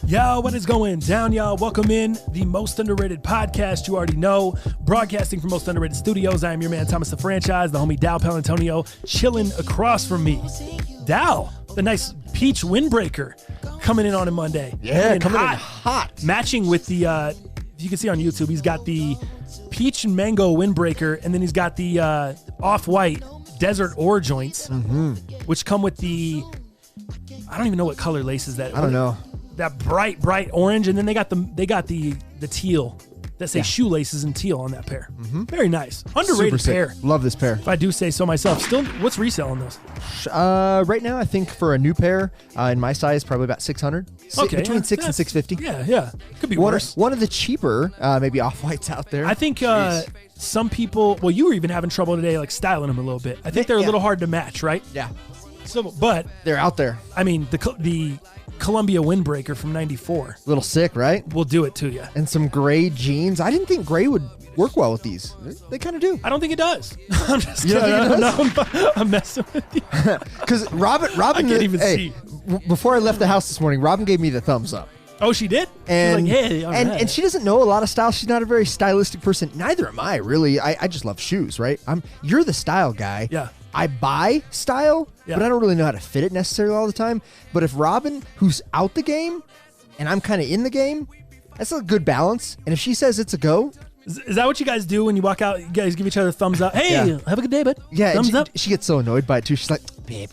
Yo, what is going down, y'all? Welcome in the most underrated podcast you already know. Broadcasting from Most Underrated Studios, I am your man, Thomas the Franchise, the homie Dow Palantonio, chilling across from me. Dow, the nice peach windbreaker, coming in on a Monday. Yeah, coming in hot. Matching with the, you can see on YouTube, he's got the peach and mango windbreaker, and then he's got the off-white desert ore joints, which come with the, I don't even know what color laces that. I don't know. That bright orange, and then they got the teal that say shoelaces and teal on that pair. Very nice, underrated pair. Love this pair. If I do say so myself. Still, what's resale on those? Right now, I think for a new pair in my size, probably about 600. Okay, between 6 and 650. Yeah, could be worse. One of the cheaper, maybe off-whites out there. I think some people. Well, you were even having trouble today, like styling them a little bit. I think they're a little hard to match, right? Yeah. So, but they're out there. I mean, the Columbia windbreaker from '94. A little sick, right? We'll do it to you. And some gray jeans. I didn't think gray would work well with these. They kind of do. I don't think it does. I'm just kidding. I'm messing with you. Because Robin, I can't even see. Before I left the house this morning, Robin gave me the thumbs up. Oh, she did? And, she's like, hey, and she doesn't know a lot of style. She's not a very stylistic person. Neither am I, really. I just love shoes, right? You're the style guy. Yeah. I buy style, but I don't really know how to fit it necessarily all the time. But if Robin, who's out the game, and I'm kind of in the game, that's a good balance. And if she says it's a go. Is that what you guys do when you walk out? You guys give each other a thumbs up. Hey, have a good day, bud. Yeah, thumbs up. She gets so annoyed by it, too. She's like, babe.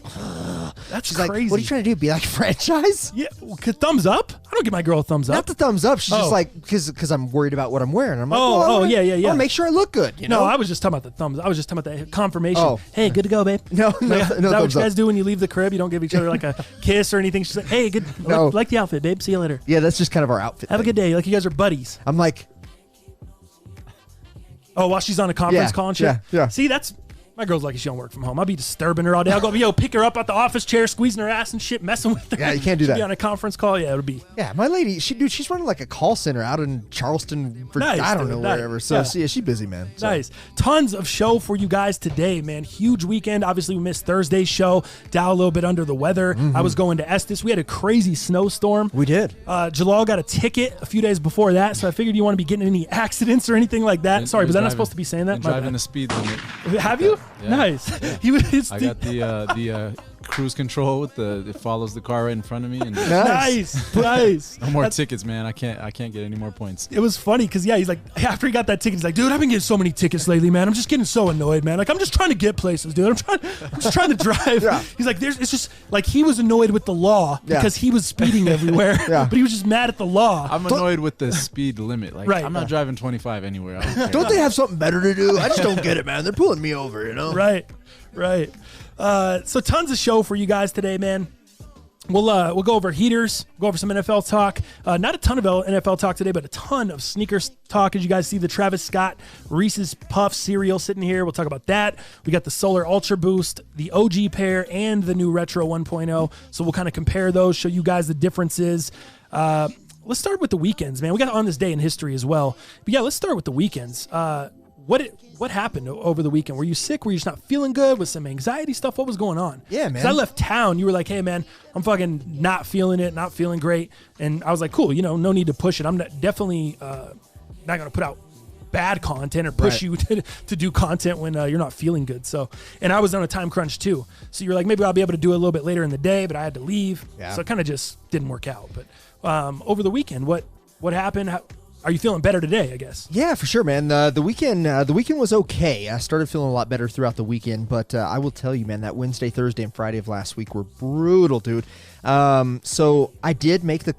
That's She's crazy. Like, what are you trying to do? Be like franchise? Yeah, thumbs up? I don't give my girl a thumbs up. Not the thumbs up. She's just like, because I'm worried about what I'm wearing. I'm like, yeah. I want to make sure I look good. You know? No, I was just talking about the thumbs. I was just talking about the confirmation. Oh. Hey, good to go, babe. No, is that what you guys up. do when you leave the crib? You don't give each other like a kiss or anything? She's like, hey, good. No. Like the outfit, babe. See you later. Yeah, that's just kind of our outfit. Have a good day. Like you guys are buddies. I'm like. Oh, while she's on a conference call and shit? Yeah. See, that's... My girl's lucky she don't work from home. I'll be disturbing her all day. I'll go, pick her up at the office chair, squeezing her ass and shit, messing with her. Yeah, you can't do that. She'll be on a conference call. Yeah, it'll be. Yeah, my lady, she's running like a call center out in Charleston. I don't know wherever. So she's busy, man. So. Nice. Tons of show for you guys today, man. Huge weekend. Obviously, we missed Thursday's show. Dow a little bit under the weather. I was going to Estes. We had a crazy snowstorm. We did. Jalal got a ticket a few days before that, so I figured you want to be getting any accidents or anything like that. Sorry, was I not supposed to be saying that? Driving the speed limit. Have you? Yeah. Nice. Yeah. I got the cruise control with it follows the car right in front of me. And nice. No more tickets, man. I can't get any more points. It was funny because he's like, after he got that ticket, he's like, dude, I've been getting so many tickets lately, man. I'm just getting so annoyed, man. Like, I'm just trying to get places, dude. I'm just trying to drive. Yeah. He's like, it's just like he was annoyed with the law because he was speeding everywhere, but he was just mad at the law. I'm annoyed with the speed limit. Like, I'm not driving 25 anywhere. Don't they have something better to do? I just don't get it, man. They're pulling me over, you know? Right. So tons of show for you guys today, man. We'll go over heaters, go over some NFL talk. Not a ton of NFL talk today, but a ton of sneakers talk. As you guys see the Travis Scott Reese's Puffs cereal sitting here. We'll talk about that. We got the Solar Ultra Boost, the OG pair, and the new Retro 1.0. So we'll kind of compare those, show you guys the differences. Let's start with the weekends, man. We got on this day in history as well. But yeah, let's start with the weekends. What happened over the weekend? Were you sick? Were you just not feeling good with some anxiety stuff? What was going on? Yeah, man. Because I left town. You were like, hey, man, I'm fucking not feeling it, not feeling great. And I was like, cool, no need to push it. I'm definitely not going to put out bad content or push you to do content when you're not feeling good. So, and I was on a time crunch too. So you're like, maybe I'll be able to do it a little bit later in the day, but I had to leave. Yeah. So it kind of just didn't work out. But over the weekend, what happened? Are you feeling better today, I guess? Yeah, for sure, man. The weekend was okay. I started feeling a lot better throughout the weekend, but I will tell you, man, that Wednesday, Thursday, and Friday of last week were brutal, dude. So I did make the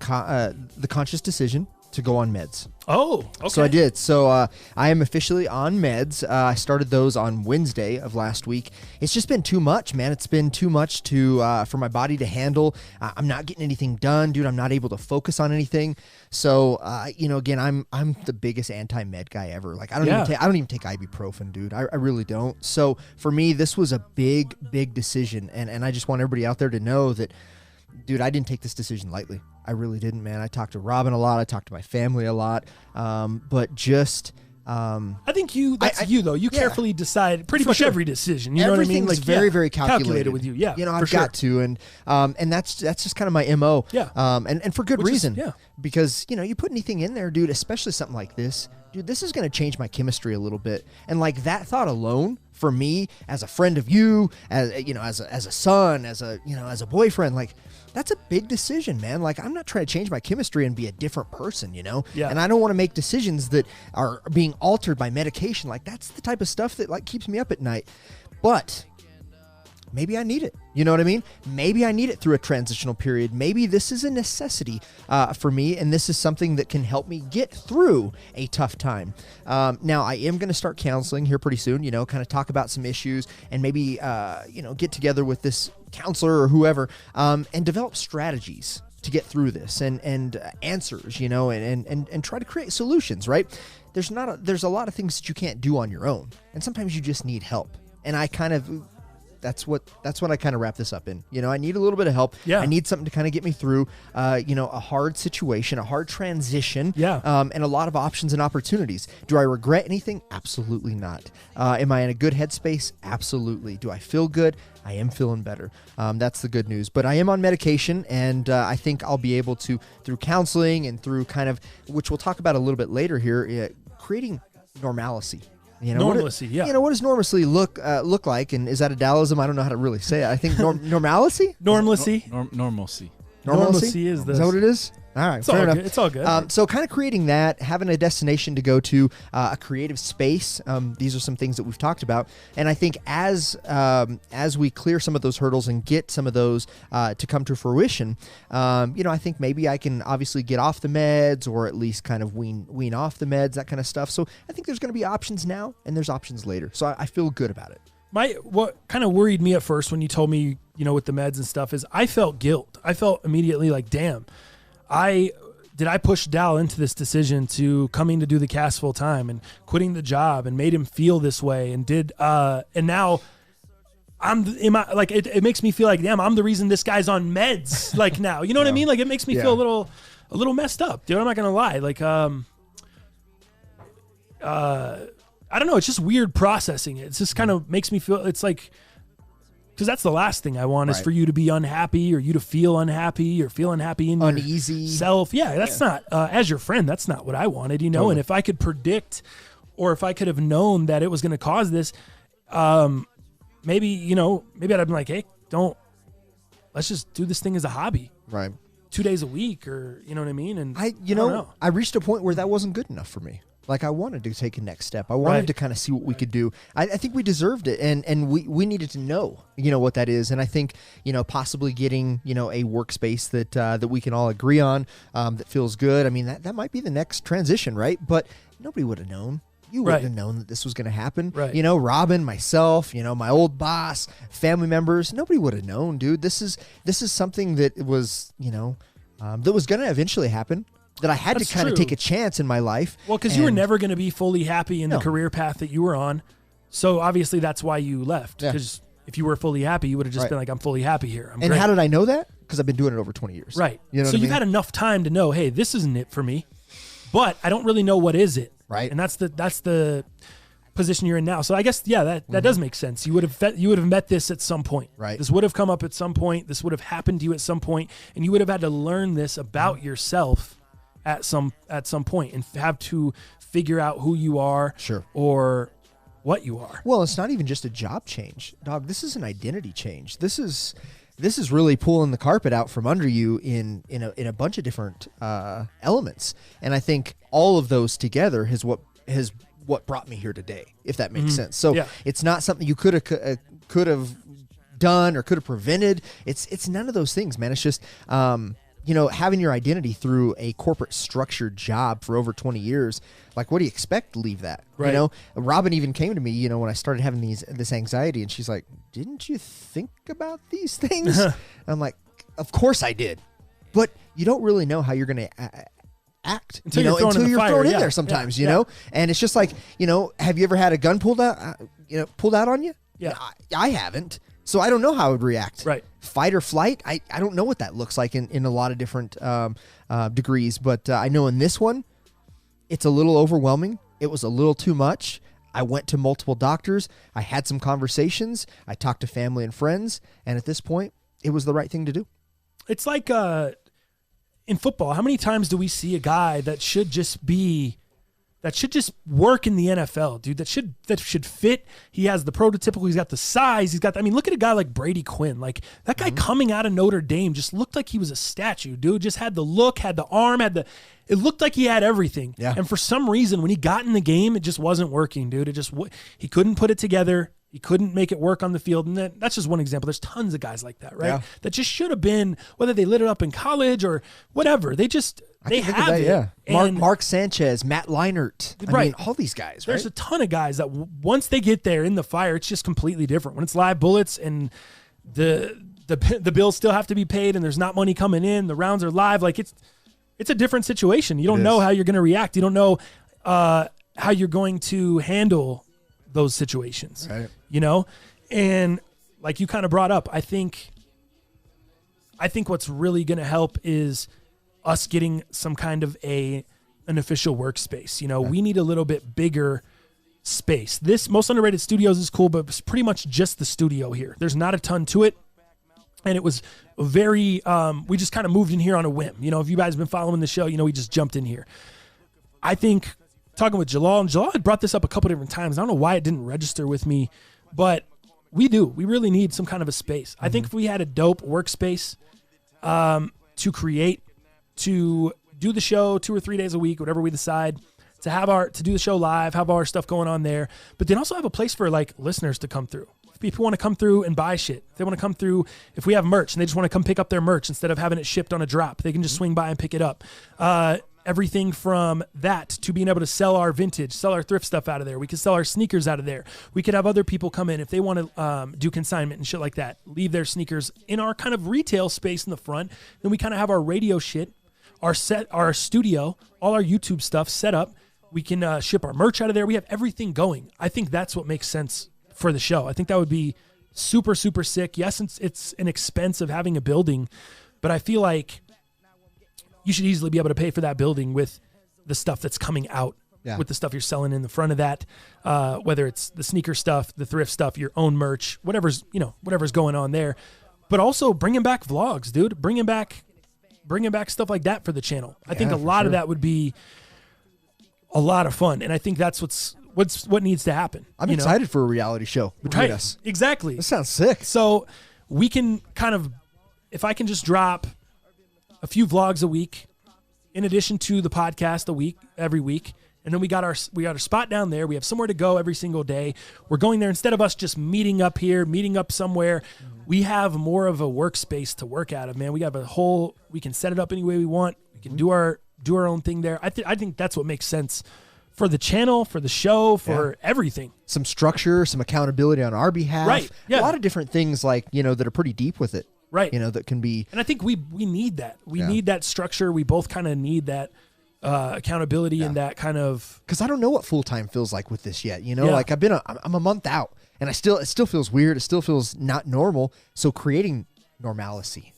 conscious decision to go on meds. Oh, okay. So I did. So I am officially on meds. I started those on Wednesday of last week. It's just been too much, man. It's been too much for my body to handle. I'm not getting anything done, dude. I'm not able to focus on anything. So again, I'm the biggest anti-med guy ever. Like I don't even take ibuprofen, dude. I really don't. So for me, this was a big decision, and I just want everybody out there to know that, dude, I didn't take this decision lightly. I really didn't, man. I talked to Robin a lot. I talked to my family a lot. But just I think that's you though. You carefully decide pretty much every decision. You know what I mean? Like very, very calculated with you. Yeah, you know, I've got to, and that's just kind of my MO. Yeah. And for good reason. Yeah. Because you know, you put anything in there, dude, especially something like this, dude, this is going to change my chemistry a little bit. And like that thought alone, for me, as a friend of you, as you know, as a son, as a boyfriend, like. That's a big decision, man. Like, I'm not trying to change my chemistry and be a different person, you know? Yeah. And I don't want to make decisions that are being altered by medication. Like, that's the type of stuff that, like, keeps me up at night. But maybe I need it. You know what I mean? Maybe I need it through a transitional period. Maybe this is a necessity for me, and this is something that can help me get through a tough time. Now, I am going to start counseling here pretty soon, you know, kind of talk about some issues and maybe, get together with this counselor or whoever and develop strategies to get through this and answers, you know, and try to create solutions, right? There's a lot of things that you can't do on your own, and sometimes you just need help. And that's what I kind of wrap this up in. You know, I need a little bit of help. Yeah. I need something to kind of get me through, a hard situation, a hard transition. Yeah. And a lot of options and opportunities. Do I regret anything? Absolutely not. Am I in a good headspace? Absolutely. Do I feel good? I am feeling better. That's the good news. But I am on medication, and I think I'll be able to, through counseling and through kind of, which we'll talk about a little bit later here, creating normalcy. You know, normalcy, yeah. You know, what does normalcy look like? And is that a Taoism? I don't know how to really say it. I think normalcy? Normalcy. Normalcy. Normalcy is this. Is that what it is? All right, fair enough. It's all good. So kind of creating that, having a destination to go to, a creative space. These are some things that we've talked about. And I think as we clear some of those hurdles and get some of those to come to fruition, I think maybe I can obviously get off the meds or at least kind of wean off the meds, that kind of stuff. So I think there's going to be options now and there's options later. So I feel good about it. What kind of worried me at first when you told me, you know, with the meds and stuff is I felt guilt. I felt immediately like, damn, I pushed Dal into this decision to coming to do the cast full time and quitting the job and made him feel this way and and now it makes me feel like, damn, I'm the reason this guy's on meds like now, you know what I mean? Like it makes me feel a little messed up, dude. I'm not going to lie. Like, I don't know. It's just weird processing it. It's just kind of makes me feel, it's like, because that's the last thing I want is for you to be unhappy or you to feel unhappy or feel unhappy in uneasy yourself. Yeah, that's not, as your friend, that's not what I wanted, you know? Totally. And if I could predict or if I could have known that it was going to cause this, maybe I'd have been like, hey, let's just do this thing as a hobby. Right. 2 days a week or, you know what I mean? And I reached a point where that wasn't good enough for me. Like I wanted to take a next step. I wanted to kind of see what we could do. I think we deserved it, and we needed to know, what that is. And I think, possibly getting, a workspace that we can all agree on, that feels good. I mean, that might be the next transition, right? But nobody would have known. You wouldn't have known that this was going to happen. Right. Robin, myself, my old boss, family members, nobody would have known, dude. This is something that was, that was going to eventually happen. That I had to kind of take a chance in my life. Well, because you were never going to be fully happy in the career path that you were on. So obviously that's why you left. Because if you were fully happy, you would have just been like, I'm fully happy here. I'm great. How did I know that? Because I've been doing it over 20 years. Right. So you've had enough time to know, hey, this isn't it for me. But I don't really know what is it. Right. And that's the position you're in now. So I guess, that does make sense. You would have met this at some point. Right. This would have come up at some point. This would have happened to you at some point. And you would have had to learn this about yourself at some point and have to figure out who you are or what you are. Well, it's not even just a job change, dog. This is an identity change. This is really pulling the carpet out from under you in a bunch of different elements. And I think all of those together is what brought me here today, if that makes sense. So it's not something you could have done or could have prevented. It's none of those things, man. It's just having your identity through a corporate structured job for over 20 years, like what do you expect to leave that? Right. Robin even came to me, when I started having this anxiety, and she's like, didn't you think about these things? I'm like, of course I did. But you don't really know how you're going to act until you're thrown in there sometimes, you know? And it's just like, have you ever had a gun pulled out on you? Yeah. I haven't. So I don't know how I would react. Right. Fight or flight, I don't know what that looks like in a lot of different degrees. But I know in this one, it's a little overwhelming. It was a little too much. I went to multiple doctors. I had some conversations. I talked to family and friends. And at this point, it was the right thing to do. It's like in football, how many times do we see a guy that should just work in the NFL, dude, that should fit. He has the prototypical, he's got the size, look at a guy like Brady Quinn. Like that guy coming out of Notre Dame just looked like he was a statue, dude. Just had the look, had the arm, it looked like he had everything. Yeah. And for some reason, when he got in the game, it just wasn't working, dude. He couldn't put it together. He couldn't make it work on the field. And that's just one example. There's tons of guys like that, right? Yeah. That just should have been, whether they lit it up in college or whatever. They have it. Yeah. Mark Sanchez, Matt Leinart. I mean, all these guys, right? There's a ton of guys that once they get there in the fire, it's just completely different. When it's live bullets and the bills still have to be paid and there's not money coming in, the rounds are live, like it's a different situation. You don't know how you're going to react. You don't know how you're going to handle those situations, right? You know? And like you kind of brought up, I think what's really going to help is us getting some kind of an official workspace. You know, we need a little bit bigger space. This Most Underrated Studios is cool, but it's pretty much just the studio here. There's not a ton to it. And it was very, we just kind of moved in here on a whim. You know, if you guys have been following the show, you know, we just jumped in here. I think talking with Jalal, and Jalal had brought this up a couple different times. I don't know why it didn't register with me, but we really need some kind of a space. I think if we had a dope workspace to create, to do the show 2 or 3 days a week, whatever we decide, to do the show live, have all our stuff going on there, but then also have a place for like listeners to come through. If people want to come through and buy shit, if they want to come through, if we have merch and they just want to come pick up their merch instead of having it shipped on a drop, they can just swing by and pick it up. Everything from that to being able to sell our vintage, sell our thrift stuff out of there. We could sell our sneakers out of there. We could have other people come in if they want to do consignment and shit like that, leave their sneakers in our kind of retail space in the front. Then we kind of have our radio shit, our studio, all our YouTube stuff set up. We can ship our merch out of there. We have everything going. I think that's what makes sense for the show. I think that would be super, super sick. Yes, it's an expense of having a building, but I feel like you should easily be able to pay for that building with the stuff that's coming out, with the stuff you're selling in the front of that, whether it's the sneaker stuff, the thrift stuff, your own merch, whatever's going on there. But also bringing back vlogs, dude. Bringing back stuff like that for the channel. I think a lot of that would be a lot of fun, and I think that's what needs to happen. I'm excited for a reality show between us. Exactly. That sounds sick. So we can kind of, if I can just drop a few vlogs a week in addition to the podcast every week, and then we got our spot down there. We have somewhere to go every single day. We're going there instead of us just meeting up somewhere. We have more of a workspace to work out of, man. We have we can set it up any way we want. We can do our own thing there. I think that's what makes sense for the channel, for the show, for everything. Some structure, some accountability on our behalf. Right. Yeah. A lot of different things that are pretty deep with it. Right. That can be. And I think we need that. We need that structure. We both kind of need that accountability and that kind of. Because I don't know what full-time feels like with this yet. Like I'm a month out and it still feels weird. It still feels not normal. So creating normalcy.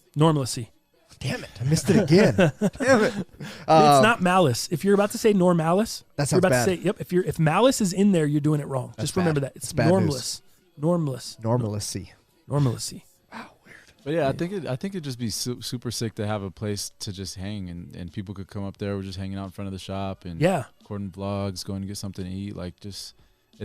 Damn it. I missed it again. Damn it. It's not malice. If you're about to say normalis, that sounds bad. To say, if malice is in there, you're doing it wrong. Just remember that. It's normalis. Normalcy. Wow, weird. But yeah, I think it'd just be super sick to have a place to just hang and people could come up there. We're just hanging out in front of the shop and recording vlogs, going to get something to eat. Like it's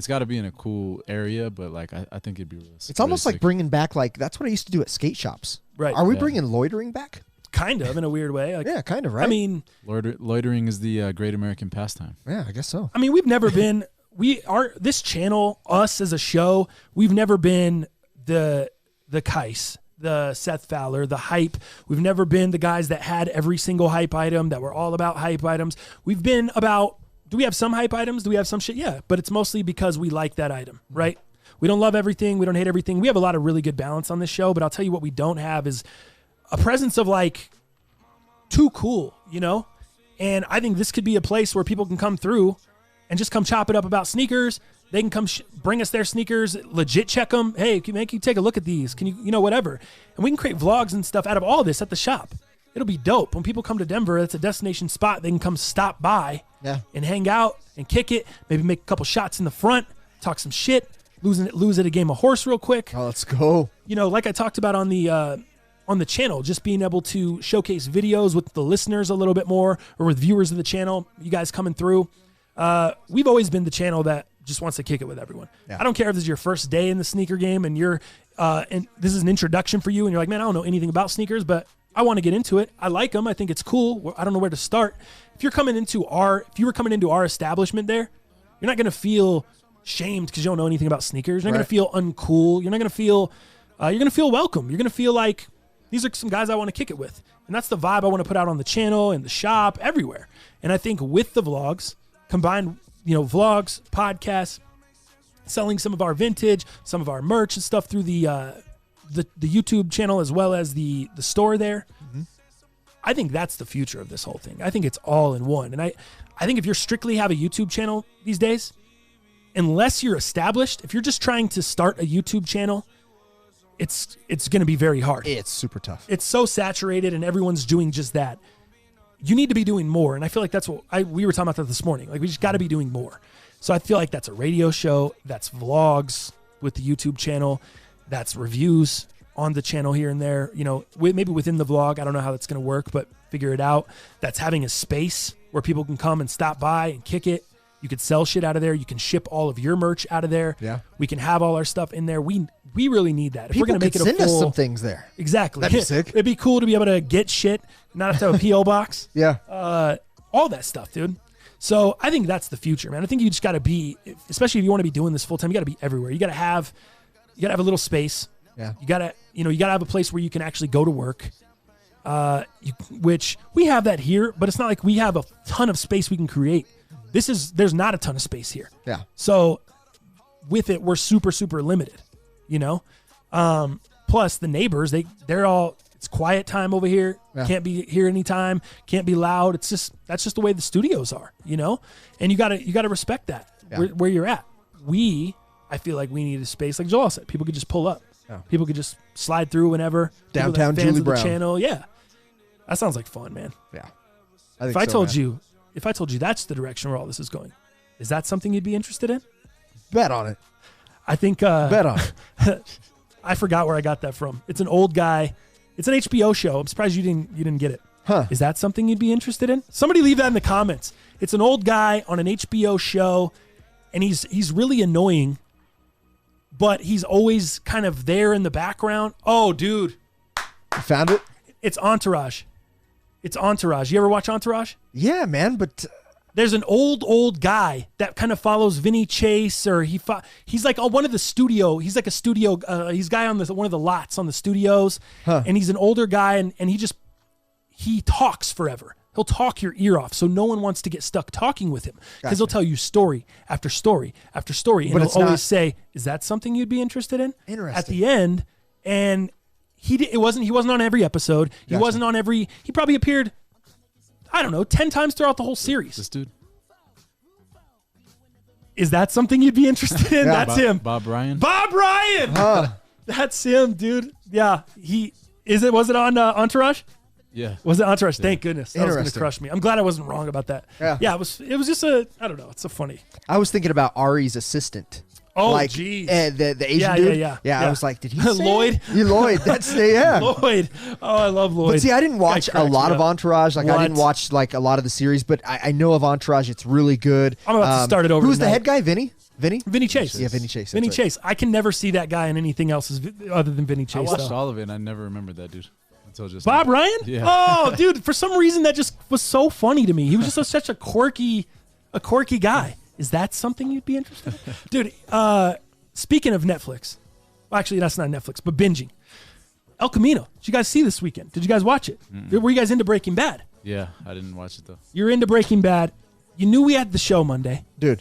got to be in a cool area, but I think it'd be really sick. It's almost like bringing back that's what I used to do at skate shops. Right. Are we bringing loitering back? Kind of, in a weird way. Yeah, kind of, right? I mean, loitering is the great American pastime. Yeah, I guess so. I mean, we've never been. This channel, us as a show, we've never been the Kais, the Seth Fowler, the hype. We've never been the guys that had every single hype item, that were all about hype items. We've been about. Do we have some hype items? Do we have some shit? Yeah, but it's mostly because we like that item, right? We don't love everything. We don't hate everything. We have a lot of really good balance on this show, but I'll tell you what we don't have is a presence of too cool, And I think this could be a place where people can come through and just come chop it up about sneakers. They can come bring us their sneakers, legit check them. Hey, can you take a look at these? Can you, whatever. And we can create vlogs and stuff out of all this at the shop. It'll be dope. When people come to Denver, it's a destination spot. They can come stop by and hang out and kick it, maybe make a couple shots in the front, talk some shit, lose it a game of horse real quick. Oh, let's go. You know, like I talked about on the channel, just being able to showcase videos with the listeners a little bit more, or with viewers of the channel, you guys coming through. We've always been the channel that just wants to kick it with everyone. Yeah. I don't care if this is your first day in the sneaker game and and this is an introduction for you and you're like, man, I don't know anything about sneakers, but I want to get into it. I like them. I think it's cool. I don't know where to start. If you were coming into our establishment there, you're not going to feel shamed because you don't know anything about sneakers. You're not going to feel uncool. You're not going to feel, you're going to feel welcome. You're going to feel like these are some guys I want to kick it with. And that's the vibe I want to put out on the channel and the shop, everywhere. And I think with the vlogs, combined, vlogs, podcasts, selling some of our vintage, some of our merch and stuff through the YouTube channel as well as the store there. Mm-hmm. I think that's the future of this whole thing. I think it's all in one. And I think if you're strictly have a YouTube channel these days, unless you're established, if you're just trying to start a YouTube channel, it's going to be very hard. It's super tough. It's so saturated and everyone's doing just that. You need to be doing more. And I feel like that's what we were talking about that this morning. Like, we just got to be doing more. So I feel like that's a radio show, that's vlogs with the YouTube channel, that's reviews on the channel here and there, maybe within the vlog. I don't know how that's going to work, but figure it out. That's having a space where people can come and stop by and kick it. You could sell shit out of there. You can ship all of your merch out of there. Yeah. We can have all our stuff in there. We really need that. If People we're going to make it a send full, us some things there. Exactly. That'd be sick. It'd be cool to be able to get shit, not have to have a P.O. box. Yeah. All that stuff, dude. So I think that's the future, man. I think you just got to be, especially if you want to be doing this full time, you got to be everywhere. You got to have a little space. Yeah. You got to have a place where you can actually go to work. Which we have that here, but it's not like we have a ton of space we can create. There's not a ton of space here. Yeah. So with it, we're super, super limited, plus the neighbors, they're all, it's quiet time over here. Yeah. Can't be here anytime. Can't be loud. That's just the way the studios are, and you gotta respect that where you're at. I feel like we need a space like Joel said. People could just pull up. Yeah. People could just slide through whenever. Downtown fans Julie of the Brown. Channel. Yeah. That sounds like fun, man. Yeah. If I told you that's the direction where all this is going, is that something you'd be interested in? Bet on it. I think bet on it. I forgot where I got that from. It's an old guy. It's an HBO show. I'm surprised you didn't get it. Huh. Is that something you'd be interested in? Somebody leave that in the comments. It's an old guy on an HBO show, and he's really annoying, but he's always kind of there in the background. Oh, dude. You found it? It's Entourage. It's Entourage. You ever watch Entourage? Yeah, man, but there's an old guy that kind of follows Vinny Chase, or he's like one of the studio. He's like a studio. He's guy on one of the lots on the studios, and he's an older guy, and he talks forever. He'll talk your ear off, so no one wants to get stuck talking with him because he'll tell you story after story after story, and he'll always say, "Is that something you'd be interested in?" Interesting. At the end, and he wasn't on every episode. He wasn't on every. He probably appeared, I don't know, 10 times throughout the whole series. This dude. Is that something you'd be interested in? Yeah. That's him. Bob Ryan. Bob Ryan. That's him, dude. Yeah. Was it on Entourage? Yeah. Was it Entourage? Thank goodness. That was going to Interesting. crush me. I'm glad I wasn't wrong about that. Yeah. It was just I don't know. It's so funny. I was thinking about Ari's assistant. Oh, geez. The Asian dude. Yeah. I was like, did he say Lloyd? Lloyd. That's yeah. Lloyd. Oh, I love Lloyd. But see, I didn't watch a lot of Entourage. Like, What? I didn't watch like a lot of the series, but I know of Entourage. It's really good. I'm about to start it over Who's the tonight. head guy? Vinny Chase. Yeah, Vinny Chase. Vinny that's right. Chase. I can never see that guy in anything else other than Vinny I Chase. watched though. all of it, and I never remembered that dude until just Bob now. Ryan? Yeah. Oh, dude, for some reason that just was so funny to me. He was just such a quirky guy. Is that something you'd be interested in? Dude, speaking of Netflix, well, actually that's not Netflix, but binging. El Camino. Did you guys see this weekend? Did you guys watch it? Were you guys into Breaking Bad? Yeah, I didn't watch it though. You're into Breaking Bad. You knew we had the show Monday. Dude,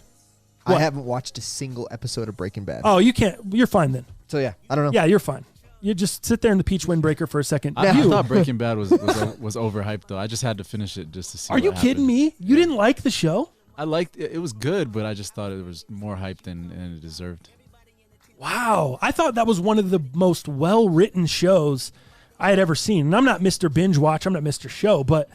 What? I haven't watched a single episode of Breaking Bad. Oh, you can't. You're fine then. So yeah, I don't know. Yeah, you're fine. You just sit there in the peach windbreaker for a second. I thought Breaking Bad was overhyped though. I just had to finish it just to see. Are you what kidding happened. me? You didn't like the show? I liked it. It was good, but I just thought it was more hyped than it deserved. Wow. I thought that was one of the most well-written shows I had ever seen. And I'm not Mr. Binge Watch. I'm not Mr. Show, but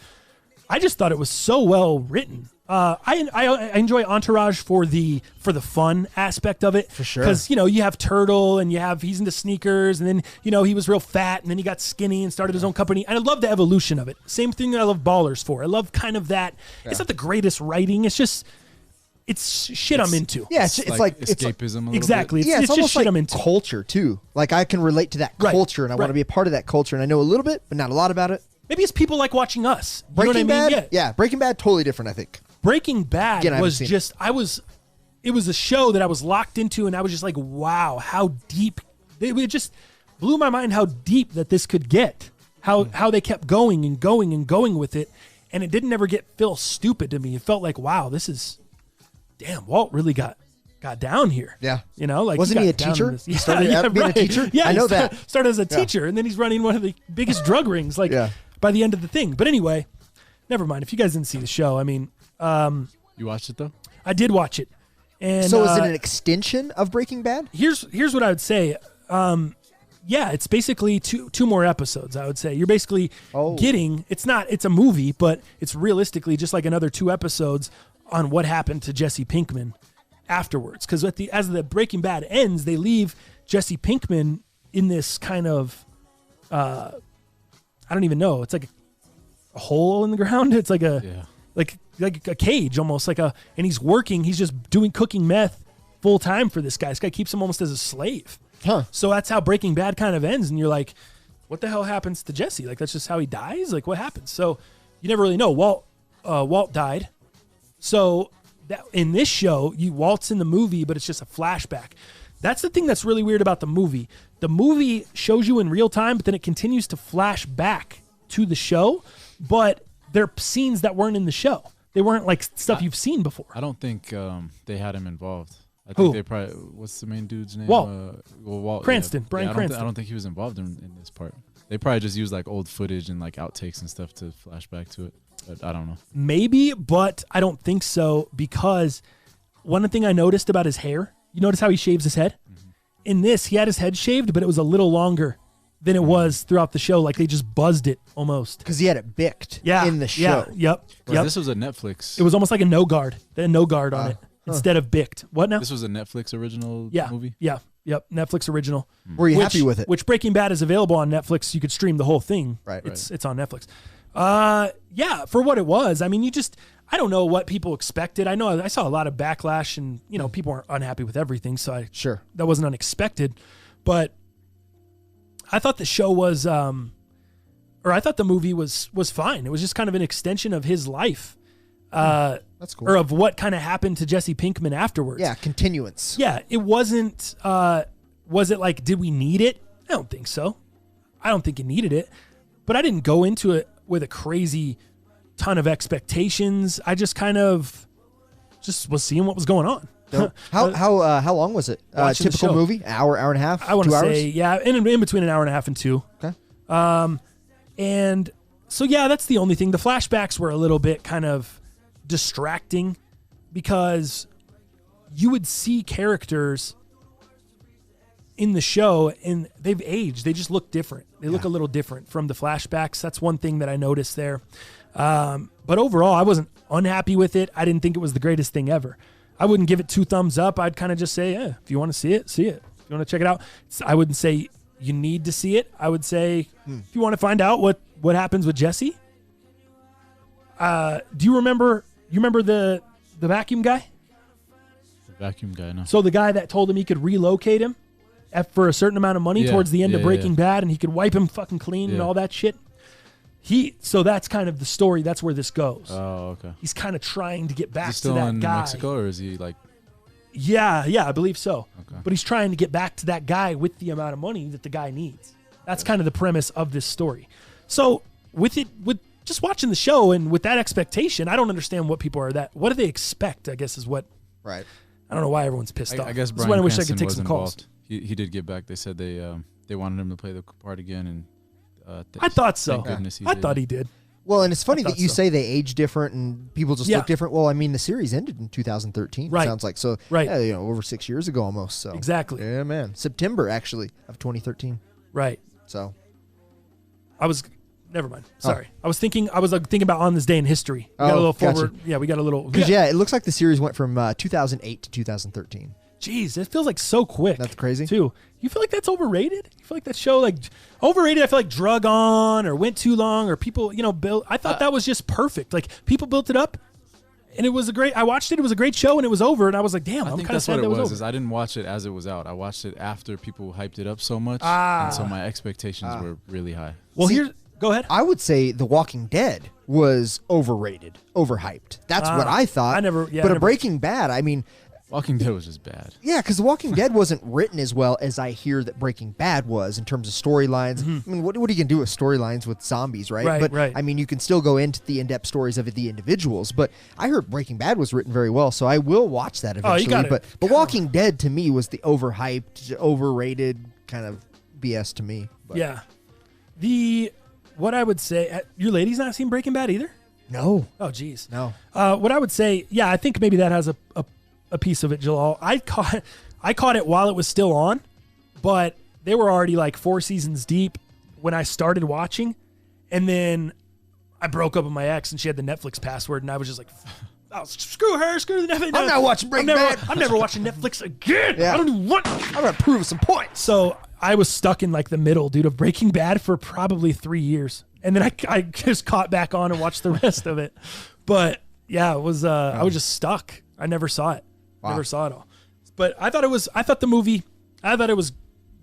I just thought it was so well written. I enjoy Entourage for the fun aspect of it. For sure. Because, you have Turtle and he's into sneakers and then, he was real fat and then he got skinny and started his own company. And I love the evolution of it. Same thing that I love Ballers for. I love kind of that. Yeah. It's not the greatest writing. It's just, it's shit I'm into. Yeah, it's like escapism a little exactly. bit. It's almost just shit like I'm into. culture too. Like I can relate to that culture and I want to be a part of that culture and I know a little bit, but not a lot about it. Maybe it's people like watching us. You Breaking know what I mean? Bad? Yeah, Breaking Bad, totally different, I think. Breaking Bad Again, was just, it was a show that I was locked into and I was just like, wow, how deep. It just blew my mind how deep that this could get. How they kept going and going and going with it. And it didn't ever feel stupid to me. It felt like, wow, damn, Walt really got down here. Yeah. Wasn't he a teacher? He started out being a teacher? Yeah, I know that. Started as a teacher and then he's running one of the biggest drug rings by the end of the thing. But anyway, never mind. If you guys didn't see the show, I mean, you watched it though? I did watch it. And so is it an extension of Breaking Bad? Here's what I would say. Yeah, it's basically two more episodes, I would say. You're basically getting, it's a movie, but it's realistically just like another 2 episodes on what happened to Jesse Pinkman afterwards. Because as the Breaking Bad ends, they leave Jesse Pinkman in this kind of, I don't even know. It's like a hole in the ground. It's like like a cage almost, and he's working. He's just cooking meth full time for this guy. This guy keeps him almost as a slave. Huh. So that's how Breaking Bad kind of ends. And you're like, what the hell happens to Jesse? Like, that's just how he dies? Like, what happens? So you never really know. Walt died. So that in this show, Walt's in the movie, but it's just a flashback. That's the thing that's really weird about the movie. The movie shows you in real time, but then it continues to flash back to the show. But they're scenes that weren't in the show. They weren't like stuff you've seen before. I don't think they had him involved. I Who? think they probably, what's the main dude's name? Walt. Cranston. Brian Cranston. I don't think he was involved in this part. They probably just used like old footage and like outtakes and stuff to flash back to it. But I don't know. Maybe, but I don't think so, because one thing I noticed about his hair, you notice how he shaves his head? Mm-hmm. In this, he had his head shaved, but it was a little longer than it was throughout the show. Like they just buzzed it almost. Because he had it bicked in the show. Yep. This was a Netflix. It was almost like a no guard. They had no guard on it instead of bicked. What now? This was a Netflix original movie? Yeah. Yep. Netflix original. Were you happy with it? Which Breaking Bad is available on Netflix. You could stream the whole thing. Right. It's on Netflix. Yeah, for what it was. I mean, I don't know what people expected. I know I saw a lot of backlash and, people aren't unhappy with everything. So that wasn't unexpected, but I thought the show was, I thought the movie was fine. It was just kind of an extension of his life. That's cool. Or of what kind of happened to Jesse Pinkman afterwards. Yeah, continuance. Yeah, it wasn't, was it like, did we need it? I don't think so. I don't think it needed it. But I didn't go into it with a crazy ton of expectations. I just kind of was seeing what was going on. How long was it? Typical movie? Hour and a half? I want to 2 hours? say, in between an hour and a half and 2. Okay. And so, that's the only thing. The flashbacks were a little bit kind of distracting because you would see characters in the show and they've aged. They just look different. They look a little different from the flashbacks. That's one thing that I noticed there. But overall, I wasn't unhappy with it. I didn't think it was the greatest thing ever. I wouldn't give it 2 thumbs up. I'd kind of just say, if you want to see it, see it. If you want to check it out, I wouldn't say you need to see it. I would say if you want to find out what happens with Jesse. Do you remember the vacuum guy? The vacuum guy, no. So the guy that told him he could relocate him for a certain amount of money towards the end of Breaking Bad, and he could wipe him fucking clean and all that shit. So that's kind of the story. That's where this goes. Oh, okay. He's kind of trying to get back to that guy. Is he still in Mexico, or is he like? Yeah, I believe so. Okay. But he's trying to get back to that guy with the amount of money that the guy needs. That's kind of the premise of this story. So with just watching the show and with that expectation, I don't understand what people what do they expect, I guess is what. Right. I don't know why everyone's pissed off. I guess Brian Cranston I could take some calls. He did get back. They said they wanted him to play the part again, and I thought so. I thought he did. Well, and it's funny that you say they age different and people just look different. Well, I mean, the series ended in 2013. Right. It sounds like so. Right. Yeah, over 6 years ago almost. So exactly. Yeah, man. September actually of 2013. Right. So Never mind. Sorry. I was thinking about On This Day in History. We got a little forward. Yeah, we got a little. Because it looks like the series went from 2008 to 2013. Jeez, it feels like so quick. That's crazy. Too. You feel like that's overrated? You feel like that show overrated? I feel like drug on or went too long or people, built. I thought that was just perfect. Like people built it up, and it was I watched it. It was a great show, and it was over. And I was like, damn, I'm kind of sad that it was over. Is I didn't watch it as it was out. I watched it after people hyped it up so much, and so my expectations were really high. Well, go ahead. I would say The Walking Dead was overrated, overhyped. That's what I thought. But Breaking Bad, I mean, Walking Dead was just bad. Yeah, because The Walking Dead wasn't written as well as I hear that Breaking Bad was in terms of storylines. I mean, what are you going to do with storylines with zombies, right? Right. I mean, you can still go into the in-depth stories of the individuals, but I heard Breaking Bad was written very well, so I will watch that eventually. But Walking Dead to me was the overhyped, overrated kind of BS to me. But. Yeah. What I would say, your lady's not seen Breaking Bad either? No. Oh, geez. No. What I would say, I think maybe that has a piece of it, Jalal. I caught it while it was still on, but they were already like 4 seasons deep when I started watching, and then I broke up with my ex, and she had the Netflix password, and I was just like, oh, screw her, screw the Netflix. I'm not watching Breaking Bad. I'm never watching Netflix again. Yeah. I don't even want. I'm gonna prove some points. So I was stuck in like the middle, dude, of Breaking Bad for probably 3 years. And then I just caught back on and watched the rest of it. But yeah, it was I was just stuck. I never saw it. Wow. Never saw it all. But I thought it was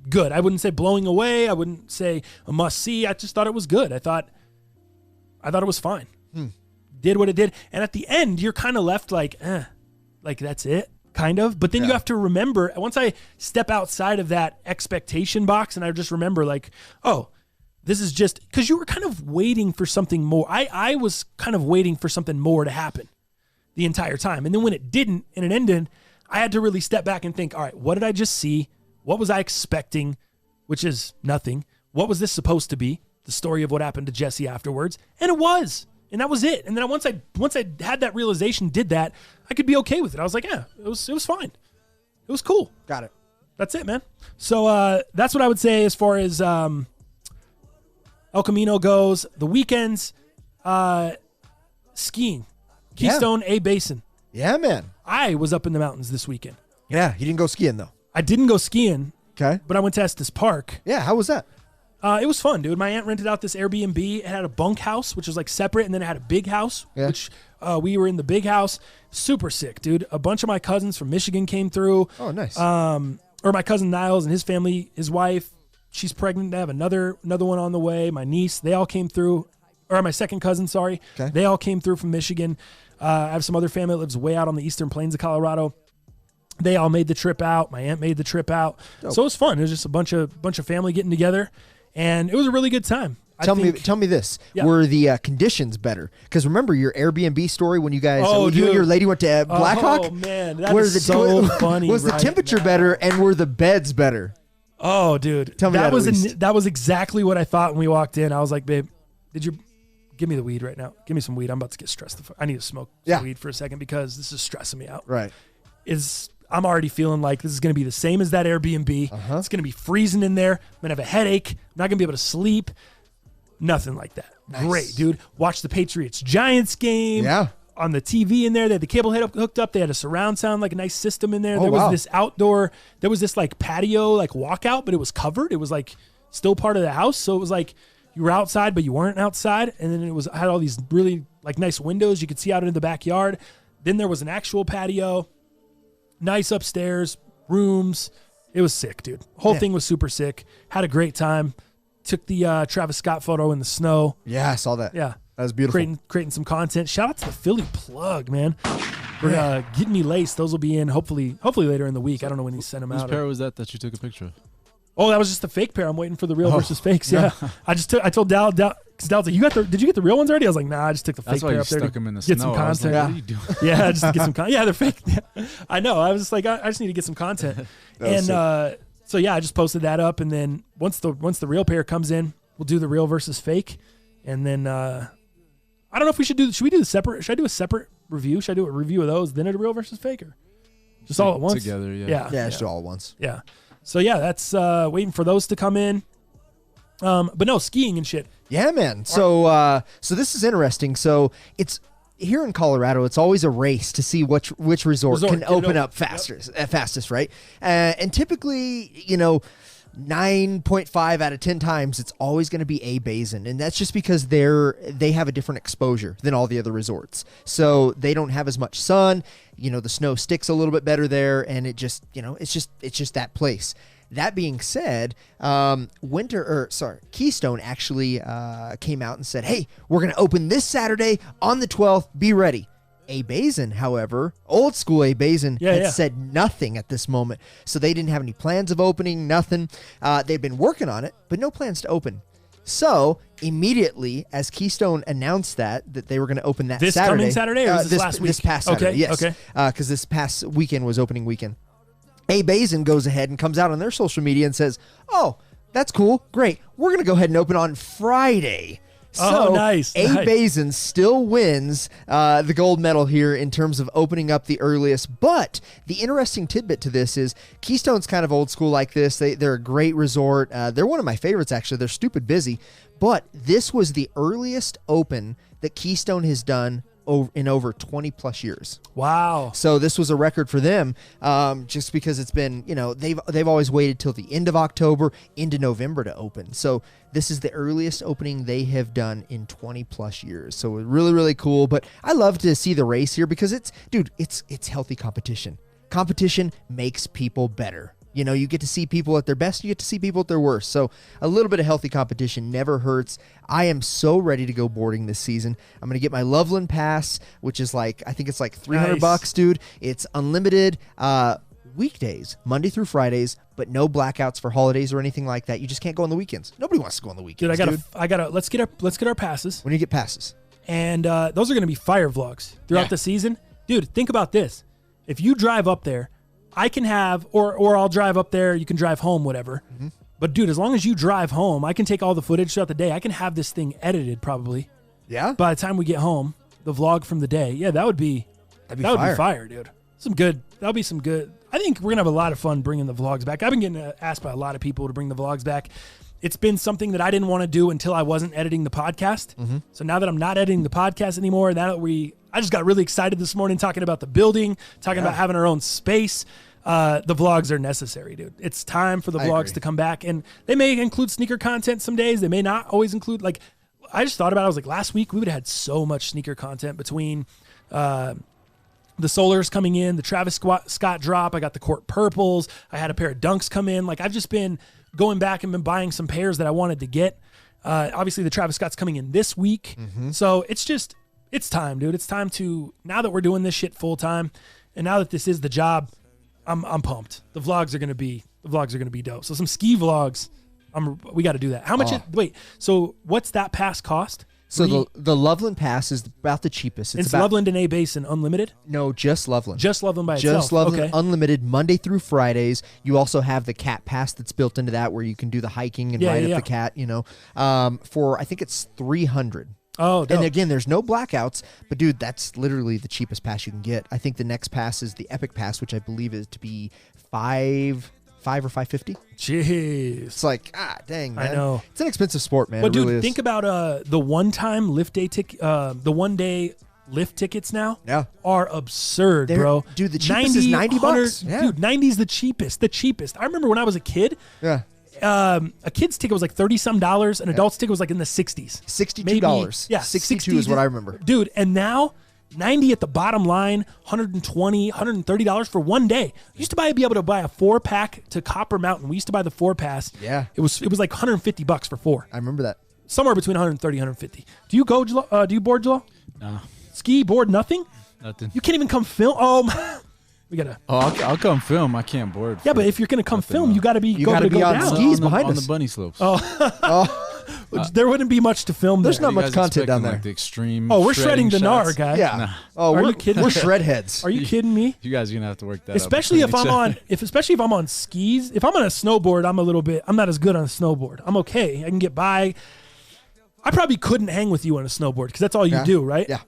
good. I wouldn't say blowing away. I wouldn't say a must see. I just thought it was good. I thought it was fine. Did what it did. And at the end, you're kind of left like that's it. Kind of, but then you have to remember, once I step outside of that expectation box and I just remember like, oh, this is just, because you were kind of waiting for something more. I was kind of waiting for something more to happen the entire time. And then when it didn't and it ended, I had to really step back and think, all right, what did I just see? What was I expecting? Which is nothing. What was this supposed to be? The story of what happened to Jesse afterwards. And it was. And that was it. And then once I had that realization, did that, I could be okay with it. I was like, yeah, it was fine. It was cool. Got it. That's it, man. So that's what I would say as far as El Camino goes. The weekends, skiing, Keystone A Basin. Yeah, man. I was up in the mountains this weekend. Yeah, you didn't go skiing though. I didn't go skiing. Okay. But I went to Estes Park. Yeah, how was that? It was fun, dude. My aunt rented out this Airbnb. It had a bunk house, which was like separate, and then it had a big house, which we were in the big house. Super sick, dude. A bunch of my cousins from Michigan came through. Oh, nice. Or my cousin Niles and his family, his wife, she's pregnant. They have another one on the way. My niece, they all came through. Or my second cousin, sorry. Okay. They all came through from Michigan. I have some other family that lives way out on the eastern plains of Colorado. They all made the trip out. My aunt made the trip out. Dope. So it was fun. It was just a bunch of family getting together. And it was a really good time. Tell me this. Yeah. Were the conditions better? Because remember your Airbnb story when you guys, you and your lady went to Black Hawk? Oh, man. That is so funny. Was the temperature better and were the beds better? Oh, dude. Tell me that was exactly what I thought when we walked in. I was like, babe, give me the weed right now. Give me some weed. I'm about to get stressed. I need to smoke some weed for a second because this is stressing me out. Right. I'm already feeling like this is going to be the same as that Airbnb. It's going to be freezing in there. I'm going to have a headache. I'm not going to be able to sleep. Nothing like that. Nice. Great, dude. Watch the Patriots-Giants game. Yeah. On the TV in there. They had the cable head hooked up. They had a surround sound, like a nice system in there. Oh, there was this outdoor, there was this like patio, like walkout, but it was covered. It was like still part of the house. So it was like you were outside, but you weren't outside. And then it had all these really like nice windows. You could see out into the backyard. Then there was an actual patio. Nice upstairs, rooms. It was sick, dude. Whole thing was super sick. Had a great time. Took the Travis Scott photo in the snow. Yeah, I saw that. Yeah. That was beautiful. Creating some content. Shout out to the Philly plug, man. For getting me laced. Those will be in hopefully later in the week. I don't know when he sent them out. Whose pair was that you took a picture of? Oh, that was just the fake pair. I'm waiting for the real versus fakes. Yeah. I told Dal, because Dal's like, did you get the real ones already? I was like, nah, I just took the fake pair up there to them in the get snow. some content. Like, what are you doing? Yeah, just to get some content. Yeah, they're fake. Yeah. I know. I was just like, I just need to get some content. And so yeah, I just posted that up, and then once the real pair comes in, we'll do the real versus fake, and then I don't know if should we do the separate? Should I do a separate review? Should I do a review of those, then a real versus fake, or just all at once together? Yeah, just all at once. Yeah. So yeah, that's waiting for those to come in. But no, skiing and shit. Yeah, man. So this is interesting. So it's here in Colorado. It's always a race to see which resort can open up fastest, right? And typically, 9.5 out of 10 times, it's always going to be a basin, and that's just because they have a different exposure than all the other resorts. So they don't have as much sun. The snow sticks a little bit better there, and it just, it's just that place. That being said, Keystone actually came out and said, hey, we're going to open this Saturday on the 12th. Be ready. A Basin, however, old school A Basin, had said nothing at this moment. So they didn't have any plans of opening, nothing. They've been working on it, but no plans to open. So immediately, as Keystone announced that they were going to open that this Saturday. Coming Saturday, or this last week? This past Saturday, okay, yes. Okay. Because this past weekend was opening weekend. A Basin goes ahead and comes out on their social media and says, oh, that's cool, great. We're going to go ahead and open on Friday. So nice. A Basin still wins the gold medal here in terms of opening up the earliest. But the interesting tidbit to this is Keystone's kind of old school like this. They're a great resort. They're one of my favorites, actually. They're stupid busy. But this was the earliest open that Keystone has done in over 20 plus years. Wow. So this was a record for them, just because it's been, they've always waited till the end of October into November to open. So this is the earliest opening they have done in 20 plus years. So really, really cool. But I love to see the race here because it's healthy competition. Competition makes people better. You get to see people at their best, you get to see people at their worst. So a little bit of healthy competition never hurts. I am so ready to go boarding this season. I'm going to get my Loveland Pass, which is I think it's like $300, dude. It's unlimited weekdays, Monday through Fridays, but no blackouts for holidays or anything like that. You just can't go on the weekends. Nobody wants to go on the weekends, dude. I gotta, let's get our passes. When you get passes. And those are going to be fire vlogs throughout the season. Dude, think about this. If you drive up there, I can have, or I'll drive up there, you can drive home, whatever. Mm-hmm. But dude, as long as you drive home, I can take all the footage throughout the day. I can have this thing edited probably. Yeah. By the time we get home, the vlog from the day. Yeah, that would be fire, dude. That'll be some good. I think we're going to have a lot of fun bringing the vlogs back. I've been getting asked by a lot of people to bring the vlogs back. It's been something that I didn't want to do until I wasn't editing the podcast. Mm-hmm. So now that I'm not editing the podcast anymore, I just got really excited this morning talking about the building, talking about having our own space. The vlogs are necessary, dude. It's time for the vlogs to come back, and they may include sneaker content some days. They may not always include, I just thought about it. I was like, last week we would have had so much sneaker content between the Solars coming in, the Travis Scott drop. I got the Court Purples. I had a pair of Dunks come in. I've just been going back and been buying some pairs that I wanted to get. Obviously the Travis Scott's coming in this week. Mm-hmm. So it's time, dude. It's time to, now that we're doing this shit full time, and now that this is the job, I'm pumped. The vlogs are gonna be dope. So some ski vlogs, we got to do that. How much? Wait. So what's that pass cost? So the Loveland Pass is about the cheapest. It's Loveland and A Basin unlimited. No, just Loveland. Just Loveland by itself. Just Loveland unlimited Monday through Fridays. You also have the Cat Pass that's built into that, where you can do the hiking and ride up the cat. For I think it's $300. Oh, dope. And again, there's no blackouts, but dude, that's literally the cheapest pass you can get. I think the next pass is the Epic Pass, which I believe is to be $5 or $550. Jeez, it's dang, man. I know it's an expensive sport, man. But it dude, really think about the one-time lift day ticket, the one-day lift tickets now are absurd, bro. Dude, the cheapest is $90. Yeah. Dude, 90 is the cheapest. I remember when I was a kid. Yeah. A kid's ticket was like $30-some, an adult's ticket was like in the 60s. $62. Yeah, 62 is what I remember. Dude, and now 90 at the bottom line, $120, $130 for one day. We used to be able to buy a 4-pack to Copper Mountain. We used to buy the 4-pass. Yeah. It was like $150 for 4. I remember that. Somewhere between 130 and 150. Do you go, do you board, Jalal? No. Ski, board, nothing? Nothing. You can't even come film? Oh, my. We gotta. Oh, I'll come film. I can't board. Yeah, but if you're gonna come film, you gotta be. You gotta be on down. skis behind on us the bunny slopes. There wouldn't be much to film there. There's not much content down there. Like the extreme. We're shredding the shots. gnar, guy. Yeah. Nah. Oh, are you kidding? We're shred heads. Are you kidding me? You guys are gonna have to work that. Especially if I'm on skis. If I'm on a snowboard, I'm not as good on a snowboard. I'm okay. I can get by. I probably couldn't hang with you on a snowboard because that's all you do, right? Yeah.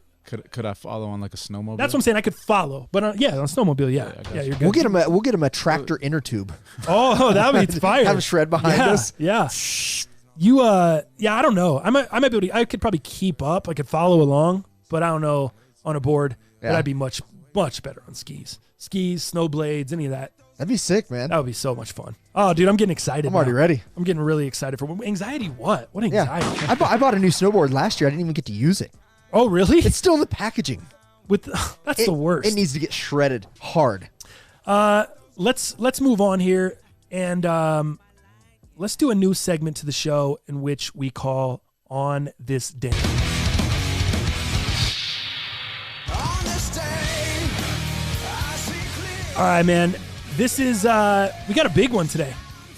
Could I follow on like a snowmobile? That's what I'm saying. I could follow, but on a snowmobile, yeah, you're good. We'll get him a tractor inner tube. Oh, that would be fire. Have a shred behind us. Yeah. Yeah, I don't know. I might be able to, I could probably keep up. I could follow along, but I don't know on a board. Yeah. But I'd be much better on skis. Skis, snow blades, any of that. That'd be sick, man. That would be so much fun. Oh, dude, I'm getting excited. I'm already ready. I'm getting really excited for anxiety. What? What anxiety? Yeah. I bought a new snowboard last year. I didn't even get to use it. Oh, really? It's still in the packaging. That's the worst. It needs to get shredded hard. Let's move on here and let's do a new segment to the show in which we call On This Day. All right, man. This is we got a big one today.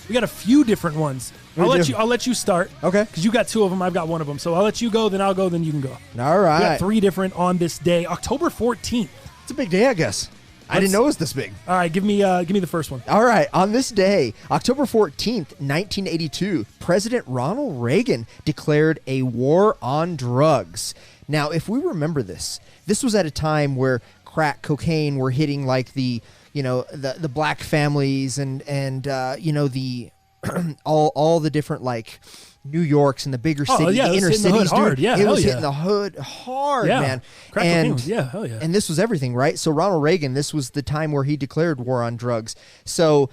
We got a few different ones. I'll let you start. Okay. Because you got two of them, I've got one of them. So I'll let you go, then I'll go, then you can go. All right. We got three different on this day, October 14th. It's a big day, I guess. I didn't know it was this big. All right, give me the first one. All right. On this day, October 14th, 1982, President Ronald Reagan declared a war on drugs. Now, if we remember this was at a time where crack cocaine were hitting like the black families and the all the different like New Yorks and the bigger cities, the inner cities, dude. Yeah, it was hitting the hood hard, man. Crack cocaine was, hell yeah. And this was everything, right? So Ronald Reagan, this was the time where he declared war on drugs. So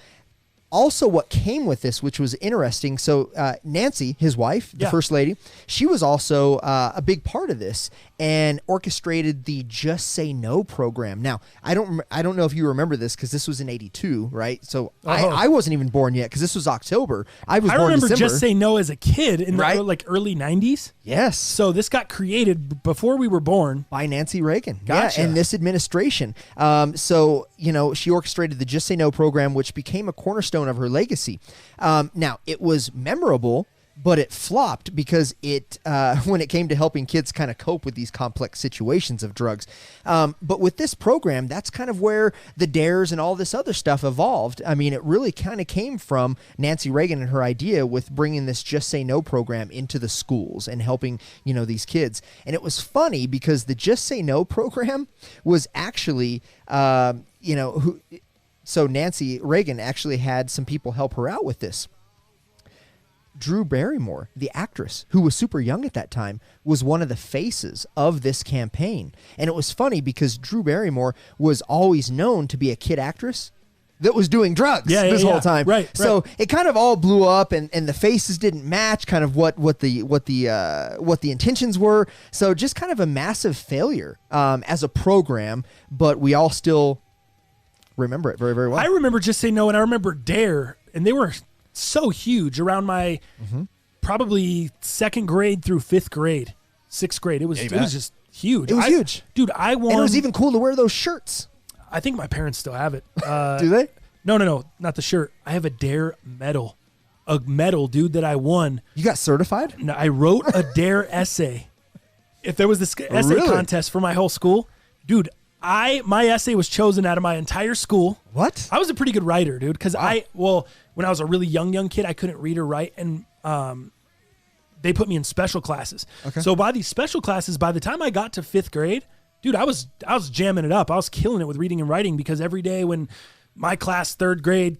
also what came with this, which was interesting, so Nancy, his wife, the first lady, she was also a big part of this and orchestrated the Just Say No program. Now, I don't know if you remember this because this was in 82, right? So I wasn't even born yet because this was October. I was born in remember December. Just Say No as a kid in the early 90s. Yes. So this got created before we were born. By Nancy Reagan. Gotcha. Yeah, and this administration. So, she orchestrated the Just Say No program, which became a cornerstone of her legacy. Now, it was memorable, but it flopped because when it came to helping kids kind of cope with these complex situations of drugs. But with this program, that's kind of where the DAREs and all this other stuff evolved. I mean, it really kind of came from Nancy Reagan and her idea with bringing this Just Say No program into the schools and helping, these kids. And it was funny because the Just Say No program was actually, so Nancy Reagan actually had some people help her out with this. Drew Barrymore, the actress, who was super young at that time, was one of the faces of this campaign. And it was funny because Drew Barrymore was always known to be a kid actress that was doing drugs this whole time. Right. So it kind of all blew up and the faces didn't match kind of what the intentions were. So just kind of a massive failure as a program, but we all still remember it very, very well. I remember Just Say No, and I remember DARE, and they were so huge around my probably second grade through fifth grade, sixth grade. It was just huge. It was huge. Dude, I won. And it was even cool to wear those shirts. I think my parents still have it. Do they? No, not the shirt. I have a DARE medal. A medal, dude, that I won. You got certified? No, I wrote a DARE essay. If there was this essay contest for my whole school, dude, my essay was chosen out of my entire school. What? I was a pretty good writer, dude, because when I was a really young kid, I couldn't read or write, and they put me in special classes. Okay. So by these special classes, by the time I got to fifth grade, dude, I was jamming it up. I was killing it with reading and writing because every day when my class, third grade,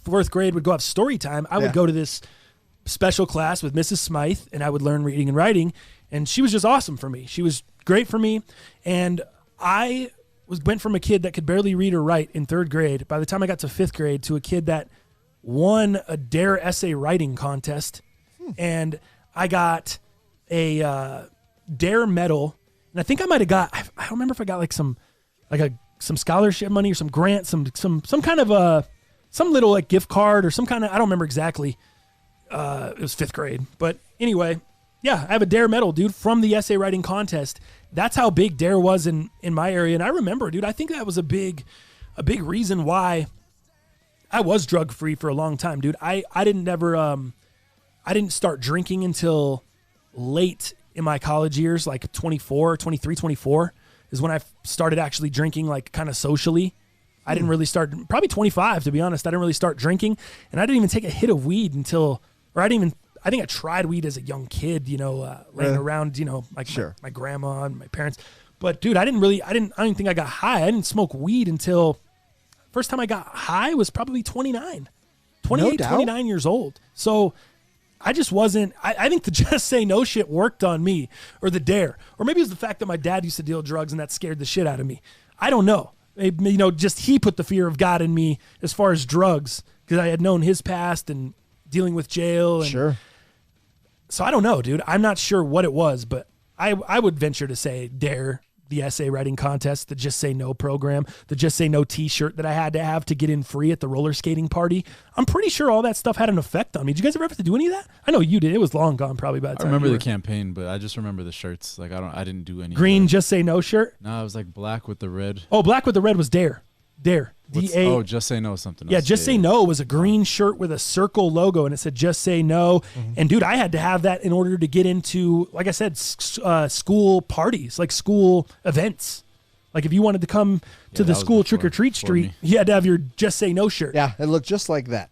fourth grade would go have story time, I would go to this special class with Mrs. Smythe, and I would learn reading and writing, and she was just awesome for me. She was great for me, and I went from a kid that could barely read or write in third grade by the time I got to fifth grade to a kid that won a DARE essay writing contest, and I got a DARE medal, and I think I might have got, I don't remember if I got like some scholarship money or some grant, some kind of some little like gift card or some kind of, I don't remember exactly. It was fifth grade, but anyway, yeah, I have a DARE medal, dude, from the essay writing contest. That's how big DARE was in my area. And I remember, dude, I think that was a big reason why I was drug free for a long time, dude. I didn't start drinking until late in my college years, like 24 is when I started actually drinking, like kind of socially. I didn't really start, probably 25, to be honest. I didn't really start drinking, and I didn't even take a hit of weed until, I think I tried weed as a young kid, laying around, like my grandma and my parents. But dude, I don't think I got high. I didn't smoke weed until first time I got high was probably 29 years old. So I just wasn't. I think the Just Say No shit worked on me, or the Dare, or maybe it was the fact that my dad used to deal drugs and that scared the shit out of me. I don't know. Maybe, just he put the fear of God in me as far as drugs, because I had known his past and dealing with jail. And Sure. So I don't know, dude. I'm not sure what it was, but I would venture to say Dare, the essay writing contest, the Just Say No program, the Just Say No t-shirt that I had to have to get in free at the roller skating party. I'm pretty sure all that stuff had an effect on me. Did you guys ever have to do any of that? I know you did. It was long gone probably by the time. I remember the campaign, but I just remember the shirts. Like I didn't do any. Green Just Say No shirt? No, it was like black with the red. Oh, black with the red was Dare. Dare. D-A. Oh, Just Say No something else. Yeah, Just Say No was a green shirt with a circle logo, and it said Just Say No. And, dude, I had to have that in order to get into, like I said, school parties, like school events. Like if you wanted to come to the school trick-or-treat street, you had to have your Just Say No shirt. Yeah, it looked just like that.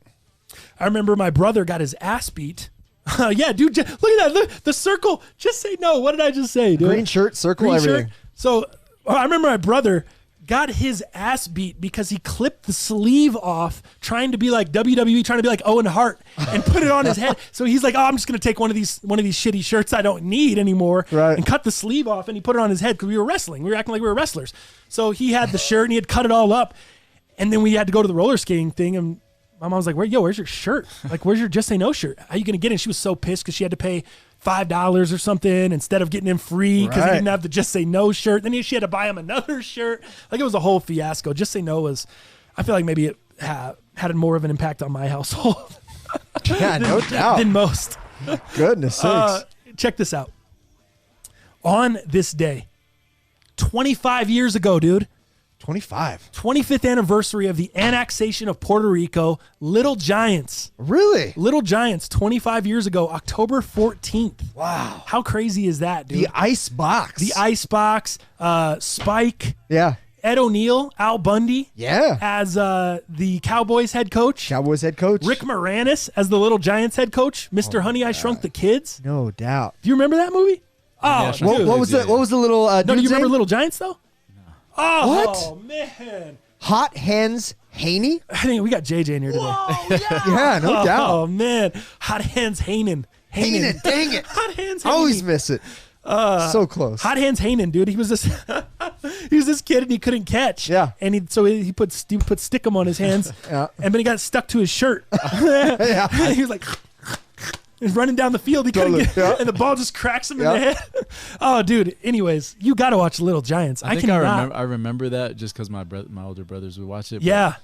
I remember my brother got his ass beat. Yeah, dude, look at that. Look, the circle, Just Say No. What did I just say, dude? Green shirt, circle, Green everything. shirt. So I remember my brother got his ass beat because he clipped the sleeve off trying to be like WWE, trying to be like Owen Hart, and put it on his head. So he's like, oh, I'm just going to take one of these shitty shirts I don't need anymore, right, and cut the sleeve off, and he put it on his head because we were wrestling. We were acting like we were wrestlers. So he had the shirt, and he had cut it all up, and then we had to go to the roller skating thing, and my mom was like, where's your shirt? Like, where's your Just Say No shirt? How are you going to get it? And she was so pissed because she had to pay $5 or something instead of getting him free because he didn't have the Just Say No shirt. Then she had to buy him another shirt. Like, it was a whole fiasco. Just Say No was, I feel like maybe it had more of an impact on my household. Yeah, no doubt. Than most. Goodness sakes. Check this out. On this day, 25 years ago, dude. 25. 25th anniversary of the annexation of Puerto Rico. Little Giants. Really? Little Giants, 25 years ago, October 14th. Wow. How crazy is that, dude? The ice box. The ice box. Spike. Yeah. Ed O'Neill, Al Bundy. Yeah. As the Cowboys head coach. Cowboys head coach. Rick Moranis as the Little Giants head coach. Mr. Honey, I Shrunk the Kids. No doubt. Do you remember that movie? Oh, Yeah, what was the little no, do you dude's remember name? Little Giants though? Oh, What? Man. Hot Hands Haney? I think we got JJ in here today. Yeah, no doubt. Oh man, Hot Hands Hanen. Haanen, dang it. Hot Hands Hanen. Always miss it. So close. Hot Hands Hanen, dude. He was this kid and he couldn't catch. Yeah. And he put stickum on his hands. Yeah. And then he got stuck to his shirt. Yeah. He was like he's running down the field. He couldn't Totally. get, Yeah. and the ball just cracks him in the head. Oh, dude. Anyways, you got to watch Little Giants. I remember that just because my older brothers would watch it. Yeah.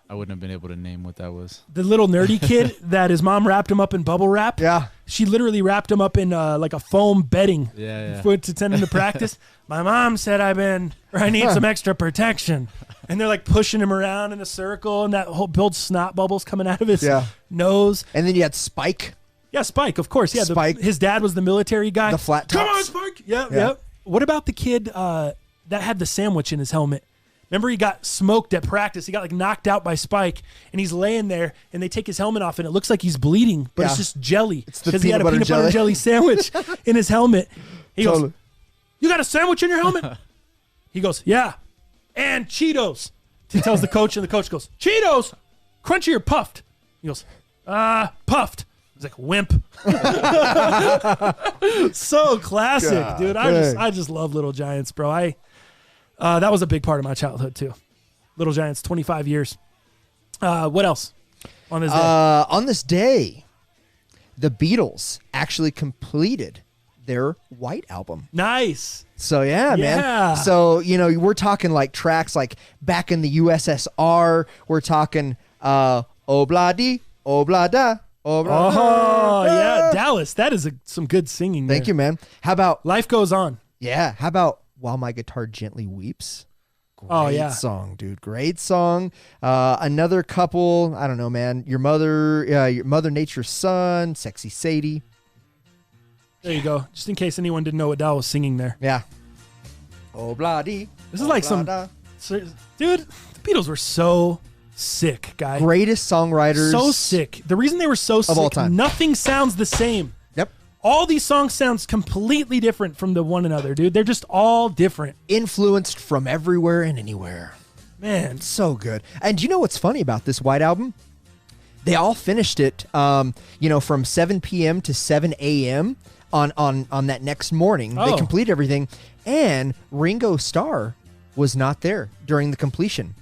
I wouldn't have been able to name what that was. The little nerdy kid that his mom wrapped him up in bubble wrap. Yeah. She literally wrapped him up in like a foam bedding Yeah. to send him to practice. My mom said I need some extra protection. And they're like pushing him around in a circle, and that whole builds snot bubbles coming out of his nose. And then you had Spike. Yeah, Spike, of course. Yeah, Spike. His dad was the military guy. The flat Come on, tops. Spike. Yeah. What about the kid that had the sandwich in his helmet? Remember he got smoked at practice. He got like knocked out by Spike, and he's laying there, and they take his helmet off, and it looks like he's bleeding, but it's just jelly. It's the because he had a peanut peanut butter butter jelly sandwich in his helmet. He goes, Totally. "You got a sandwich in your helmet?" He goes, "Yeah, and Cheetos." He tells the coach, and the coach goes, "Cheetos, crunchy or puffed?" He goes, puffed." He's like, "Wimp." So classic, God, dude. I just love Little Giants, bro. That was a big part of my childhood too. Little Giants, 25 years. What else on this day? On this day, the Beatles actually completed their White Album. Nice. So yeah, man. So, we're talking like tracks like Back in the USSR. We're talking Obladi, Oblada, Oblada. Oh, yeah. Dallas, that is some good singing there. Thank you, man. How about Life Goes On? Yeah. How about While My Guitar Gently Weeps? Great song, dude. Great song. Another couple, I don't know, man. Your Mother Nature's Son, Sexy Sadie. There you go. Just in case anyone didn't know what Dal was singing there. Yeah. Obladi. This is like some... Dude, the Beatles were so sick, guy. Greatest songwriters. So sick. The reason they were so sick, all time. Nothing sounds the same. Yep. All these songs sounds completely different from the one another, dude. They're just all different. Influenced from everywhere and anywhere. Man. So good. And do you know what's funny about this White Album? They all finished it, from 7 p.m. to 7 a.m. on that next morning. Oh. They completed everything, and Ringo Starr was not there during the completion.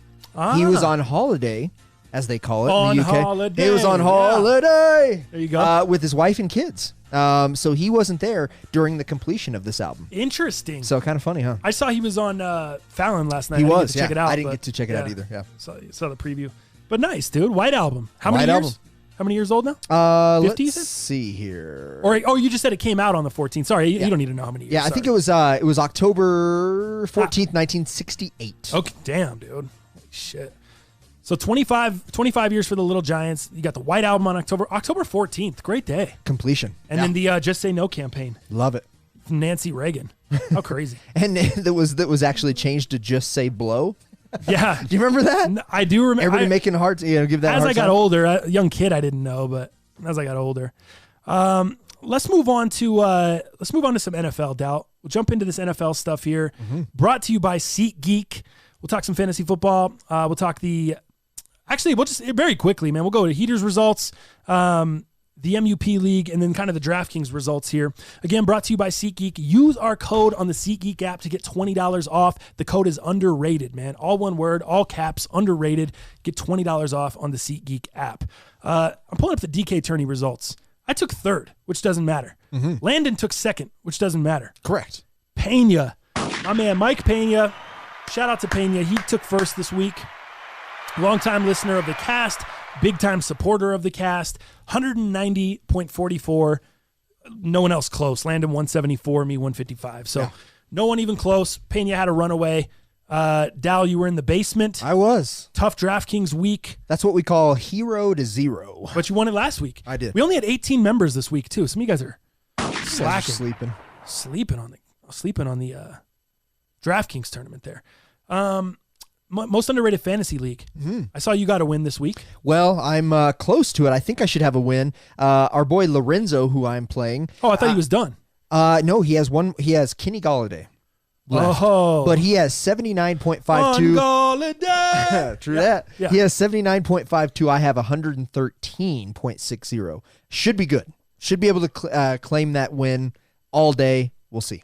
He was on holiday, as they call it in the UK. Holiday. He was on holiday. There you go. With his wife and kids. So he wasn't there during the completion of this album. Interesting. So kind of funny, huh? I saw he was on Fallon last night. He I didn't was, get to check it out. I didn't get to check it out either. Yeah. Saw the preview. But nice, dude. White Album. How many White years? Album. How many years old now? 50, you said? Let's see here. Or you just said it came out on the 14th. Sorry, you don't need to know how many years. Yeah, I think it was October 14th, 1968. Okay, damn, dude. Holy shit. So 25 years for the Little Giants. You got the White Album on October 14th. Great day. Completion. And then the Just Say No campaign Love it. from Nancy Reagan. How crazy. And that was actually changed to Just Say Blow. Yeah. Do you remember that? I do remember. Everybody making hearts, give that As hard I got time. older, a young kid, I didn't know, but as I got older. Let's move on to some NFL, Doubt. We'll jump into this NFL stuff here. Brought to you by Seat Geek. We'll talk some fantasy football. We'll talk we'll just very quickly, man. We'll go to Heaters results, the MUP League, and then kind of the DraftKings results here. Again, brought to you by SeatGeek. Use our code on the Seat Geek app to get $20 off. The code is underrated, man. All one word, all caps, underrated. Get $20 off on the SeatGeek app. I'm pulling up the DK Tourney results. I took third, which doesn't matter. Landon took second, which doesn't matter. Correct. Pena, my man Mike Pena. Shout out to Pena. He took first this week. Longtime listener of the cast, big-time supporter of the cast, 190.44. No one else close. Landon 174, me 155. So no one even close. Pena had a runaway. Dal, you were in the basement. I was. Tough DraftKings week. That's what we call 0 to 0. But you won it last week. I did. We only had 18 members this week, too. Some of you guys are slacking. Sleeping Sleeping on the DraftKings tournament there. Most underrated fantasy league. I saw you got a win this week. Well, I'm close to it. I think I should have a win. Our boy Lorenzo, who I'm playing. Oh, I thought he was done. No, he has one. He has Kenny Galladay left, but he has 79.52. Galladay. True that. Yeah. He has 79.52. I have 113.60. Should be good. Should be able to claim that win all day. We'll see.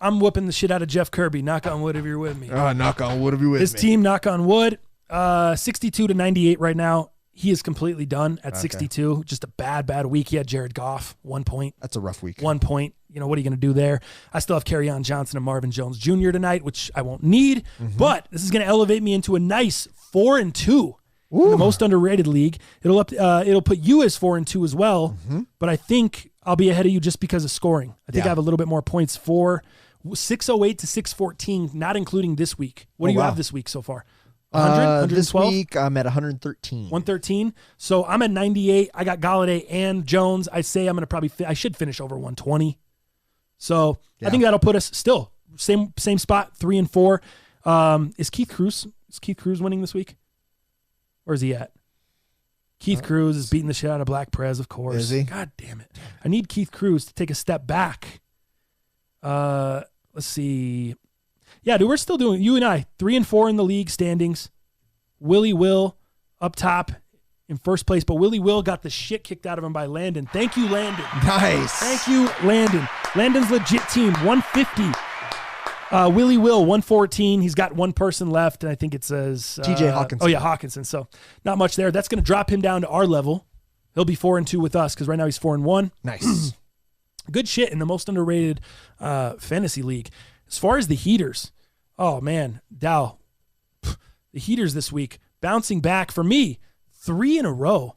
I'm whooping the shit out of Jeff Kirby. Knock on wood if you're with me. Knock on wood if you're with His team, knock on wood. 62 to 98 right now. He is completely done at 62. Just a bad week. He had Jared Goff, 1 point. That's a rough week. 1 point. What are you going to do there? I still have Kerryon Johnson and Marvin Jones Jr. tonight, which I won't need. But this is going to elevate me into a nice 4-2 in the most underrated league. It'll put you as 4-2 as well. But I think I'll be ahead of you just because of scoring. I think I have a little bit more points. 608 to 614, not including this week. What do you have this week so far? 100? This week I'm at 113. 113. So I'm at 98. I got Galladay and Jones. I say I'm going to I should finish over 120. So I think that'll put us still same spot, 3-4. Is Keith Cruz winning this week? Where's he at? Keith Cruz is beating the shit out of Black Prez, of course. Is he? God damn it. I need Keith Cruz to take a step back. Let's see. Yeah, dude, we're still doing, you and I, 3-4 in the league standings. Willie Will up top in first place, but Willie Will got the shit kicked out of him by Landon. Thank you, Landon. Nice. Thank you, Landon. Landon's legit team, 150. Willie Will, 114. He's got one person left, and I think it says TJ Hawkinson. Oh, yeah, Hawkinson. So not much there. That's going to drop him down to our level. He'll be 4-2 with us because right now he's 4-1. Nice. Good shit in the most underrated fantasy league. As far as the Heaters, oh, man, Dow, the Heaters this week, bouncing back for me, 3 in a row,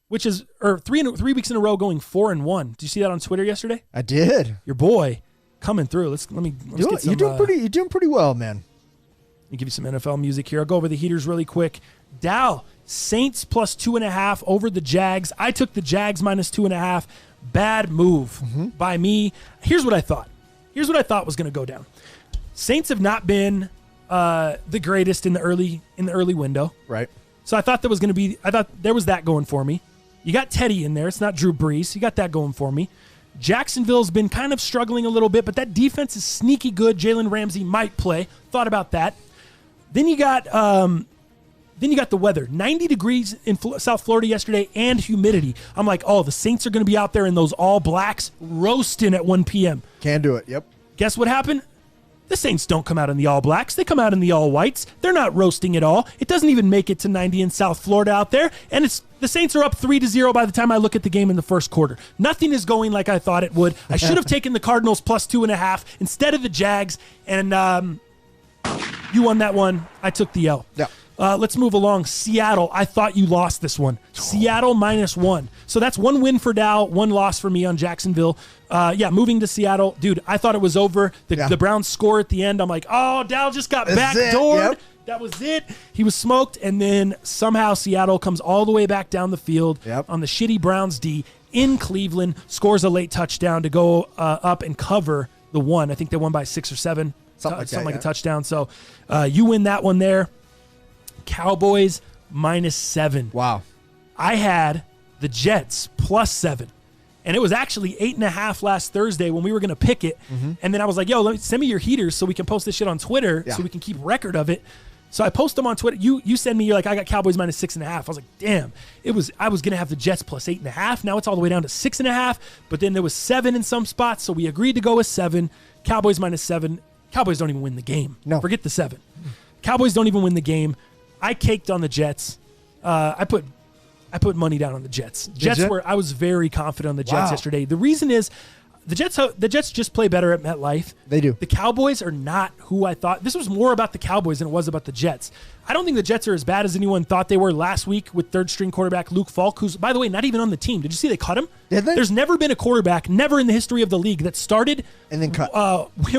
which is, or 3 weeks in a row going 4-1. Did you see that on Twitter yesterday? I did. Your boy coming through. Let's get some. You're doing pretty well, man. Let me give you some NFL music here. I'll go over the Heaters really quick. Dow, Saints plus 2.5 over the Jags. I took the Jags minus 2.5. Bad move by me. Here's what I thought. Here's what I thought was going to go down. Saints have not been the greatest in the early window. Right. So I thought there was that going for me. You got Teddy in there. It's not Drew Brees. You got that going for me. Jacksonville's been kind of struggling a little bit, but that defense is sneaky good. Jalen Ramsey might play. Thought about that. Then you got the weather. 90 degrees in South Florida yesterday and humidity. I'm like, oh, the Saints are going to be out there in those all blacks roasting at 1 p.m. Can do it. Yep. Guess what happened? The Saints don't come out in the all blacks. They come out in the all whites. They're not roasting at all. It doesn't even make it to 90 in South Florida out there. And the Saints are up 3-0 by the time I look at the game in the first quarter. Nothing is going like I thought it would. I should have taken the Cardinals plus 2.5 instead of the Jags. And you won that one. I took the L. Yeah. Let's move along. Seattle, I thought you lost this one. Seattle -1. So that's 1 win for Dow, 1 loss for me on Jacksonville. Moving to Seattle. Dude, I thought it was over. The Browns score at the end. I'm like, oh, Dow just got backdoored. Yep. That was it. He was smoked. And then somehow Seattle comes all the way back down the field on the shitty Browns D in Cleveland, scores a late touchdown to go up and cover the one. I think they won by 6 or 7. Something like a touchdown. So you win that one there. Cowboys -7. Wow. I had the Jets +7. And it was actually 8.5 last Thursday when we were going to pick it. Mm-hmm. And then I was like, yo, send me your heaters so we can post this shit on Twitter so we can keep record of it. So I post them on Twitter. You send me, you're like, I got Cowboys -6.5. I was like, damn. I was going to have the Jets +8.5. Now it's all the way down to 6.5. But then there was 7 in some spots. So we agreed to go with 7. Cowboys -7. Cowboys don't even win the game. No. Forget the 7. Cowboys don't even win the game. I caked on the Jets. I put money down on the Jets. I was very confident on the Jets yesterday. The reason is the Jets just play better at MetLife. They do. The Cowboys are not who I thought. This was more about the Cowboys than it was about the Jets. I don't think the Jets are as bad as anyone thought they were last week with third-string quarterback Luke Falk, who's, by the way, not even on the team. Did you see they cut him? Did they? There's never been a quarterback, never in the history of the league, that started and then cut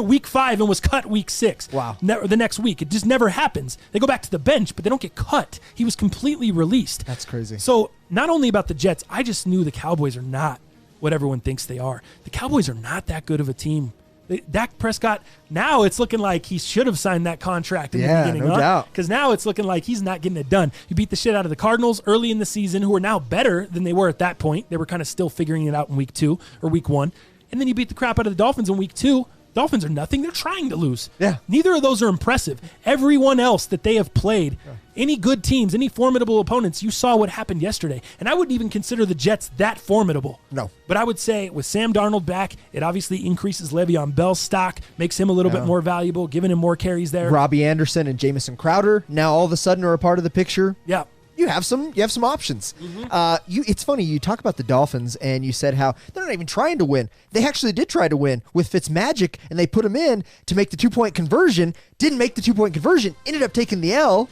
week 5 and was cut week 6. Wow. The next week. It just never happens. They go back to the bench, but they don't get cut. He was completely released. That's crazy. So not only about the Jets, I just knew the Cowboys are not what everyone thinks they are. The Cowboys are not that good of a team. Dak Prescott, now it's looking like he should have signed that contract in the beginning. No doubt. Because now it's looking like he's not getting it done. You beat the shit out of the Cardinals early in the season, who are now better than they were at that point. They were kind of still figuring it out in week 2 or week 1. And then you beat the crap out of the Dolphins in week 2. Dolphins are nothing. They're trying to lose. Yeah. Neither of those are impressive. Everyone else that they have played, any good teams, any formidable opponents, you saw what happened yesterday. And I wouldn't even consider the Jets that formidable. No. But I would say with Sam Darnold back, it obviously increases Le'Veon Bell's stock, makes him a little bit more valuable, giving him more carries there. Robbie Anderson and Jamison Crowder now all of a sudden are a part of the picture. Yeah. You have some options. Mm-hmm. It's funny, you talk about the Dolphins and you said how they're not even trying to win. They actually did try to win with Fitzmagic, and they put him in to make the 2-point conversion. Didn't make the 2-point conversion. Ended up taking the L.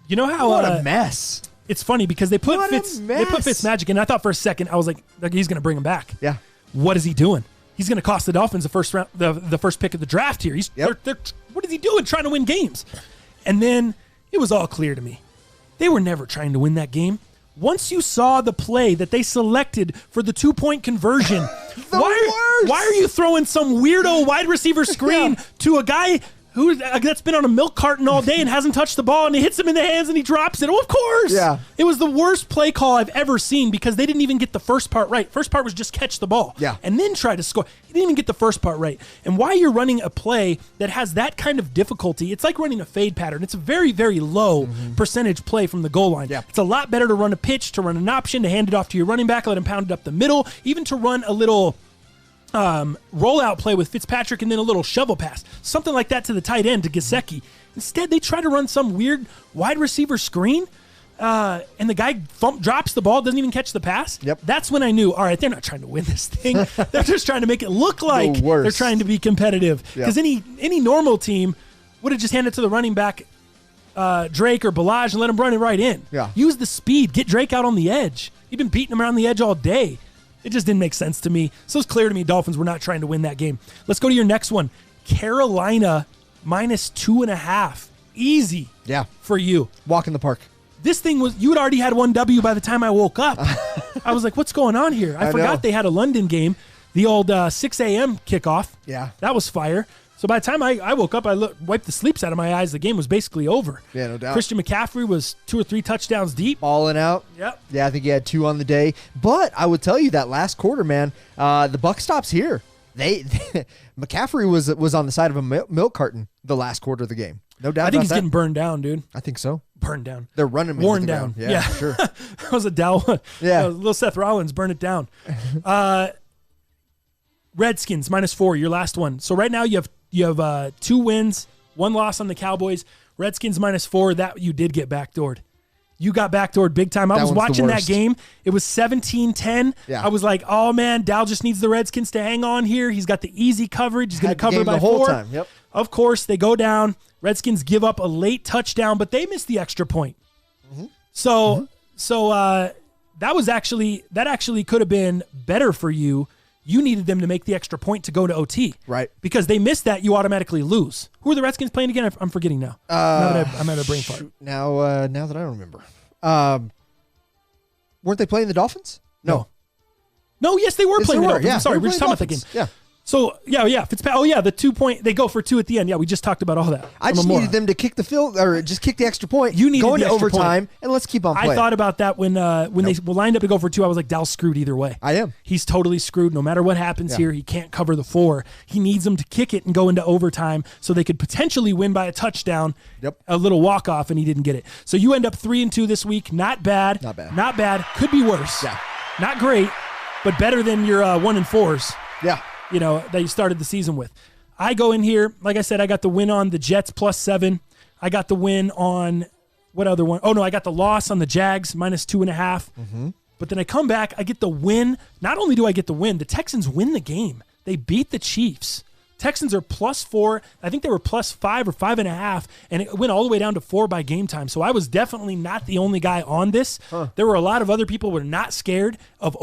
You know how what a mess. It's funny because they put Fitzmagic in. I thought for a second I was like he's going to bring him back. Yeah. What is he doing? He's going to cost the Dolphins the first round, the first pick of the draft here. What is he doing? Trying to win games. And then it was all clear to me. They were never trying to win that game. Once you saw the play that they selected for the 2-point conversion, why are you throwing some weirdo wide receiver screen to a guy that's been on a milk carton all day and hasn't touched the ball, and he hits him in the hands and he drops it? Oh, of course. Yeah. It was the worst play call I've ever seen because they didn't even get the first part right. First part was just catch the ball and then try to score. He didn't even get the first part right. And why you're running a play that has that kind of difficulty, it's like running a fade pattern. It's a very, very low percentage play from the goal line. Yeah. It's a lot better to run a pitch, to run an option, to hand it off to your running back, let him pound it up the middle, even to run a little rollout play with Fitzpatrick and then a little shovel pass, something like that to the tight end, to Gesicki. Instead, they try to run some weird wide receiver screen, and the guy drops the ball, doesn't even catch the pass. Yep. That's when I knew, all right, they're not trying to win this thing. They're just trying to make it look like they're trying to be competitive. Because any normal team would have just handed it to the running back, Drake or Balaj, and let him run it right in. Yeah. Use the speed. Get Drake out on the edge. You've been beating him around the edge all day. It just didn't make sense to me. So it's clear to me Dolphins were not trying to win that game. Let's go to your next one. Carolina -2.5. Easy for you. Walk in the park. This thing was, you had already had 1 W by the time I woke up. I was like, what's going on here? I forgot they had a London game, the old 6 a.m. kickoff. Yeah. That was fire. So by the time I woke up, I wiped the sleeps out of my eyes. The game was basically over. Yeah, no doubt. Christian McCaffrey was 2 or 3 touchdowns deep. Balling out. Yep. Yeah, I think he had 2 on the day. But I would tell you that last quarter, man, the buck stops here. McCaffrey was on the side of a milk carton the last quarter of the game. No doubt I think about he's that. getting burned down, dude. I think so. Burned down. They're running him Worn into the down. ground. Yeah, sure. That was a Dow. Yeah. Little Seth Rollins, burn it down. Redskins -4, your last one. So right now you have 2 wins, 1 loss on the Cowboys. Redskins -4. That you did get backdoored. You got backdoored big time. I That was one's the watching that worst. game. It was 17-10. Yeah. I was like, oh man, Dow just needs the Redskins to hang on here. He's got the easy coverage. He's going to Had the cover game by the whole 4. time. Yep. Of course, they go down. Redskins give up a late touchdown, but they missed the extra point. So that actually could have been better for you. You needed them to make the extra point to go to OT. Right. Because they missed that, you automatically lose. Who are the Redskins playing again? I'm forgetting now. Now that I'm at a brain fart. Now that I don't remember. Weren't they playing the Dolphins? No. No, yes, they were Yes, playing they the were. Dolphins. Yeah, I'm sorry, they we're were just talking about the playing game. Dolphins. Yeah. So, the 2 point, they go for 2 at the end. Yeah, we just talked about all that. I just needed them to kick the field or just kick the extra point. You needed go the into extra overtime and let's keep on playing. I thought about that when they lined up to go for 2. I was like, Dow's screwed either way. I am. He's totally screwed. No matter what happens here, he can't cover the 4. He needs them to kick it and go into overtime so they could potentially win by a touchdown. Yep. A little walk off, and he didn't get it. So you end up 3-2 this week. Not bad. Not bad. Not bad. Could be worse. Yeah. Not great, but better than your 1-4s. Yeah. That you started the season with. I go in here, like I said, I got the win on the Jets +7. I got the win on what other one? Oh, no, I got the loss on the Jags -2.5. But then I come back, I get the win. Not only do I get the win, the Texans win the game. They beat the Chiefs. Texans are +4. I think they were +5 or 5.5, and it went all the way down to 4 by game time. So I was definitely not the only guy on this. There were a lot of other people who were not scared of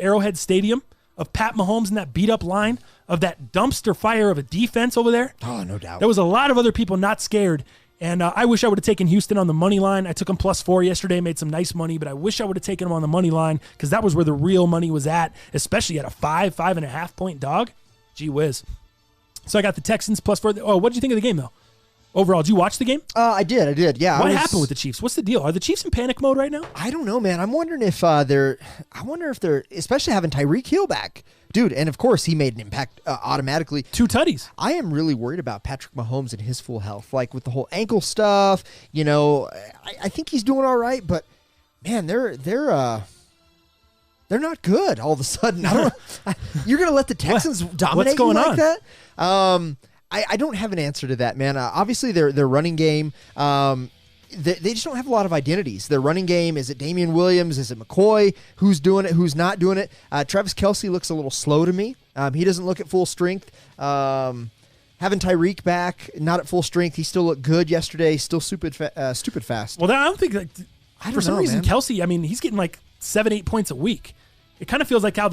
Arrowhead Stadium, of Pat Mahomes and that beat-up line, of that dumpster fire of a defense over there. Oh, no doubt. There was a lot of other people not scared, and I wish I would have taken Houston on the money line. I took them +4 yesterday, made some nice money, but I wish I would have taken them on the money line because that was where the real money was at, especially at a 5.5 point dog. Gee whiz. So I got the Texans +4. Oh, what did you think of the game, though? Overall, did you watch the game? I did. Yeah. What happened with the Chiefs? What's the deal? Are the Chiefs in panic mode right now? I don't know, man. I'm wondering if they're especially having Tyreek Hill back. Dude, and of course he made an impact automatically. 2 tutties. I am really worried about Patrick Mahomes and his full health, like with the whole ankle stuff. I think he's doing all right, but man, they're not good all of a sudden. You're gonna let the Texans dominate going you like on? that? I don't have an answer to that, man. Obviously, their running game. They just don't have a lot of identities. Their running game, is it Damian Williams? Is it McCoy? Who's doing it? Who's not doing it? Travis Kelce looks a little slow to me. He doesn't look at full strength. Having Tyreek back, not at full strength, he still looked good yesterday. Still stupid fast. Well, I don't think for some reason man. Kelce. I mean, he's getting like 7-8 points a week. It kind of feels like how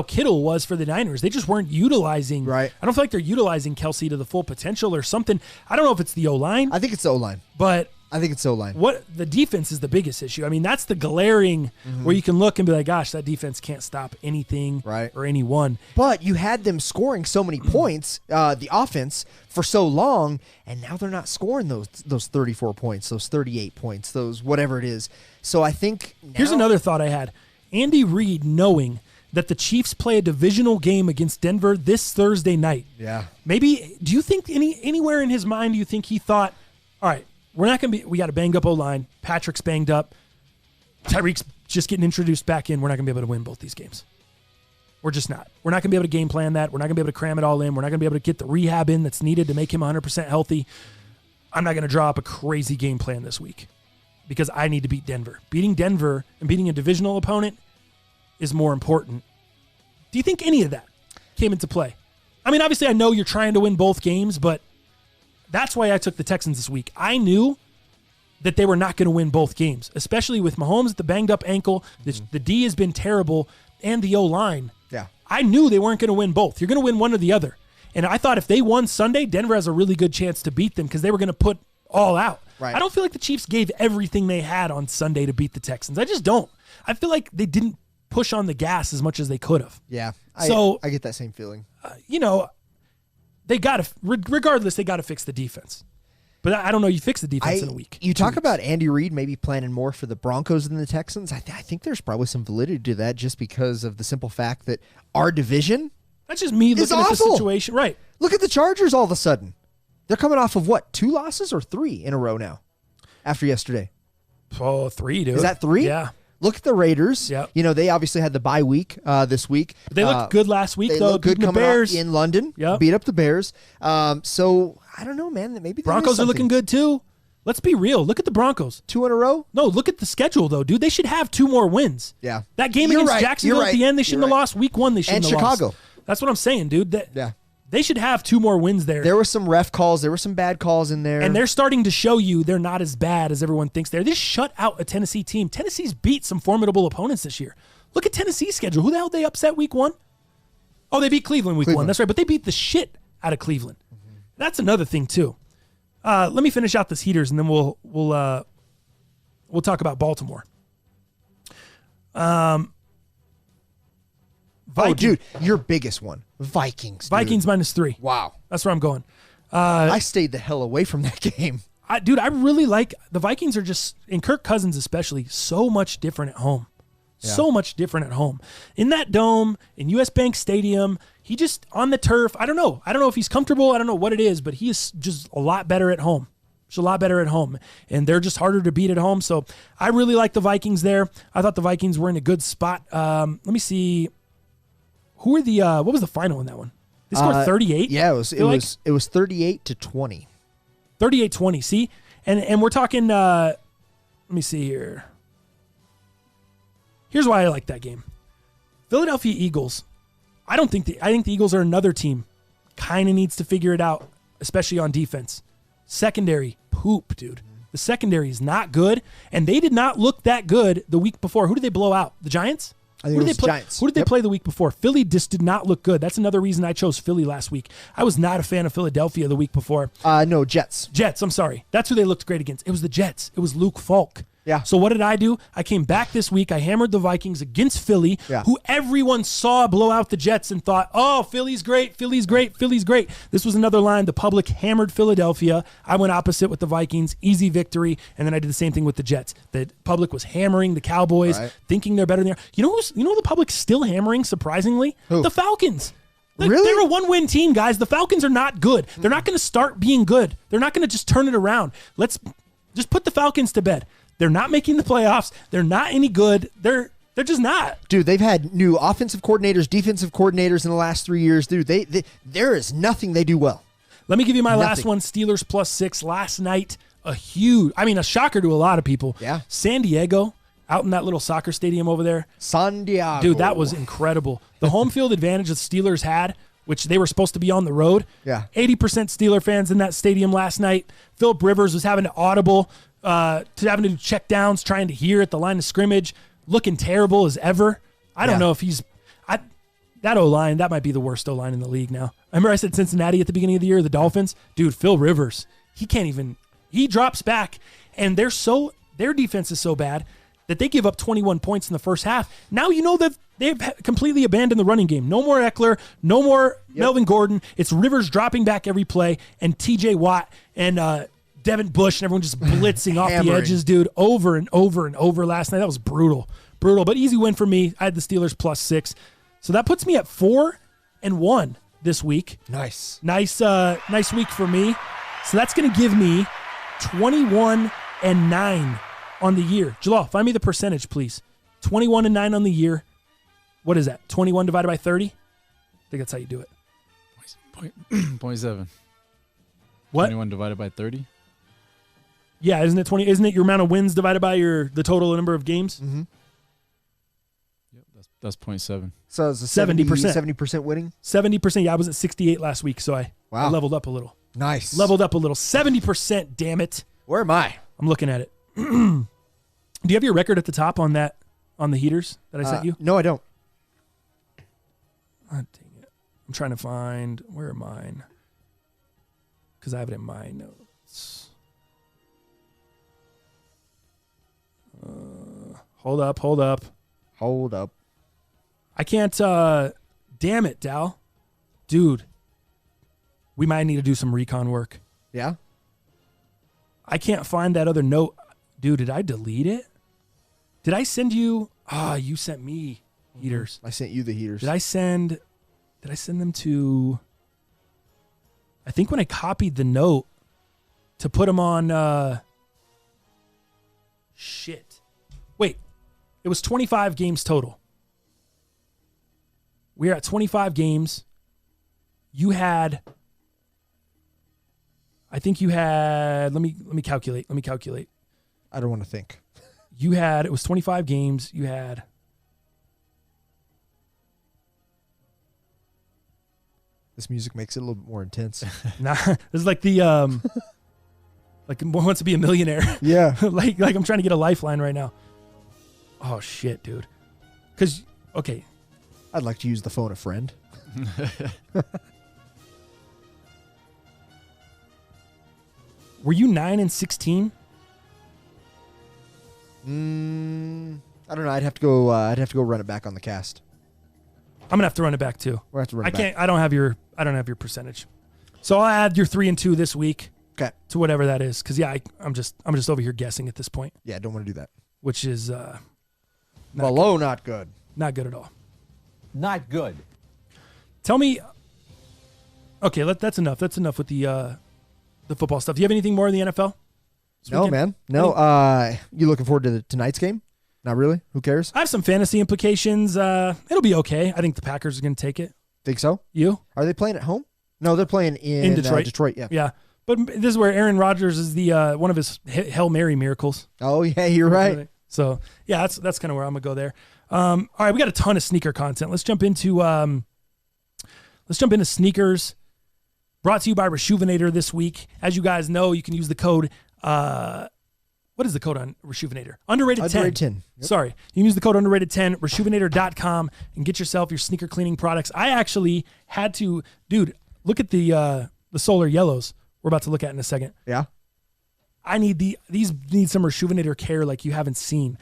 Kittle was for the Niners. They just weren't utilizing. Right. I don't feel like they're utilizing Kelce to the full potential or something. I don't know if it's the O-line. I think it's the O-line. But I think it's O-line. what the defense is the biggest issue. I mean, that's the glaring where you can look and be like, gosh, that defense can't stop anything or anyone. But you had them scoring so many points, the offense, for so long, and now they're not scoring those 34 points, those 38 points, those whatever it is. So I think Here's another thought I had. Andy Reid knowing that the Chiefs play a divisional game against Denver this Thursday night. Yeah. Maybe, do you think anywhere in his mind do you think he thought, all right, we got a banged up O-line. Patrick's banged up. Tyreek's just getting introduced back in. We're not going to be able to win both these games. We're just not. We're not going to be able to game plan that. We're not going to be able to cram it all in. We're not going to be able to get the rehab in that's needed to make him 100% healthy. I'm not going to draw up a crazy game plan this week because I need to beat Denver. Beating Denver and beating a divisional opponent is more important. Do you think any of that came into play? I mean, obviously, I know you're trying to win both games, but that's why I took the Texans this week. I knew that they were not going to win both games, especially with Mahomes with the banged-up ankle. The D has been terrible, and the O-line. Yeah. I knew they weren't going to win both. You're going to win one or the other. And I thought if they won Sunday, Denver has a really good chance to beat them because they were going to put all out. Right. I don't feel like the Chiefs gave everything they had on Sunday to beat the Texans. I just don't. I feel like they didn't push on the gas as much as they could have. Yeah. So I get that same feeling. They got to, regardless, they got to fix the defense. But I don't know. You fix the defense in a week. You talk about Andy Reid maybe planning more for the Broncos than the Texans. I think there's probably some validity to that just because of the simple fact that our division That's just me looking at the situation. Right. Look at the Chargers all of a sudden. They're coming off of what, 2 losses or 3 in a row now after yesterday? Oh, 3, dude. Is that 3? Yeah. Look at the Raiders. Yep. They obviously had the bye week this week. They looked good last week, they though. looked good Beating the coming out Bears in London. Yep. Beat up the Bears. So I don't know, man. Maybe Broncos are looking good too. Let's be real. Look at the Broncos. 2 in a row? No, look at the schedule though, dude. They should have 2 more wins. Yeah. That game You're against right. Jacksonville You're at the right. end, they shouldn't You're have right. lost. Week 1, they shouldn't And have Chicago. lost. That's what I'm saying, dude. Yeah. They should have 2 more wins there. There were some ref calls. There were some bad calls in there. And they're starting to show you they're not as bad as everyone thinks they are. They shut out a Tennessee team. Tennessee's beat some formidable opponents this year. Look at Tennessee's schedule. Who the hell did they upset week 1? Oh, they beat Cleveland week 1. That's right. But they beat the shit out of Cleveland. Mm-hmm. That's another thing too. Let me finish out this heaters and then we'll talk about Baltimore. Oh, dude, your biggest one. Vikings. Dude. Vikings -3. Wow. That's where I'm going. I stayed the hell away from that game. I really like the Vikings are just, and Kirk Cousins especially, so much different at home. Yeah. So much different at home. In that dome, in US Bank Stadium, he just, on the turf, I don't know. I don't know if he's comfortable. I don't know what it is, but he is just a lot better at home. Just a lot better at home. And they're just harder to beat at home. So I really like the Vikings there. I thought the Vikings were in a good spot. Let me see. Who are the, what was the final in that one? They scored 38? Yeah, it was 38-20. 38-20, see? And we're talking, let me see here. Here's why I like that game. Philadelphia Eagles. I think the Eagles are another team. Kind of needs to figure it out, especially on defense. Secondary, poop, dude. The secondary is not good, and they did not look that good the week before. Who did they blow out? The Giants? I think it was Giants. Who did they play the week before? Philly just did not look good. That's another reason I chose Philly last week. I was not a fan of Philadelphia the week before. No, Jets. Jets, I'm sorry. That's who they looked great against. It was the Jets. It was Luke Falk. Yeah. So what did I do? I came back this week. I hammered the Vikings against Philly, who everyone saw blow out the Jets and thought, oh, Philly's great, Philly's great, Philly's great. This was another line. The public hammered Philadelphia. I went opposite with the Vikings. Easy victory. And then I did the same thing with the Jets. The public was hammering the Cowboys, thinking they're better than they are. You know the public's still hammering, surprisingly? Who? The Falcons. Really? They're a one-win team, guys. The Falcons are not good. They're not going to start being good. They're not going to just turn it around. Let's just put the Falcons to bed. They're not making the playoffs. They're not any good. They're just not. Dude, they've had new offensive coordinators, defensive coordinators in the last 3 years. Dude, there is nothing they do well. Let me give you my last one. Steelers +6 last night. A shocker to a lot of people. Yeah. San Diego, out in that little soccer stadium over there. San Diego. Dude, that was incredible. The home field advantage the Steelers had, which they were supposed to be on the road. Yeah. 80% Steeler fans in that stadium last night. Philip Rivers was having to audible, having to do check downs, trying to hear at the line of scrimmage, looking terrible as ever. I don't know if that O-line, that might be the worst O-line in the league now. Remember I said Cincinnati at the beginning of the year, the Dolphins? Dude, Phil Rivers, he drops back, and their defense is so bad that they give up 21 points in the first half. Now you know that they've completely abandoned the running game. No more Eckler, no more Melvin Gordon. It's Rivers dropping back every play, and TJ Watt and Devin Bush and everyone just blitzing off the edges, dude, over and over and over last night. That was brutal. But easy win for me. I had the Steelers +6. So that puts me at 4-1 this week. Nice week for me. So that's going to give me 21-9 on the year. Jalal, find me the percentage, please. 21-9 on the year. What is that? 21 divided by 30? I think that's how you do it. 0.7. What? 21 divided by 30? Yeah, isn't it 20? Isn't it your amount of wins divided by the total number of games? Mm-hmm. Yep, that's 0.7. So it's a 70%. 70% winning? 70%. Yeah, I was at 68 last week, so I leveled up a little. Nice. Leveled up a little. 70%, damn it. Where am I? I'm looking at it. Do you have your record at the top on the heaters that I sent you? No, I don't. Oh, dang it. I'm trying to find, where are mine? Because I have it in my notes. Hold up. I can't, damn it, Dal. Dude, we might need to do some recon work. Yeah? I can't find that other note. Dude, did I delete it? Did I send you? You sent me heaters. I sent you the heaters. Did I send them to? I I think when I copied the note to put them on, shit. Wait, it was 25 games total. We're at 25 games. You had, I think you had, let me calculate. I don't want to think. You had, it was 25 games. You had, This music makes it a little bit more intense. nah, this is like the, like wants to be a millionaire. Yeah. like I'm trying to get a lifeline right now. Oh shit, dude. Cause, okay. I'd like to use the phone a friend. Were you 9-16? I don't know. I'd have to go run it back on the cast. I'm gonna have to run it back too. We'll have to run it I can't. back. I don't have your percentage. So I'll add your 3-2 this week. Okay. To whatever that is, because yeah, I'm just over here guessing at this point, Yeah, don't want to do that. which is Below, not good. not good at all. Not good. Tell me. Okay, that's enough. That's enough with the football stuff. Do you have anything more in the NFL? this No, weekend? man. No. You looking forward to tonight's game? Not really. Who cares? I have some fantasy implications. It'll be okay. I think the Packers are going to take it. Think so? You? Are they playing at home? No, they're playing in Detroit. Detroit. Yeah. Yeah. But this is where Aaron Rodgers is the one of his Hail Mary miracles. Oh yeah, you're right. So yeah, that's kind of where I'm gonna go there. All right, we got a ton of sneaker content. Let's jump into sneakers. Brought to you by Rejuvenator this week. As you guys know, you can use the code. What is the code on Rejuvenator? Underrated 10. Underrated 10. Yep. Sorry. You can use the code Underrated 10, rejuvenator.com, and get yourself your sneaker cleaning products. I actually had to, dude, look at the solar yellows we're about to look at in a second. Yeah. I need these need some Rejuvenator care like you haven't seen.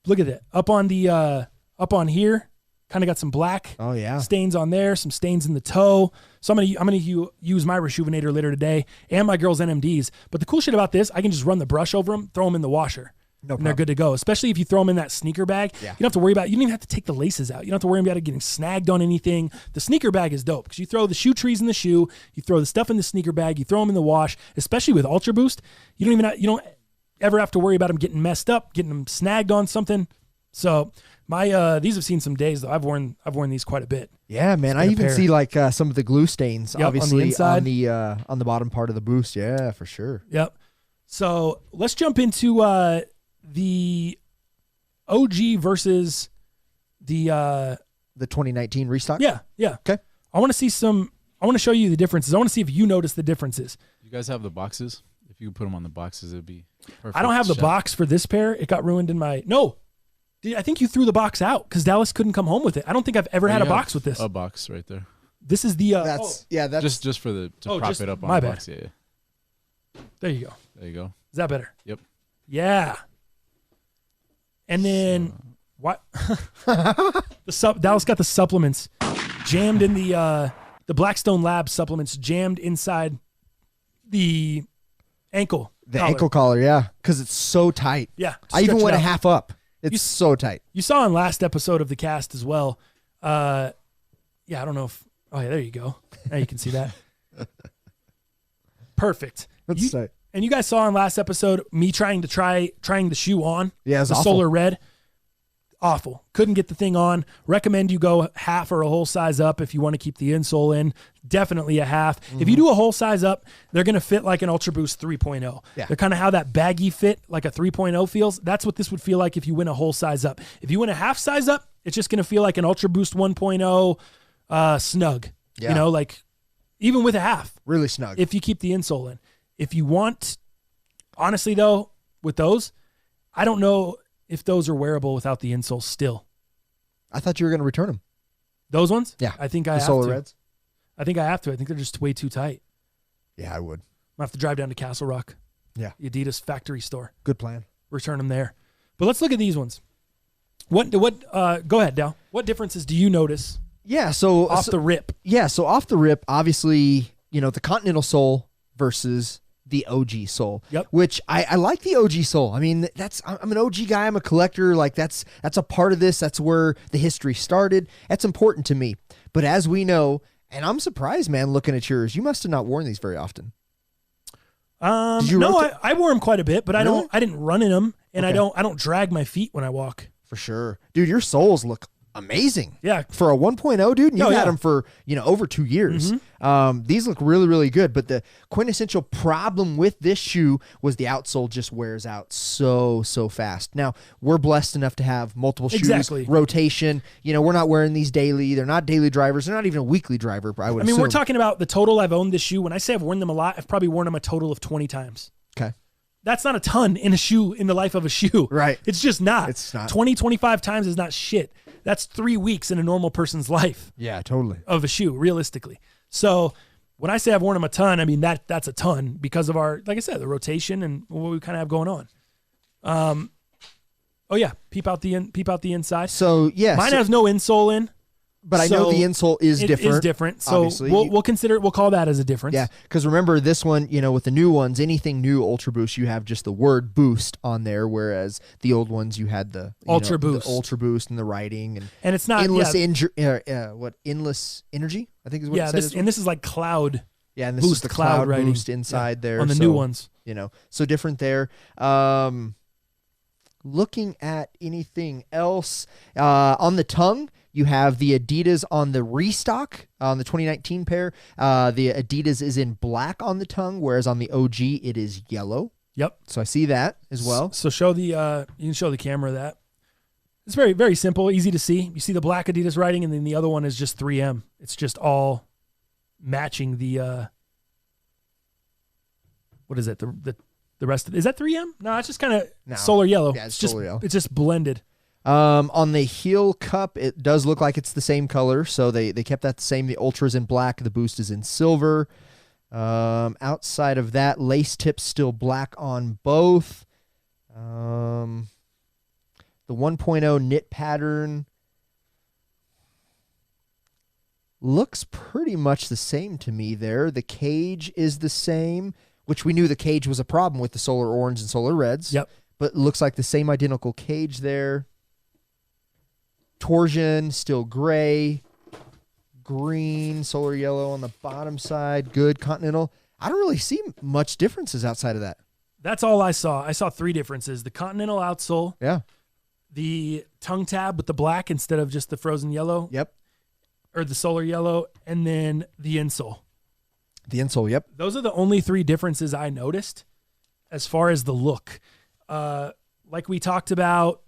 Look at it. Up on here, kind of got some black Oh yeah. stains on there, some stains in the toe. So I'm gonna use my Rejuvenator later today and my girls' NMDs. But the cool shit about this, I can just run the brush over them, throw them in the washer. No And they're good to go, especially if you throw them in that sneaker bag. Yeah. You don't have to worry about, you don't even have to take the laces out. You don't have to worry about it getting snagged on anything. The sneaker bag is dope because you throw the shoe trees in the shoe, you throw the stuff in the sneaker bag, you throw them in the wash, especially with Ultra Boost. You don't ever have to worry about them getting messed up, getting them snagged on something. So these have seen some days though. I've worn these quite a bit. Yeah, man. I even see like some of the glue stains, Yep, obviously on the inside. on the bottom part of the boost. Yeah, for sure. Yep. So let's jump into the OG versus the 2019 restock. yeah. Okay. I want to show you the differences. I want to see if you notice the differences. You guys have the boxes? If you put them on the boxes, it'd be perfect. I don't have the shot. box for this pair. It got ruined in my I think you threw the box out because Dallas couldn't come home with it. I don't think I've ever had a You box have with this. A box right there. This is the That's Just for to prop just it up on my the bad. box. Yeah. there you go. There you go. Is that better? Yep. Yeah. And then what? Dallas got the supplements jammed in the Blackstone Labs supplements jammed inside the ankle. the collar. ankle collar. Yeah, because it's so tight. Yeah. I even stretch it went a out. half up. It's so tight. You saw in last episode of the cast as well. Yeah, I don't know if. Oh yeah, there you go. Now you can see that. Perfect. That's tight. And you guys saw in last episode me trying the shoe on. Yeah, it's the awful. Solar Red. Awful. Couldn't get the thing on. Recommend you go half or a whole size up if you want to keep the insole in. Definitely a half. If you do a whole size up, they're going to fit like an Ultra Boost 3.0. Yeah. They're kind of how that baggy fit like a 3.0 feels. That's what this would feel like if you went a whole size up. If you went a half size up, it's just going to feel like an Ultra Boost 1.0 snug. Yeah. You know, like even with a half. Really snug. If you keep the insole in. If you want, honestly though, with those, I don't know if those are wearable without the insole still. I thought you were going to return them. Those ones? Yeah. I think I The have Solar to. Reds. I think I have to. I think they're just way too tight. Yeah, I would. I'm gonna have to drive down to Castle Rock. Yeah. The Adidas factory store. Good plan. Return them there. But let's look at these ones. What go ahead, Dal. What differences do you notice Yeah, so off the rip? Yeah, so off the rip, obviously, the Continental sole versus the OG sole. Yep. Which I like the OG sole. I mean, I'm an OG guy. I'm a collector. Like that's a part of this. That's where the history started. That's important to me. But as we know, And I'm surprised, man, looking at yours. You must have not worn these very often. No, I wore them quite a bit, but Really? I didn't run in them, and Okay. I don't drag my feet when I walk. For sure. Dude, your soles look amazing. Yeah. For a 1.0, dude, and you've Oh, had yeah. them for, over 2 years. These look really, really good. But the quintessential problem with this shoe was the outsole just wears out so fast. Now, we're blessed enough to have multiple shoes, Exactly. rotation. We're not wearing these daily. They're not daily drivers. They're not even a weekly driver, I would I mean, we're assume. talking about the total I've owned this shoe. When I say I've worn them a lot, I've probably worn them a total of 20 times. Okay. That's not a ton in a shoe, in the life of a shoe. Right. It's just not. It's not. 20, 25 times is not shit. That's 3 weeks in a normal person's life Yeah, totally. of a shoe, realistically. So when I say I've worn them a ton, I mean that's a ton because of our, like I said, the rotation and what we kind of have going on. Oh yeah, peep out the inside. So, yes. Mine has no insole in. But I know so the insole is It different. is different. So obviously. we'll call that as a difference. Yeah, because remember this one, with the new ones, anything new Ultra Boost, you have just the word boost on there, whereas the old ones you had the Ultra the Boost. Ultra Boost and the writing and it's not endless yeah, endless energy, I think is what yeah. it says. This is like cloud Yeah, and this boost is the cloud cloud writing. boost inside there on the so, new ones. So different there. Looking at anything else on the tongue. You have the Adidas on the restock on the 2019 pair. The Adidas is in black on the tongue, whereas on the OG it is yellow. Yep. So I see that as well. So show the you can show the camera that. It's very, very simple, easy to see. You see the black Adidas writing, and then the other one is just 3M. It's just all matching the what is it? The rest of, is that 3M? No, it's just kind of solar yellow. Yeah, it's just solar yellow. It's just blended. On the heel cup, it does look like it's the same color, so they kept that the same. The Ultra's in black, the Boost is in silver. Outside of that, lace tips still black on both. The 1.0 knit pattern looks pretty much the same to me there. The cage is the same, which we knew the cage was a problem with the solar orange and solar reds. Yep. But it looks like the same identical cage there. Torsion, still gray. Green, solar yellow on the bottom side. Good. Continental. I don't really see much differences outside of that. That's all I saw. I saw 3 differences. The Continental outsole, Yeah. the tongue tab with the black instead of just the frozen yellow, Yep. or the solar yellow, and then the insole. The insole, yep. Those are the only 3 differences I noticed as far as the look. Like we talked about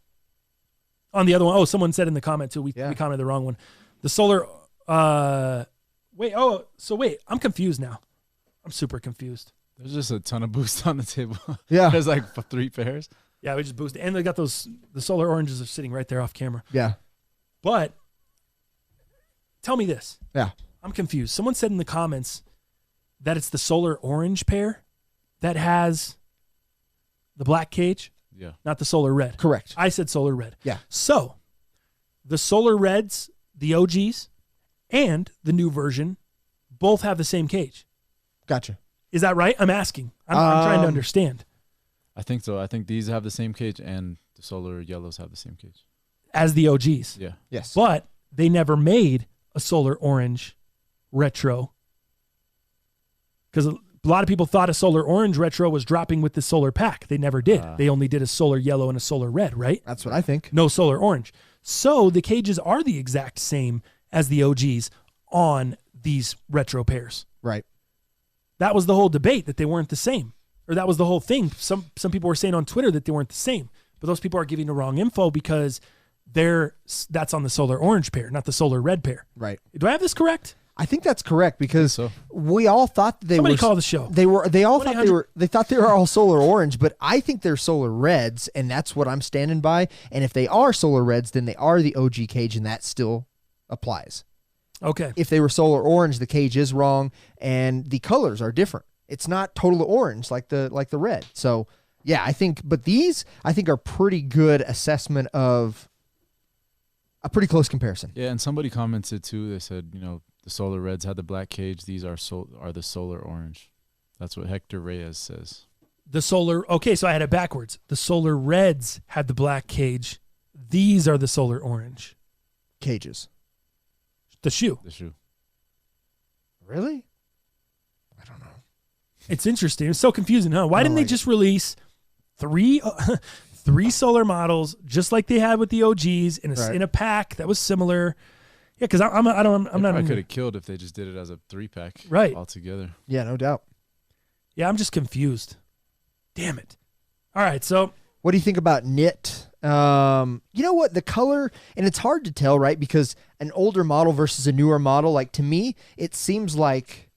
on the other one. Oh, someone said in the comment too. We commented the wrong one. The solar. Wait. I'm confused now. I'm super confused. There's just a ton of boost on the table. Yeah. There's like 3 pairs. Yeah, we just boosted, and they got the solar oranges are sitting right there off camera. Yeah. But tell me this. Yeah. I'm confused. Someone said in the comments that it's the solar orange pair that has the black cage. Yeah. Not the solar red. Correct. I said solar red. Yeah. So the solar reds, the OGs, and the new version both have the same cage. Gotcha. Is that right? I'm asking. I'm trying to understand. I think so. I think these have the same cage and the solar yellows have the same cage. As the OGs. Yeah. Yes. But they never made a solar orange retro. Because a lot of people thought a solar orange retro was dropping with the solar pack. They never did. They only did a solar yellow and a solar red, right? That's what I think. No solar orange. So the cages are the exact same as the OGs on these retro pairs. Right. That was the whole debate, that they weren't the same. Or that was the whole thing. Some people were saying on Twitter that they weren't the same. But those people are giving the wrong info because that's on the solar orange pair, not the solar red pair. Right. Do I have this correct? I think that's correct because we all thought that they Somebody were. call the show. They all thought 1-800 they thought they were all solar orange, but I think they're solar reds, and that's what I'm standing by. And if they are solar reds, then they are the OG cage, and that still applies. Okay. If they were solar orange, the cage is wrong, and the colors are different. It's not total orange like the red. So yeah, I think, but these I think are pretty good assessment of a pretty close comparison. Yeah, and somebody commented too. They said, the solar reds had the black cage. These are the solar orange. That's what Hector Reyes says. Okay, so I had it backwards. The solar reds had the black cage. These are the solar orange Cages. The shoe. The shoe. Really? I don't know. It's interesting. It's so confusing, huh? Why didn't they just release three solar models just like they had with the OGs in a pack that was similar? Yeah, because I'm not. I could have killed if they just did it as a 3-pack, right? Altogether. Yeah, no doubt. Yeah, I'm just confused. Damn it. All right, so what do you think about knit? You know what? The color, and it's hard to tell, right? Because an older model versus a newer model, like to me, it seems like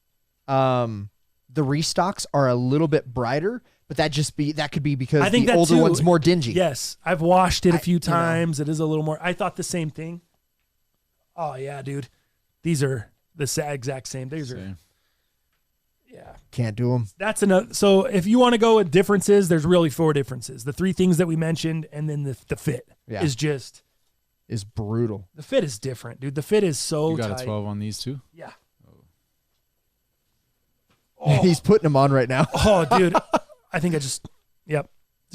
the restocks are a little bit brighter, but that could be because I think the older one's more dingy. Yes, I've washed it a few times. It is a little more. I thought the same thing. Oh yeah, dude, these are the exact same. These are. Yeah. Can't do them. That's enough. So if you want to go with differences, there's really 4 differences. The 3 things that we mentioned, and then the fit is brutal. The fit is different, dude. The fit is so You got tight. a 12 on these too? Yeah. Oh. He's putting them on right now. Oh, dude. I think I just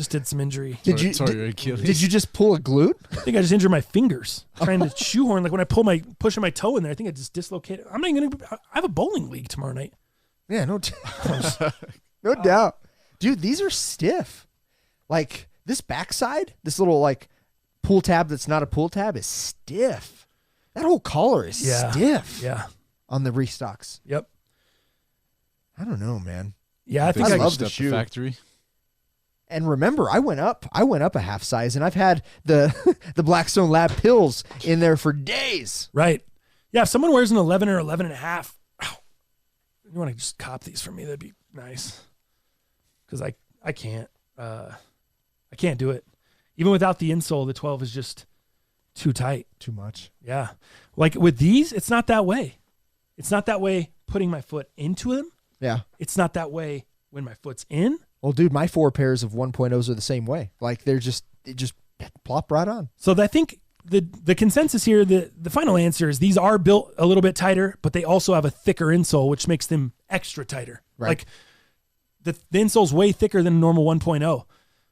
did some injury. Did you just pull a glute? I think I just injured my fingers trying to shoehorn. Like when I pushing my toe in there, I think I just dislocated. I'm not even gonna. I have a bowling league tomorrow night. Yeah, no doubt. Dude, these are stiff. Like this backside, this little like pull tab that's not a pull tab is stiff. That whole collar is stiff. Yeah. On the restocks. Yep. I don't know, man. Yeah, I think I love the shoe. The factory. And remember, I went up a half size, and I've had the Blackstone Lab pills in there for days. Right. Yeah, if someone wears an 11 or 11 and a half, you want to just cop these for me, that'd be nice. Because I can't do it. Even without the insole, the 12 is just too tight. Too much. Yeah. Like with these, it's not that way. It's not that way putting my foot into them. Yeah. It's not that way when my foot's in. Well, dude, my 4 pairs of 1.0s are the same way. Like it just plop right on. So I think the consensus here, the final answer is these are built a little bit tighter, but they also have a thicker insole, which makes them extra tighter. Right. Like the insole's way thicker than a normal 1.0.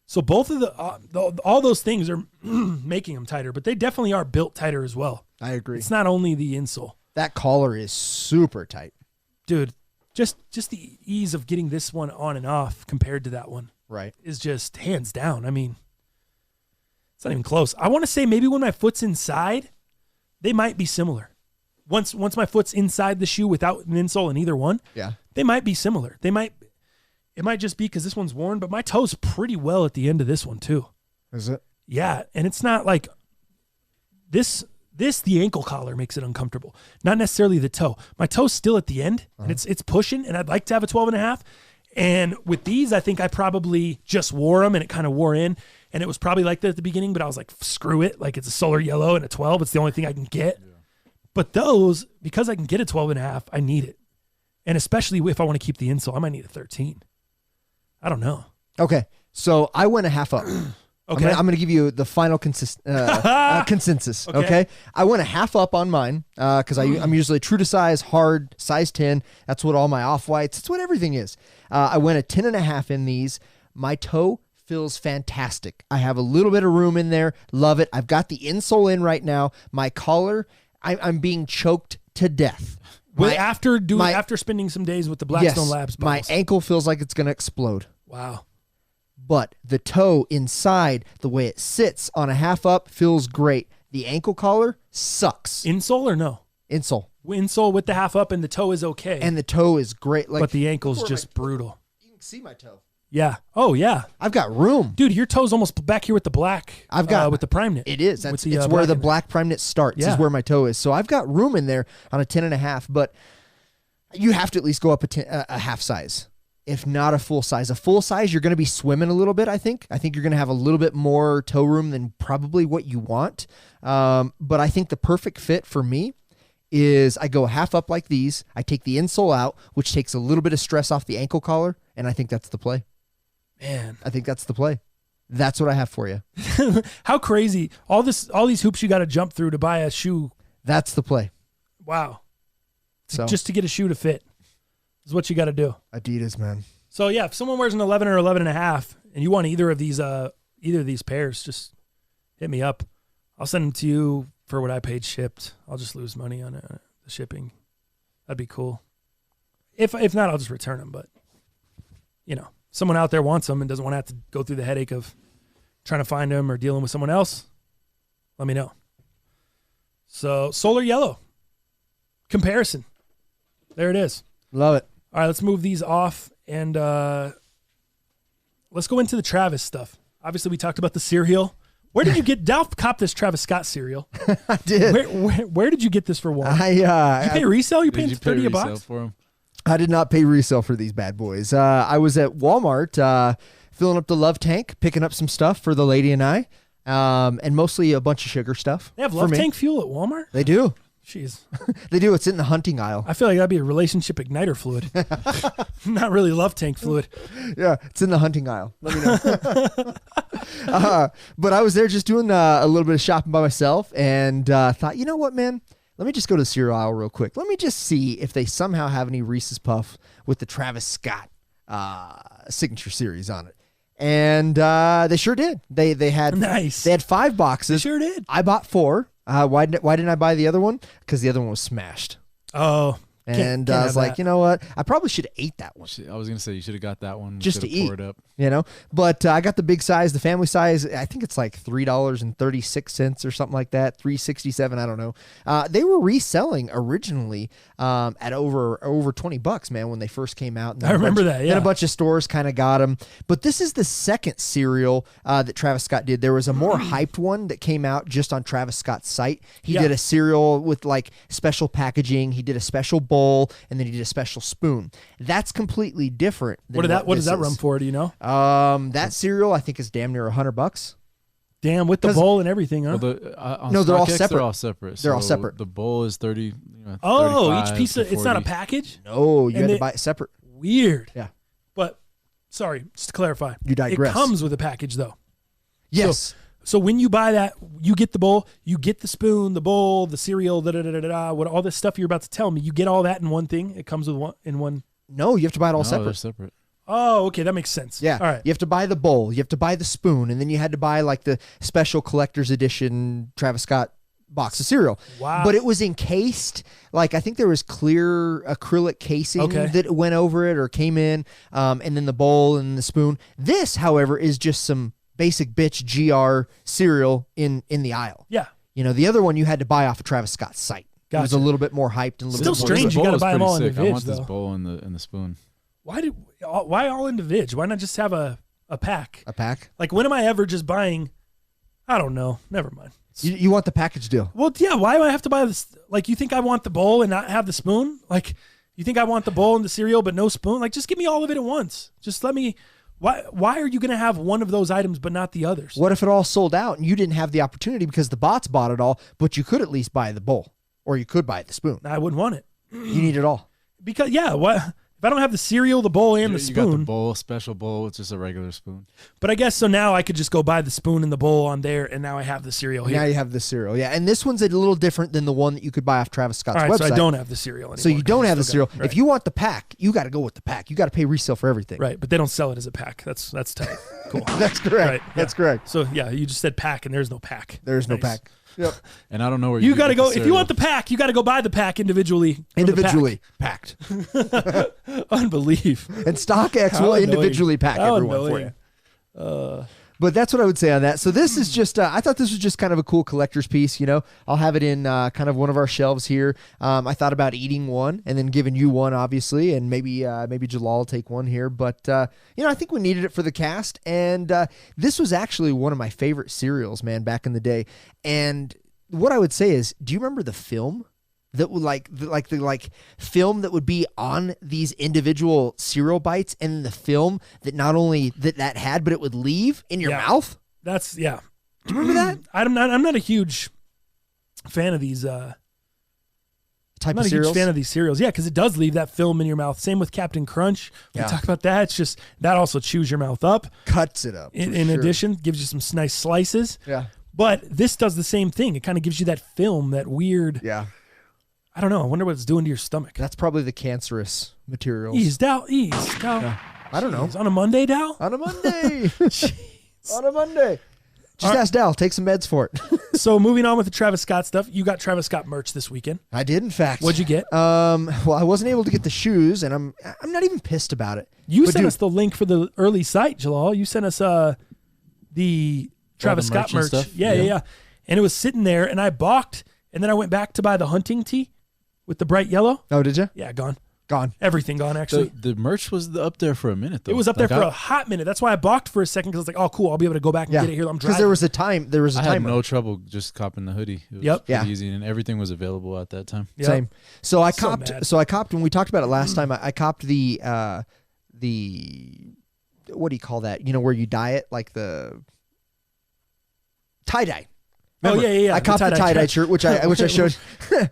So both of all those things are making them tighter, but they definitely are built tighter as well. I agree. It's not only the insole. That collar is super tight. Dude, just the ease of getting this one on and off compared to that one. Right. Is just hands down. I mean, it's not even close. I want to say maybe when my foot's inside, they might be similar. Once my foot's inside the shoe without an insole in either one, they might be similar. It might just be because this one's worn, but my toe's pretty well at the end of this one too. Is it? Yeah, and it's not like this the ankle collar makes it uncomfortable. Not necessarily the toe. My toe's still at the end, and it's pushing, and I'd like to have a 12 and a half. And with these, I think I probably just wore them, and it kind of wore in. And it was probably like that at the beginning, but I was like, screw it. Like it's a solar yellow and a 12. It's the only thing I can get. Yeah. But those, because I can get a 12 and a half, I need it. And especially if I want to keep the insole, I might need a 13. I don't know. Okay. So I went a half up. Okay. I'm going to give you the final consensus. Okay. I went a half up on mine because I'm usually true to size, hard, size 10. That's what all my off-whites, it's what everything is. I went a 10 and a half in these. My toe feels fantastic. I have a little bit of room in there. Love it. I've got the insole in right now. My collar, I'm being choked to death. After spending some days with the Blackstone Labs balls. My ankle feels like it's going to explode. Wow. But the toe inside, the way it sits on a half up, feels great. The ankle collar sucks. Insole or no? Insole. Insole with the half up and the toe is okay. And the toe is great. But the ankle's just brutal. You can see my toe. Yeah. Oh, yeah. I've got room. Dude, your toe's almost back here with the black. I've got with the prime knit. It is. It's where the black prime knit starts is where my toe is. So I've got room in there on a 10 and a half, but you have to at least go up a half size. If not a full size. A full size, you're going to be swimming a little bit, I think. I think you're going to have a little bit more toe room than probably what you want. But I think the perfect fit for me is I go half up like these. I take the insole out, which takes a little bit of stress off the ankle collar, and I think that's the play. Man. I think that's the play. That's what I have for you. How crazy. All these hoops you got to jump through to buy a shoe. That's the play. Wow. So just to get a shoe to fit is what you got to do. Adidas, man. So yeah, if someone wears an 11 or 11 and a half and you want either of these pairs, just hit me up. I'll send them to you for what I paid shipped. I'll just lose money on the shipping. That'd be cool. If not, I'll just return them. But, someone out there wants them and doesn't want to have to go through the headache of trying to find them or dealing with someone else, let me know. So, solar yellow. Comparison. There it is. Love it. All right, let's move these off and let's go into the Travis stuff. Obviously, we talked about the cereal. Where did you get Dalf cop this Travis Scott cereal? I did. Where did you get this for Walmart? Did you pay resale? You Did paying you pay $30 a resale box? for them? I did not pay resale for these bad boys. I was at Walmart filling up the love tank, picking up some stuff for the lady and I, and mostly a bunch of sugar stuff. They have for love me. tank fuel at Walmart? They do. Jeez. They do. It's in the hunting aisle. I feel like that'd be a relationship igniter fluid. Not really love tank fluid. Yeah, it's in the hunting aisle. Let me know. But I was there just doing a little bit of shopping by myself and thought, you know what, man? Let me just go to the cereal aisle real quick. Let me just see if they somehow have any Reese's Puff with the Travis Scott signature series on it. And they sure did. They had Nice. They had 5 boxes. They sure did. I bought 4. Why didn't I buy the other one? Because the other one was smashed. Oh. And can't I have was like, that. you know what? I probably should have ate that one. I was gonna say you should have got that one. Just to Should've eat. poured up. But I got the big size, the family size. I think it's like $3.36 or something like that. $3.67. I don't know. They were reselling originally at over $20, man, when they first came out. And I remember that. Yeah. Then a bunch of stores kind of got them. But this is the second cereal that Travis Scott did. There was a more hyped one that came out just on Travis Scott's site. He did a cereal with like special packaging. He did a special bowl, and then he did a special spoon. That's completely different. Than What does that run for? Do you know? That cereal I think is damn near $100. Damn, with the bowl and everything, huh? Well, No, they're all StockX, separate. They're all separate. They're all So separate. The bowl is 30. Oh, 35 each piece to of it's not a 40. package? No, you And had to it- buy it separate. Weird. Yeah. But sorry, just to clarify. You digress. It comes with a package though. Yes. So when you buy that, you get the bowl, you get the spoon, the bowl, the cereal, what all this stuff you're about to tell me. You get all that in one thing. It comes with one. No, you have to buy it all No, they're separate. separate. Oh, okay, that makes sense. Yeah. All right. You have to buy the bowl. You have to buy the spoon. And then you had to buy like the special collector's edition Travis Scott box of cereal. Wow. But it was encased. Like I think there was clear acrylic casing that went over it or came in. And then the bowl and the spoon. This, however, is just some basic bitch GR cereal in the aisle. Yeah. The other one you had to buy off of Travis Scott's site. It was a Gotcha. little bit more hyped and a little Still bit more strange. The You bowl gotta is buy 'em pretty all in the sick. I veg, want this though. bowl and the spoon. Why all individual? Why not just have a pack? A pack? Like when am I ever just buying? I don't know. Never mind. You want the package deal? Well, yeah. Why do I have to buy this? Like, you think I want the bowl and not have the spoon? Like, you think I want the bowl and the cereal but no spoon? Like, just give me all of it at once. Just let me. Why are you going to have one of those items but not the others? What if it all sold out and you didn't have the opportunity because the bots bought it all, but you could at least buy the bowl or you could buy the spoon? I wouldn't want it You need it all. because what if I don't have the cereal, the bowl, and the You got the spoon? bowl, special bowl. It's just a regular spoon. But I guess so. Now I could just go buy the spoon and the bowl on there, and now I have the cereal here. Now you have the cereal. Yeah, and this one's a little different than the one that you could buy off Travis Scott's All right, website. so I don't have the cereal anymore. So you don't have the cereal. Right. If you want the pack, you got to go with the pack. You got to pay resale for everything. Right, but they don't sell it as a pack. That's tight. Cool. That's correct. Right, That's yeah. correct. So yeah, you just said pack, and there's no pack. There's no Nice. pack. Yep. And I don't know where You got to go if you want the pack. You got to go buy the pack individually. from the Individually packed. pack. Unbelief. And StockX How will annoying. individually pack How everyone for annoying. you. But that's what I would say on that. So this is just, I thought this was just kind of a cool collector's piece. I'll have it in kind of one of our shelves here. I thought about eating one and then giving you one, obviously, and maybe Jalal will take one here. But, I think we needed it for the cast. And this was actually one of my favorite cereals, man, back in the day. And what I would say is, do you remember the film? That would the film that would be on these individual cereal bites, and the film that not only that had, but it would leave in your mouth. That's Do you remember that I'm not a huge fan of these. type I'm not of a cereals? huge fan of these cereals. Yeah, because it does leave that film in your mouth. Same with Captain Crunch. We Yeah. talk about that. It's just that also chews your mouth up. Cuts it up. In addition, gives you some nice slices. Yeah. But this does the same thing. It kind of gives you that film, that weird. Yeah. I don't know. I wonder what it's doing to your stomach. That's probably the cancerous materials. Ease, Dow. Ease, Dow. Yeah. I don't know. Jeez, on a Monday, Dow? On a Monday. Jeez. On a Monday. Just All right. ask Dal. Take some meds for it. So moving on with the Travis Scott stuff, you got Travis Scott merch this weekend. I did, in fact. What'd you get? Well, I wasn't able to get the shoes, and I'm not even pissed about it. You sent us the link for the early site, Jalal. You sent us the Travis Scott merch. Stuff? Yeah. And it was sitting there, and I balked, and then I went back to buy the hunting tee with the bright yellow. Oh, did you? Yeah, gone. Gone. Everything gone, actually. The merch was up there for a minute, though. It was up there for a hot minute. That's why I balked for a second, because I was like, oh, cool, I'll be able to go back and get it here. I'm driving. Because there was a time. I had no trouble just copping the hoodie. It was pretty easy, and everything was available at that time. Yep. Same. So I copped. So I copped when we talked about it last time. I copped the what do you call that? You know, where you dye it, like the tie dye. Remember, yeah. I copped the tie-dye shirt, which I showed,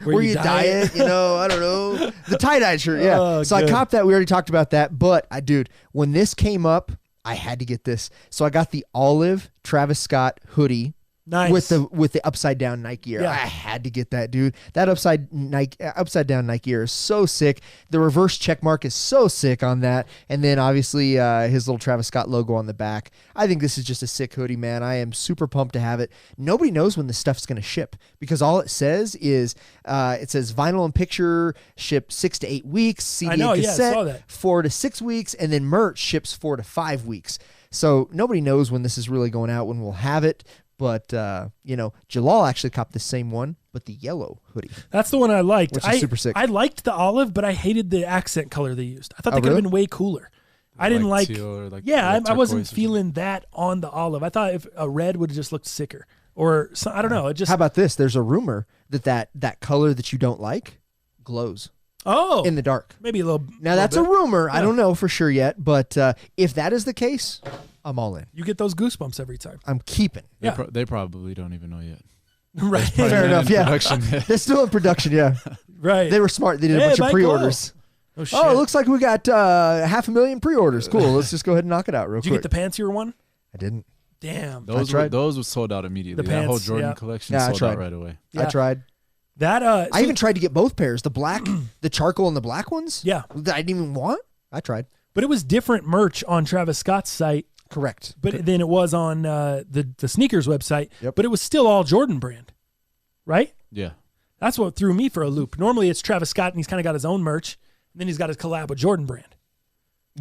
where you dye it, you know, I don't know. The tie-dye shirt, yeah. Oh, so good. I copped that. We already talked about that. But, dude, when this came up, I had to get this. So I got the olive Travis Scott hoodie. Nice. With the upside down Nike Air. Yeah. I had to get that, dude. That upside down Nike Air is so sick. The reverse check mark is so sick on that. And then obviously his little Travis Scott logo on the back. I think this is just a sick hoodie, man. I am super pumped to have it. Nobody knows when this stuff's going to ship, because all it says is it says vinyl and picture ship 6 to 8 weeks, CD and cassette I saw that. 4 to 6 weeks, and then merch ships 4 to 5 weeks. So nobody knows when this is really going out, when we'll have it. But, Jalal actually copped the same one, but the yellow hoodie. That's the one I liked. Which is super sick. I liked the olive, but I hated the accent color they used. I thought they could have been way cooler. I didn't like teal or I wasn't feeling that on the olive. I thought if a red would have just looked sicker. Or, I don't know. It just. How about this? There's a rumor that color that you don't like glows. Oh. In the dark. Maybe a little. Now, that's a rumor. Yeah. I don't know for sure yet. But if that is the case, I'm all in. You get those goosebumps every time. I'm keeping. They probably don't even know yet. Right. Fair enough, yeah. They're still in production, yeah. Right. They were smart. They did a bunch of pre-orders. Oh, shit. Oh, it looks like we got 500,000 pre-orders. Cool. Let's just go ahead and knock it out real quick. Did you get the panthier one? I didn't. Damn. Those were sold out immediately. The that whole pants, Jordan collection sold out right away. Yeah. I tried. That I even tried to get both pairs, the black, the charcoal and the black ones. Yeah. That I didn't even want. I tried. But it was different merch on Travis Scott's site. Correct. But then it was on the sneakers website. Yep. But it was still all Jordan brand. Right? Yeah. That's what threw me for a loop. Normally it's Travis Scott and he's kind of got his own merch. And then he's got his collab with Jordan brand.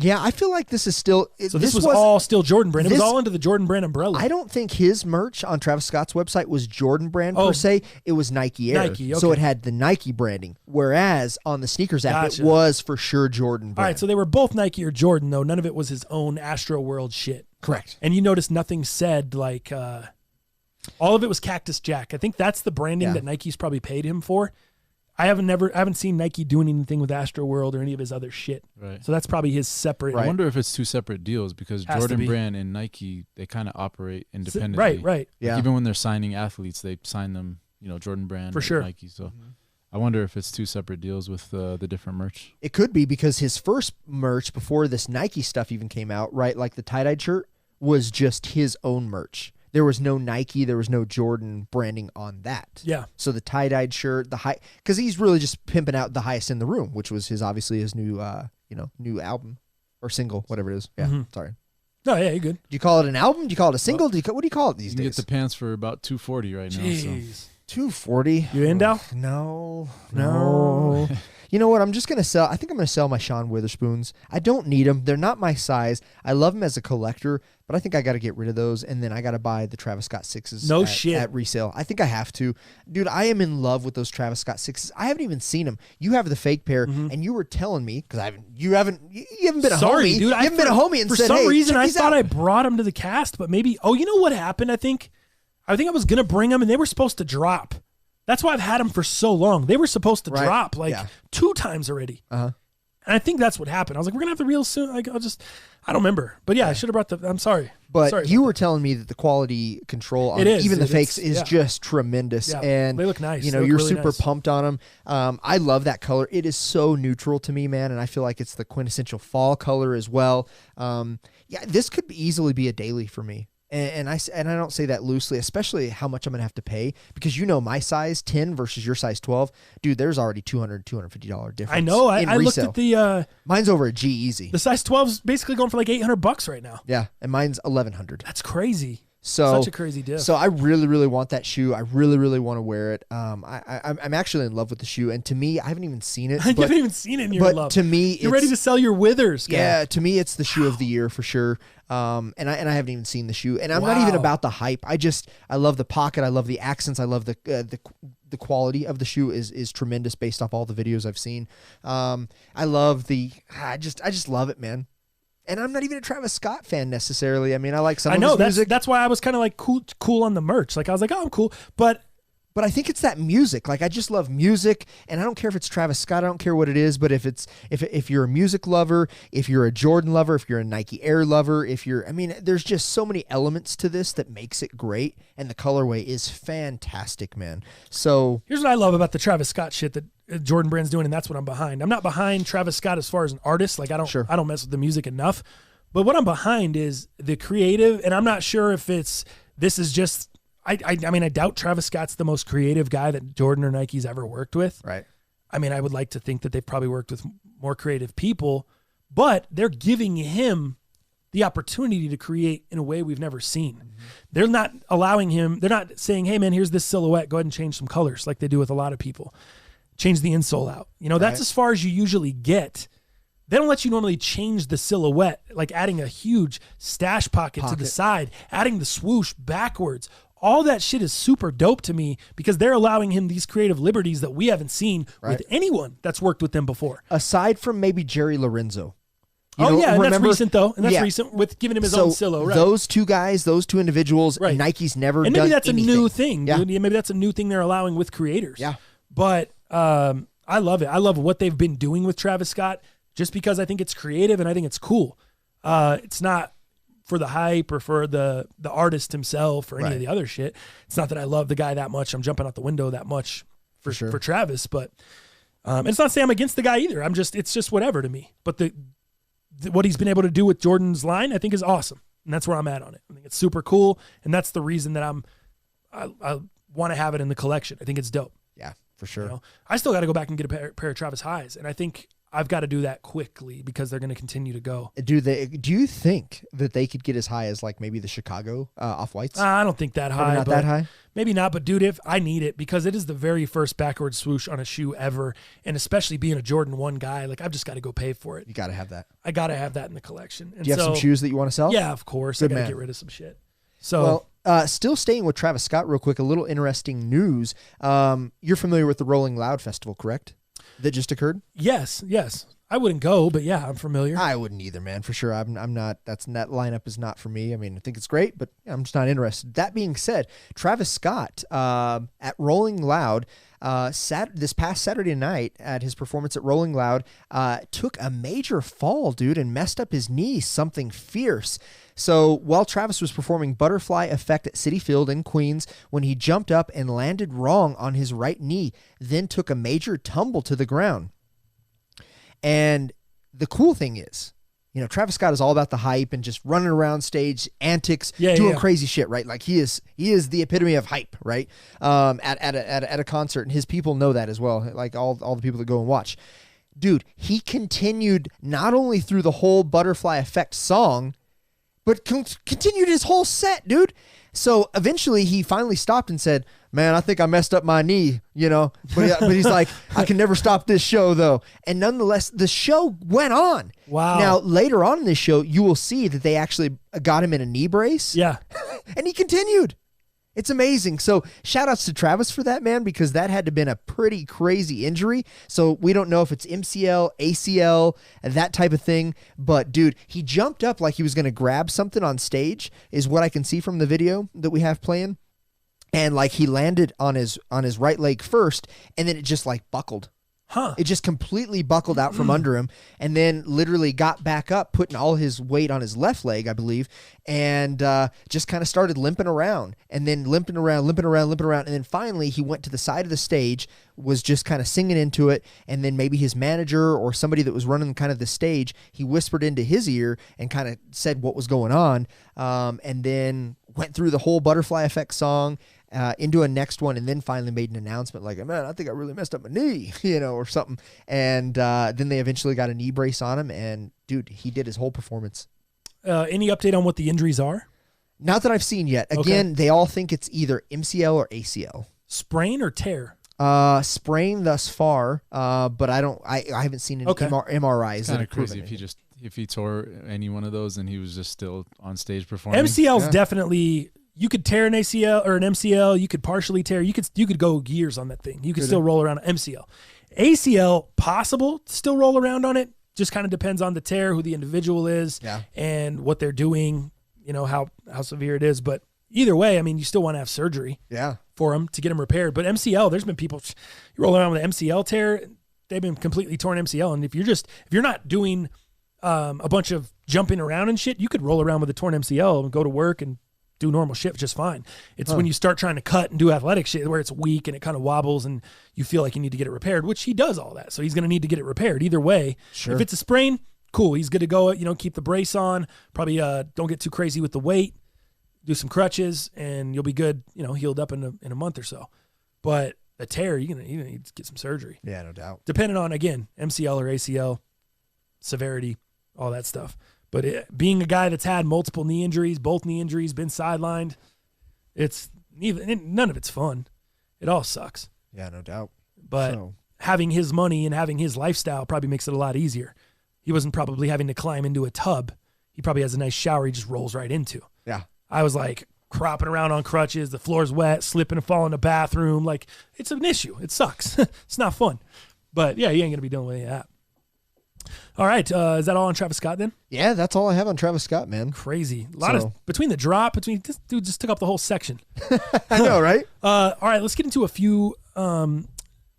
Yeah, I feel like this is still. So this was all still Jordan brand. It was all under the Jordan brand umbrella. I don't think his merch on Travis Scott's website was Jordan brand per se. It was Nike Air. Nike, okay. So it had the Nike branding. Whereas on the sneakers app, Gotcha. it was for sure Jordan brand. All right, so they were both Nike or Jordan, though. None of it was his own Astro World shit. Correct. And you notice nothing said like all of it was Cactus Jack. I think that's the branding that Nike's probably paid him for. I haven't seen Nike doing anything with Astro World or any of his other shit. Right. So that's probably his separate. I wonder if it's two separate deals, because Has to Jordan be. brand and Nike, they kind of operate independently. Right. Yeah. Even when they're signing athletes, they sign them, Jordan brand For or sure. Nike. So I wonder if it's two separate deals with the different merch. It could be, because his first merch before this Nike stuff even came out, right? Like the tie-dyed shirt was just his own merch. There was no Nike, there was no Jordan branding on that. Yeah. So the tie-dyed shirt, because he's really just pimping out the highest in the room, which was obviously his new, new album or single, whatever it is. Yeah. Sorry. No, yeah, you're good. Do you call it an album? Do you call it a single? What do you call it these You can days? get the pants for about $240 right now. So. Jeez. $240. You in, Dow? No. You know what? I'm just going to sell. I think I'm going to sell my Sean Witherspoons. I don't need them. They're not my size. I love them as a collector, but I think I got to get rid of those. And then I got to buy the Travis Scott 6s at resale. I think I have to. Dude, I am in love with those Travis Scott 6s. I haven't even seen them. You have the fake pair, and you were telling me, because you haven't been a homie. Dude, you haven't been a homie and for said, some hey, reason check I these thought out. I brought them to the cast, but maybe, you know what happened? I think I was going to bring them and they wwere supposed to drop. That's why I've had them for so long. They were supposed to drop 2 times already. Uh-huh. And I think that's what happened. I was like, we're going to have the reels soon. I don't remember. But yeah, I should have brought I'm sorry. But sorry you were telling me that the quality control on even the fakes is just tremendous. Yeah, and they look nice. You know, They look you're really super nice. pumped on them. I love that color. It is so neutral to me, man. And I feel like it's the quintessential fall color as well. This could easily be a daily for me. And I don't say that loosely, especially how much I'm going to have to pay, because my size 10 versus your size 12, dude, there's already $250 difference. I know. I looked at the mine's over a G easy. The size 12 is basically going for like $800 right now. Yeah, and mine's $1,100. That's crazy. So such a crazy diff. So I really, really want that shoe. I really, really want to wear it. I'm actually in love with the shoe, and to me, I haven't even seen it. You haven't even seen it, and you're in love. To me, you're ready to sell your withers. Guy. Yeah, to me, it's the shoe of the year for sure. And I haven't even seen the shoe, and I'm not even about the hype. I love the pocket. I love the accents. I love the quality of the shoe is tremendous based off all the videos I've seen. I just love it, man. And I'm not even a Travis Scott fan necessarily. I mean, I like some of his music. That's why I was kind of like cool on the merch. Like I was like, oh, I'm cool. But I think it's that music. Like I just love music, and I don't care if it's Travis Scott. I don't care what it is. But if you're a music lover, if you're a Jordan lover, if you're a Nike Air lover, there's just so many elements to this that makes it great, and the colorway is fantastic, man. So here's what I love about the Travis Scott shit that Jordan Brand's doing, and that's what I'm behind. I'm not behind Travis Scott as far as an artist. Like I don't mess with the music enough. But what I'm behind is the creative, and I'm not sure if this is just. I mean, I doubt Travis Scott's the most creative guy that Jordan or Nike's ever worked with. Right. I mean, I would like to think that they've probably worked with more creative people, but they're giving him the opportunity to create in a way we've never seen. Mm-hmm. They're not allowing him. They're not saying, hey, man, here's this silhouette. Go ahead and change some colors like they do with a lot of people. Change the insole out. That's as far as you usually get. They don't let you normally change the silhouette, like adding a huge stash pocket to the side, adding the swoosh backwards. All that shit is super dope to me because they're allowing him these creative liberties that we haven't seen with anyone that's worked with them before. Aside from maybe Jerry Lorenzo. And that's recent though. And that's recent with giving him his own silo, right? Those two guys, those two individuals, Nike's never done anything. And maybe that's a new thing. Yeah. Dude. Maybe that's a new thing they're allowing with creators. Yeah. But I love it. I love what they've been doing with Travis Scott just because I think it's creative and I think it's cool. It's not for the hype or for the artist himself or any of the other shit. It's not that I love the guy that much. I'm jumping out the window that much for Travis, but and it's not saying I'm against the guy either. It's just whatever to me. But what he's been able to do with Jordan's line, I think is awesome. And that's where I'm at on it. I think it's super cool. And that's the reason that I want to have it in the collection. I think it's dope. Yeah, for sure. I still got to go back and get a pair of Travis Highs. And I think I've got to do that quickly because they're going to continue to go. Do you think that they could get as high as like maybe the Chicago Off-Whites? I don't think that high. Not that high? Maybe not, but dude, if I need it because it is the very first backward swoosh on a shoe ever, and especially being a Jordan 1 guy, like I've just got to go pay for it. You got to have that. I got to have that in the collection. And do you have some shoes that you want to sell? Yeah, of course. I got to get rid of some shit. So, still staying with Travis Scott real quick, a little interesting news. You're familiar with the Rolling Loud Festival, correct? That just occurred? Yes. I wouldn't go, but yeah, I'm familiar. I wouldn't either, man, for sure. I'm not, that lineup is not for me. I mean, I think it's great, but I'm just not interested. That being said, Travis Scott at Rolling Loud, this past Saturday night at his performance at Rolling Loud, took a major fall, dude, and messed up his knee, something fierce. So while Travis was performing Butterfly Effect at Citi Field in Queens, when he jumped up and landed wrong on his right knee, then took a major tumble to the ground. And the cool thing is, Travis Scott is all about the hype and just running around stage, antics, doing crazy shit, right? Like he is the epitome of hype, right? At a concert, and his people know that as well. Like all the people that go and watch, dude. He continued not only through the whole Butterfly Effect song, but continued his whole set, dude. So eventually he finally stopped and said, man, I think I messed up my knee, but he's like, I can never stop this show though. And nonetheless, the show went on. Wow. Now later on in this show, you will see that they actually got him in a knee brace. Yeah. And he continued. It's amazing. So shout outs to Travis for that, man, because that had to have been a pretty crazy injury. So we don't know if it's MCL, ACL, that type of thing. But dude, he jumped up like he was going to grab something on stage is what I can see from the video that we have playing. And like he landed on his right leg first, and then it just like buckled. Huh. It just completely buckled out from under him, and then literally got back up, putting all his weight on his left leg, I believe, and just kind of started limping around, and then limping around, and then finally he went to the side of the stage, was just kind of singing into it, and then maybe his manager or somebody that was running kind of the stage, he whispered into his ear and kind of said what was going on, and then went through the whole Butterfly Effect song, into a next one, and then finally made an announcement like, man, I think I really messed up my knee, or something. And then they eventually got a knee brace on him, and dude, he did his whole performance. Any update on what the injuries are? Not that I've seen yet. Again, they all think it's either MCL or ACL. Sprain or tear? Sprain thus far, but I haven't seen any MRIs. It's kind of crazy if he tore any one of those and he was just still on stage performing. MCL's definitely, you could tear an ACL or an MCL. You could partially tear. You could go years on that thing. You could still roll around an MCL. ACL, possible to still roll around on it. Just kind of depends on the tear, who the individual is, and what they're doing, how severe it is. But either way, I mean, you still want to have surgery for them to get them repaired. But MCL, there's been people, you roll around with an MCL tear, they've been completely torn MCL. And if you're not doing a bunch of jumping around and shit, you could roll around with a torn MCL and go to work and do normal shit just fine. It's when you start trying to cut and do athletic shit where it's weak and it kind of wobbles and you feel like you need to get it repaired, which he does all that. So he's going to need to get it repaired either way. Sure. If it's a sprain, cool. He's good to go. Keep the brace on. Probably don't get too crazy with the weight. Do some crutches and you'll be good, healed up in a month or so. But a tear, you're gonna need to get some surgery. Yeah, no doubt. Depending on, again, MCL or ACL, severity, all that stuff. But being a guy that's had multiple knee injuries, both knee injuries, been sidelined, none of it's fun. It all sucks. Yeah, no doubt. But having his money and having his lifestyle probably makes it a lot easier. He wasn't probably having to climb into a tub. He probably has a nice shower he just rolls right into. Yeah. I was like cropping around on crutches, the floor's wet, slipping and falling in the bathroom. Like, it's an issue. It sucks. It's not fun. But yeah, you ain't going to be dealing with any of that. All right. Is that all on Travis Scott then? Yeah, that's all I have on Travis Scott, man. Crazy. A lot of between this dude just took up the whole section. I know, right? All right, let's get into a few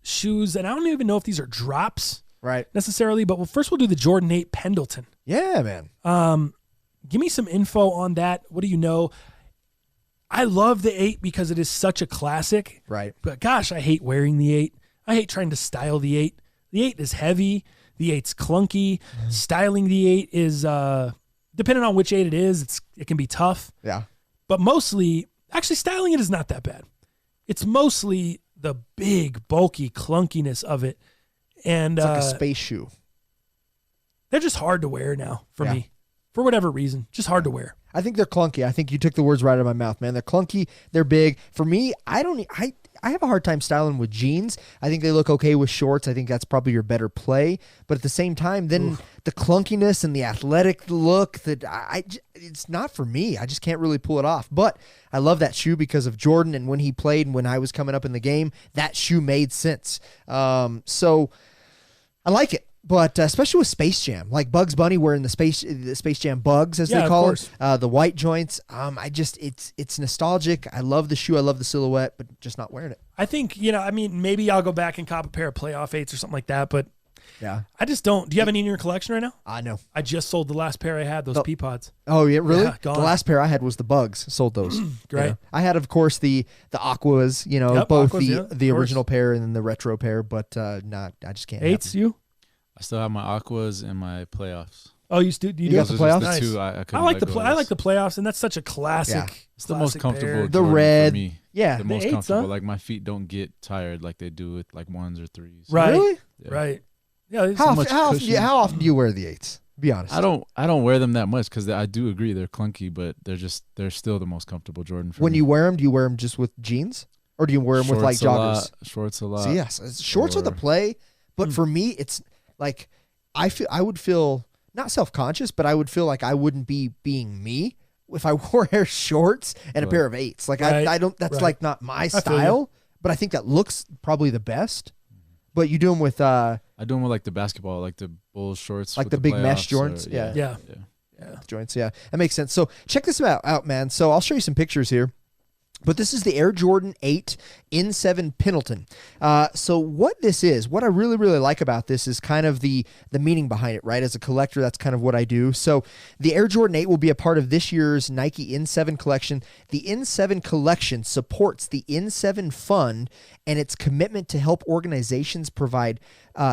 shoes, and I don't even know if these are drops necessarily, but first we'll do the Jordan 8 Pendleton. Yeah, man. Give me some info on that. What do you know? I love the 8 because it is such a classic. Right. But gosh, I hate wearing the 8. I hate trying to style the 8. The 8 is heavy. The 8's clunky. Styling the 8 is, depending on which 8 it is, it can be tough. Yeah. But mostly, actually styling it is not that bad. It's mostly the big, bulky clunkiness of it. And it's like a space shoe. They're just hard to wear now for me. For whatever reason. Just hard to wear. I think they're clunky. I think you took the words right out of my mouth, man. They're clunky. They're big. For me, I have a hard time styling with jeans. I think they look okay with shorts. I think that's probably your better play. But at the same time, then the clunkiness and the athletic look, it's not for me. I just can't really pull it off. But I love that shoe because of Jordan, and when he played and when I was coming up in the game, that shoe made sense. So I like it. But especially with Space Jam, like Bugs Bunny wearing the Space Jam bugs, as they call it, the white joints. It's nostalgic. I love the shoe. I love the silhouette, but just not wearing it. I think, maybe I'll go back and cop a pair of playoff 8s or something like that, but I just don't. Do you have any in your collection right now? No. I just sold the last pair I had, those Peapods. Oh, yeah, really? Yeah, the last pair I had was the Bugs. Sold those. Great. I had, of course, the Aquas, both Aquas, the original pair and then the retro pair, but I just can't have 8s, you? I still have my Aquas and my playoffs. Oh, you got the playoffs? The two I like the playoffs, and that's such a classic. Yeah. It's the most comfortable. The red, for me. Yeah, the most comfortable. Like my feet don't get tired like they do with like 1s or 3s. Right, really? Yeah. Right. Yeah. How often do you wear the 8s? Be honest. I don't wear them that much because I do agree they're clunky, but they're still the most comfortable Jordan for me. When you wear them, do you wear them just with jeans, or do you wear them with like joggers? Shorts a lot. So yes, shorts are the play. But for me, it's like. I would feel not self-conscious, but I would feel like I wouldn't be being me if I wore shorts and a pair of 8s. Like I don't. That's like not my style. But I think that looks probably the best. But you do them with. I do them with like the basketball, like the Bulls shorts, like the big mesh joints. Yeah. Joints. Yeah, that makes sense. So check this out, man. So I'll show you some pictures here. But this is the Air Jordan 8 N7 Pendleton. So what this is, what I really, really like about this is kind of the meaning behind it, right? As a collector, that's kind of what I do. So the Air Jordan 8 will be a part of this year's Nike N7 collection. The N7 collection supports the N7 Fund and its commitment to help organizations provide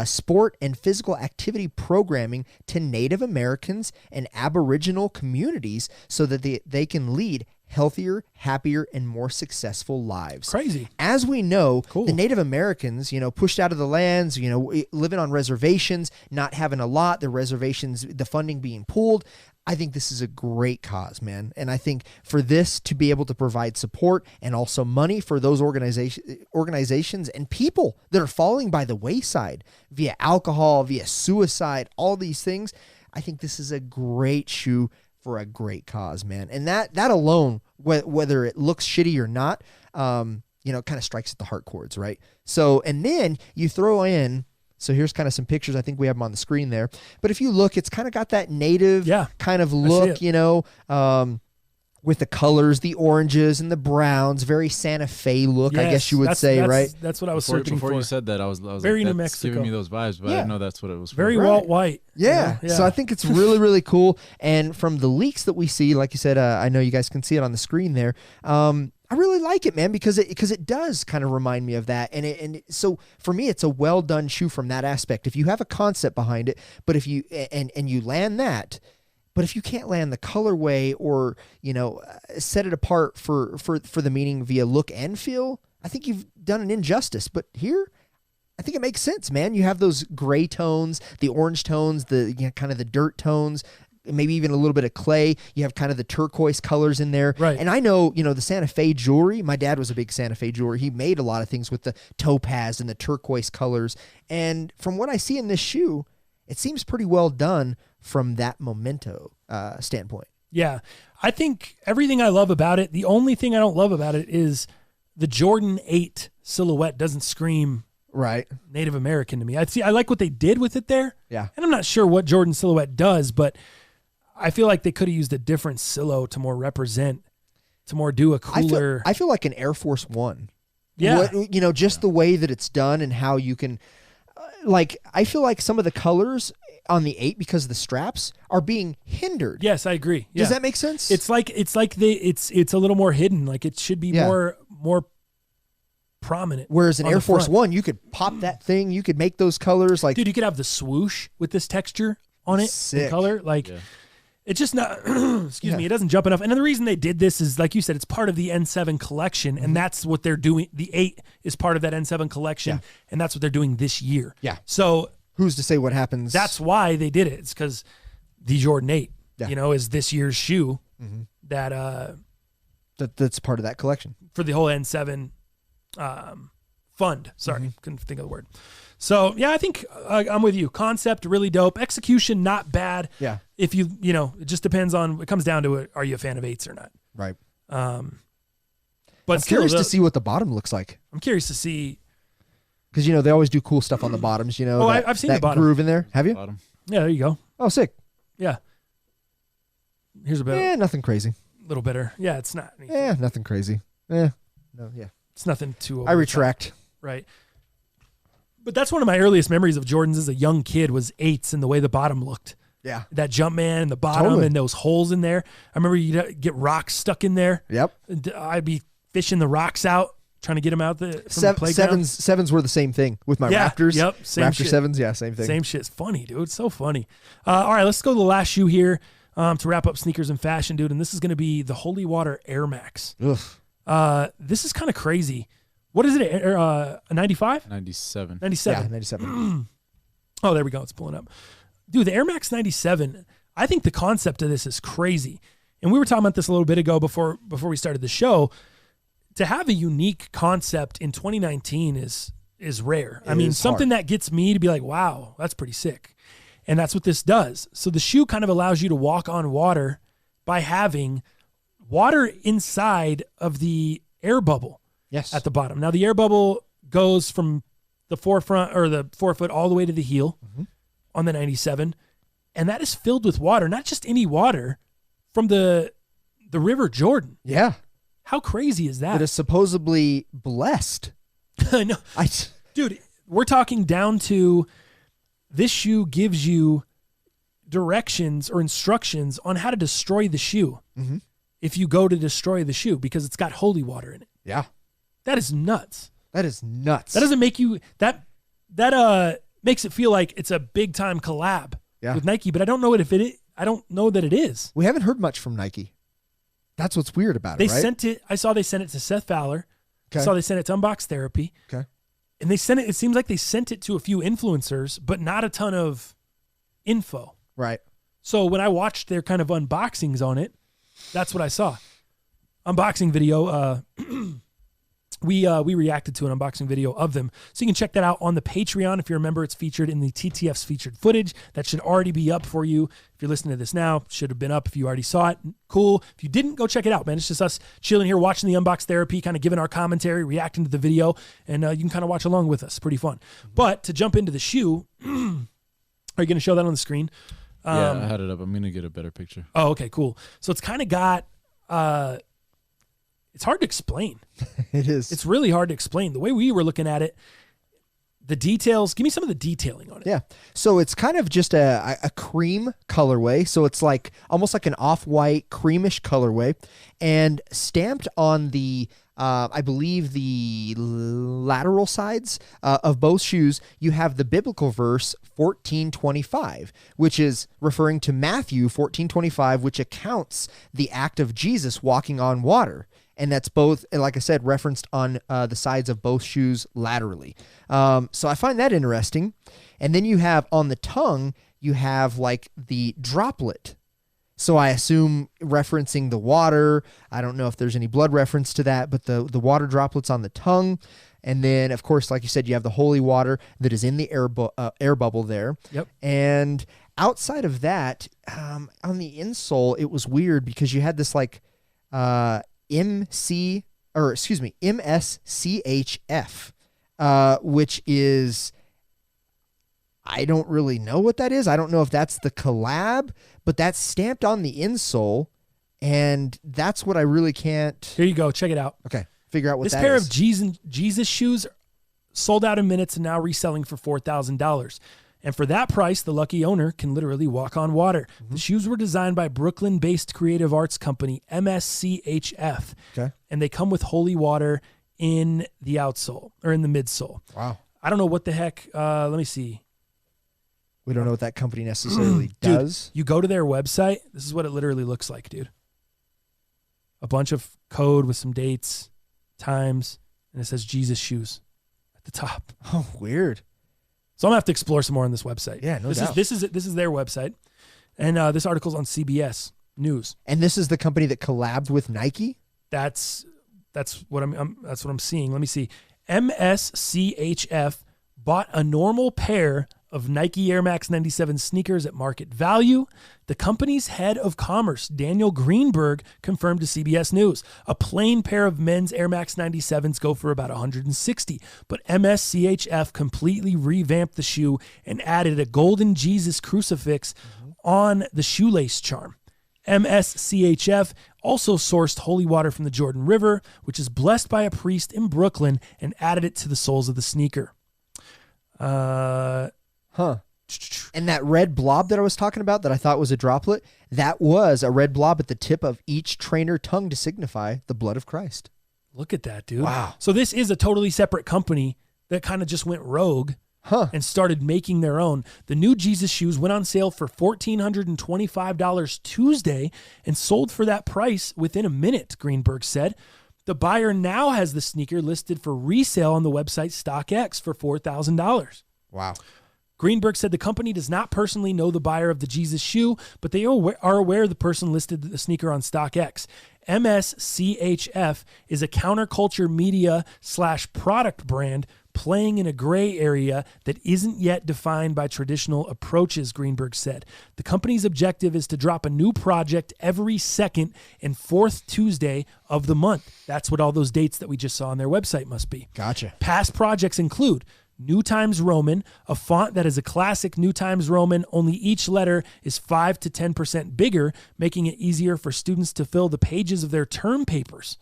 sport and physical activity programming to Native Americans and Aboriginal communities so that they can lead healthier, happier, and more successful lives. Crazy. As we know, the Native Americans, pushed out of the lands, living on reservations, not having a lot, the reservations, the funding being pulled. I think this is a great cause, man. And I think for this to be able to provide support and also money for those organizations and people that are falling by the wayside via alcohol, via suicide, all these things, I think this is a great shoe for a great cause, man. And that alone, whether it looks shitty or not, kind of strikes at the heart chords, right? So, and then you throw in, so here's kind of some pictures. I think we have them on the screen there. But if you look, it's kind of got that native kind of look, with the colors, the oranges and the browns, very Santa Fe look, I guess you would say, right? That's what I was searching before for. you said that, I was very like, New that's Mexico. giving me those vibes, but I didn't know that's what it was for. Very Walt White. Yeah. So I think it's really, really cool. And from the leaks that we see, like you said, I know you guys can see it on the screen there. I really like it, man, because it does kind of remind me of that. And so for me, it's a well done shoe from that aspect. If you have a concept behind it, but if you and you land that, but if you can't land the colorway or set it apart for the meaning via look and feel, I think you've done an injustice. But here, I think it makes sense, man. You have those gray tones, the orange tones, the kind of the dirt tones, maybe even a little bit of clay. You have kind of the turquoise colors in there. Right. And I know, the Santa Fe jewelry, my dad was a big Santa Fe jeweler. He made a lot of things with the topaz and the turquoise colors. And from what I see in this shoe, it seems pretty well done from that memento standpoint. Yeah. I think everything I love about it, the only thing I don't love about it is the Jordan 8 silhouette doesn't scream right Native American to me. I like what they did with it there. Yeah. And I'm not sure what Jordan silhouette does, but I feel like they could have used a different silhouette to more represent, to more do a cooler. I feel like an Air Force One. Yeah. Just the way that it's done and how you can, I feel like some of the colors on the 8 because of the straps are being hindered. Yes, I agree. Yeah. Does that make sense? It's like it's a little more hidden. Like it should be more prominent. Whereas an Air Force One, you could pop that thing. You could make those colors dude, you could have the swoosh with this texture on it. Sick. Color. It's just not, excuse me, it doesn't jump enough. And the reason they did this is, like you said, it's part of the N7 collection, and that's what they're doing. The 8 is part of that N7 collection, and that's what they're doing this year. Yeah. So who's to say what happens? That's why they did it. It's because the Jordan 8, is this year's shoe that's part of that collection. For the whole N7 fund. Sorry, couldn't think of the word. So, yeah, I think I'm with you. Concept, really dope. Execution, not bad. Yeah. If it just depends on, it comes down to it. Are you a fan of 8s or not? Right. But I'm curious to see what the bottom looks like. I'm curious to see. Because, they always do cool stuff on the bottoms, I've seen the bottom. Groove in there. Have you? Bottom. Yeah, there you go. Oh, sick. Yeah. Here's a bit. Yeah, nothing crazy. A little bitter. Yeah, it's not. Yeah, nothing crazy. No, yeah. It's nothing too over I retract. Right. But that's one of my earliest memories of Jordans as a young kid was 8s and the way the bottom looked. Yeah. That Jumpman and the bottom and those holes in there. I remember you'd get rocks stuck in there. Yep. I'd be fishing the rocks out, trying to get them out from the playground. Sevens were the same thing with my Raptors. Yep. Same Raptor shit. 7s, yeah, same thing. Same shit. It's funny, dude. It's so funny. All right, let's go to the last shoe here to wrap up sneakers and fashion, dude. And this is going to be the Holy Water Air Max. Ugh. This is kind of crazy. What is it? A 95? 97. 97. Yeah, 97. Oh, there we go. It's pulling up. Dude, the Air Max 97, I think the concept of this is crazy. And we were talking about this a little bit ago before we started the show. To have a unique concept in 2019 is rare. I mean, something that gets me to be like, wow, that's pretty sick. And that's what this does. So the shoe kind of allows you to walk on water by having water inside of the air bubble. Yes. At the bottom. Now the air bubble goes from the forefront or the forefoot all the way to the heel on the 97. And that is filled with water, not just any water, from the River Jordan. Yeah. How crazy is that? That is supposedly blessed. I know. Dude, we're talking down to this shoe gives you directions or instructions on how to destroy the shoe if you go to destroy the shoe because it's got holy water in it. Yeah. That is nuts. That is nuts. That doesn't make you that makes it feel like it's a big time collab with Nike, but I don't know I don't know that it is. We haven't heard much from Nike. That's what's weird about it, right? I saw they sent it to Seth Fowler. Okay. I saw they sent it to Unbox Therapy. Okay. And it seems like they sent it to a few influencers, but not a ton of info. Right. So when I watched their kind of unboxings on it, that's what I saw. Unboxing video. We reacted to an unboxing video of them. So you can check that out on the Patreon. If you remember, it's featured in the TTF's featured footage. That should already be up for you. If you're listening to this now, should have been up if you already saw it. Cool. If you didn't, go check it out, man. It's just us chilling here, watching the unbox therapy, kind of giving our commentary, reacting to the video, and you can kind of watch along with us. Pretty fun. But to jump into the shoe, are you going to show that on the screen? Yeah, I had it up. I'm going to get a better picture. Oh, okay, cool. So it's kind of got... it's hard to explain. It is. It's really hard to explain. The way we were looking at it, the details, give me some of the detailing on it. Yeah. So it's kind of just a cream colorway. So it's like almost like an off-white creamish colorway, and stamped on the, I believe the lateral sides of both shoes, you have the biblical verse 14:25, which is referring to Matthew 14:25, which accounts the act of Jesus walking on water. And that's both, like I said, referenced on the sides of both shoes laterally. So I find that interesting. And then you have on the tongue, you have like the droplet. So I assume referencing the water. I don't know if there's any blood reference to that, but the water droplets on the tongue. And then, of course, like you said, you have the holy water that is in the air bubble there. Yep. And outside of that, on the insole, it was weird because you had this like... MSCHF, which is, I don't really know what that is. I don't know if that's the collab, but that's stamped on the insole, and that's what I really can't. Here you go. Check it out. Okay, figure out what this that pair is. of Jesus shoes sold out in minutes and now reselling for $4,000. And for that price, the lucky owner can literally walk on water. Mm-hmm. The shoes were designed by Brooklyn-based creative arts company MSCHF. Okay. And they come with holy water in the outsole, or in the midsole. Wow. I don't know what the heck. Let me see. We don't know what that company necessarily Dude, does. You go to their website. This is what it literally looks like, dude. A bunch of code with some dates, times, and it says Jesus shoes at the top. Oh, weird. So I'm gonna have to explore some more on this website. Yeah, no this doubt. This is their website, and this article's on CBS News. And this is the company that collabed with Nike? That's what I'm seeing. Let me see. MSCHF bought a normal pair of Nike Air Max 97 sneakers at market value. The company's head of commerce, Daniel Greenberg, confirmed to CBS News. A plain pair of men's Air Max 97s go for about $160, but MSCHF completely revamped the shoe and added a golden Jesus crucifix on the shoelace charm. MSCHF also sourced holy water from the Jordan River, which is blessed by a priest in Brooklyn, and added it to the soles of the sneaker. And that red blob that I was talking about that I thought was a droplet, that was a red blob at the tip of each trainer tongue to signify the blood of Christ. Look at that, dude. Wow. So this is a totally separate company that kind of just went rogue and started making their own. The new Jesus shoes went on sale for $1,425 Tuesday and sold for that price within a minute, Greenberg said. The buyer now has the sneaker listed for resale on the website StockX for $4,000. Wow. Greenberg said the company does not personally know the buyer of the Jesus shoe, but they are aware the person listed the sneaker on StockX. MSCHF is a counterculture media / product brand playing in a gray area that isn't yet defined by traditional approaches, Greenberg said. The company's objective is to drop a new project every second and fourth Tuesday of the month. That's what all those dates that we just saw on their website must be. Gotcha. Past projects include New Times Roman, a font that is a classic New Times Roman, only each letter is 5 to 10% bigger, making it easier for students to fill the pages of their term papers.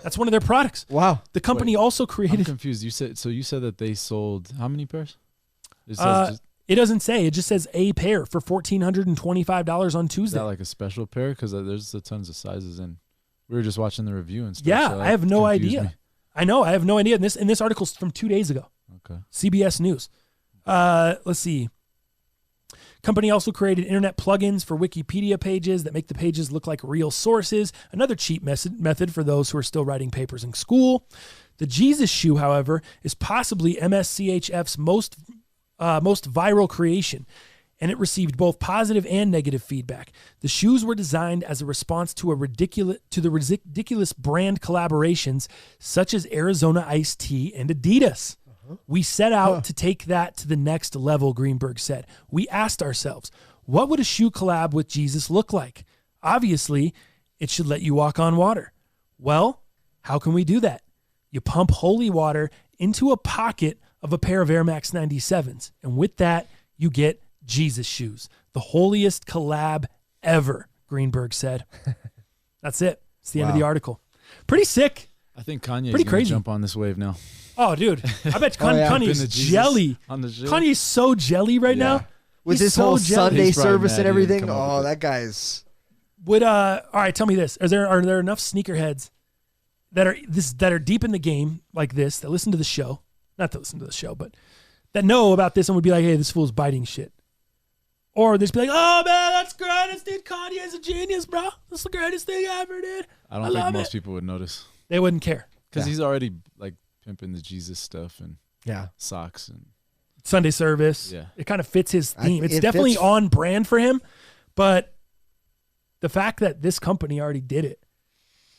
That's one of their products. Wow. The company also I'm created... confused. You said that they sold how many pairs? It it doesn't say. It just says a pair for $1,425 on is Tuesday. that like a special pair? Because there's tons of sizes, and we were just watching the review and stuff. Yeah, so I have no confused idea. me. I know. I have no idea. And this article's from 2 days ago. Okay. CBS News. Let's see. Company also created internet plugins for Wikipedia pages that make the pages look like real sources. Another cheap method for those who are still writing papers in school. The Jesus shoe, however, is possibly MSCHF's most viral creation. and it received both positive and negative feedback. The shoes were designed as a response to the ridiculous brand collaborations such as Arizona Iced Tea and Adidas. We set out to take that to the next level, Greenberg said. We asked ourselves, what would a shoe collab with Jesus look like? Obviously, it should let you walk on water. Well, how can we do that? You pump holy water into a pocket of a pair of Air Max 97s, and with that, you get Jesus shoes. The holiest collab ever, Greenberg said. That's it. It's the end of the article. Pretty sick. I think Kanye's Pretty gonna crazy. jump on this wave now. Oh, dude. I bet Kanye's jelly. On the shoe. Kanye's so jelly right now. With He's this so whole jelly. Sunday He's probably service mad and he didn't everything. come up Oh, with that guy's. Would all right, tell me this. Are there enough sneakerheads that are deep in the game like this, that listen to the show? Not to listen to the show, but that know about this and would be like, hey, this fool's biting shit. Or they'd just be like, oh man, that's greatest, dude. Kanye's a genius, bro. That's the greatest thing ever, dude. I don't think most people would notice. They wouldn't care. Because he's already like pimping the Jesus stuff and socks and Sunday service. Yeah. It kind of fits his theme. It's it definitely fits. on brand for him, but the fact that this company already did it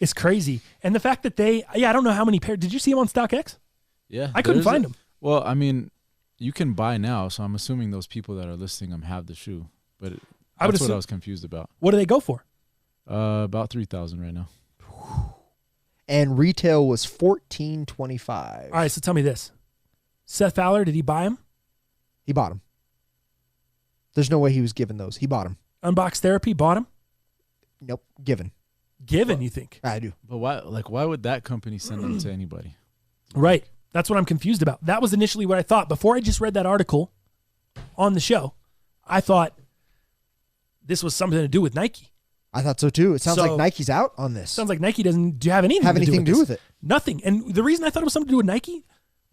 is crazy. And the fact that I don't know how many pairs. Did you see him on StockX? yeah. I couldn't find him. Well, I mean, you can buy now, so I'm assuming those people that are listing them have the shoe. But that's what I was confused about. What do they go for? About 3,000 right now. And retail was $14.25. All right, so tell me this. Seth Fowler, did he buy him? He bought them. There's no way he was given those. He bought them. Unbox Therapy bought him? Nope, given. Given, you think? I do. But why would that company send them to anybody? Right. That's what I'm confused about. That was initially what I thought. Before I just read that article on the show, I thought this was something to do with Nike. I thought so too. It sounds So- like Nike's out on this. Sounds like Nike doesn't have anything to do with it. Nothing. And the reason I thought it was something to do with Nike,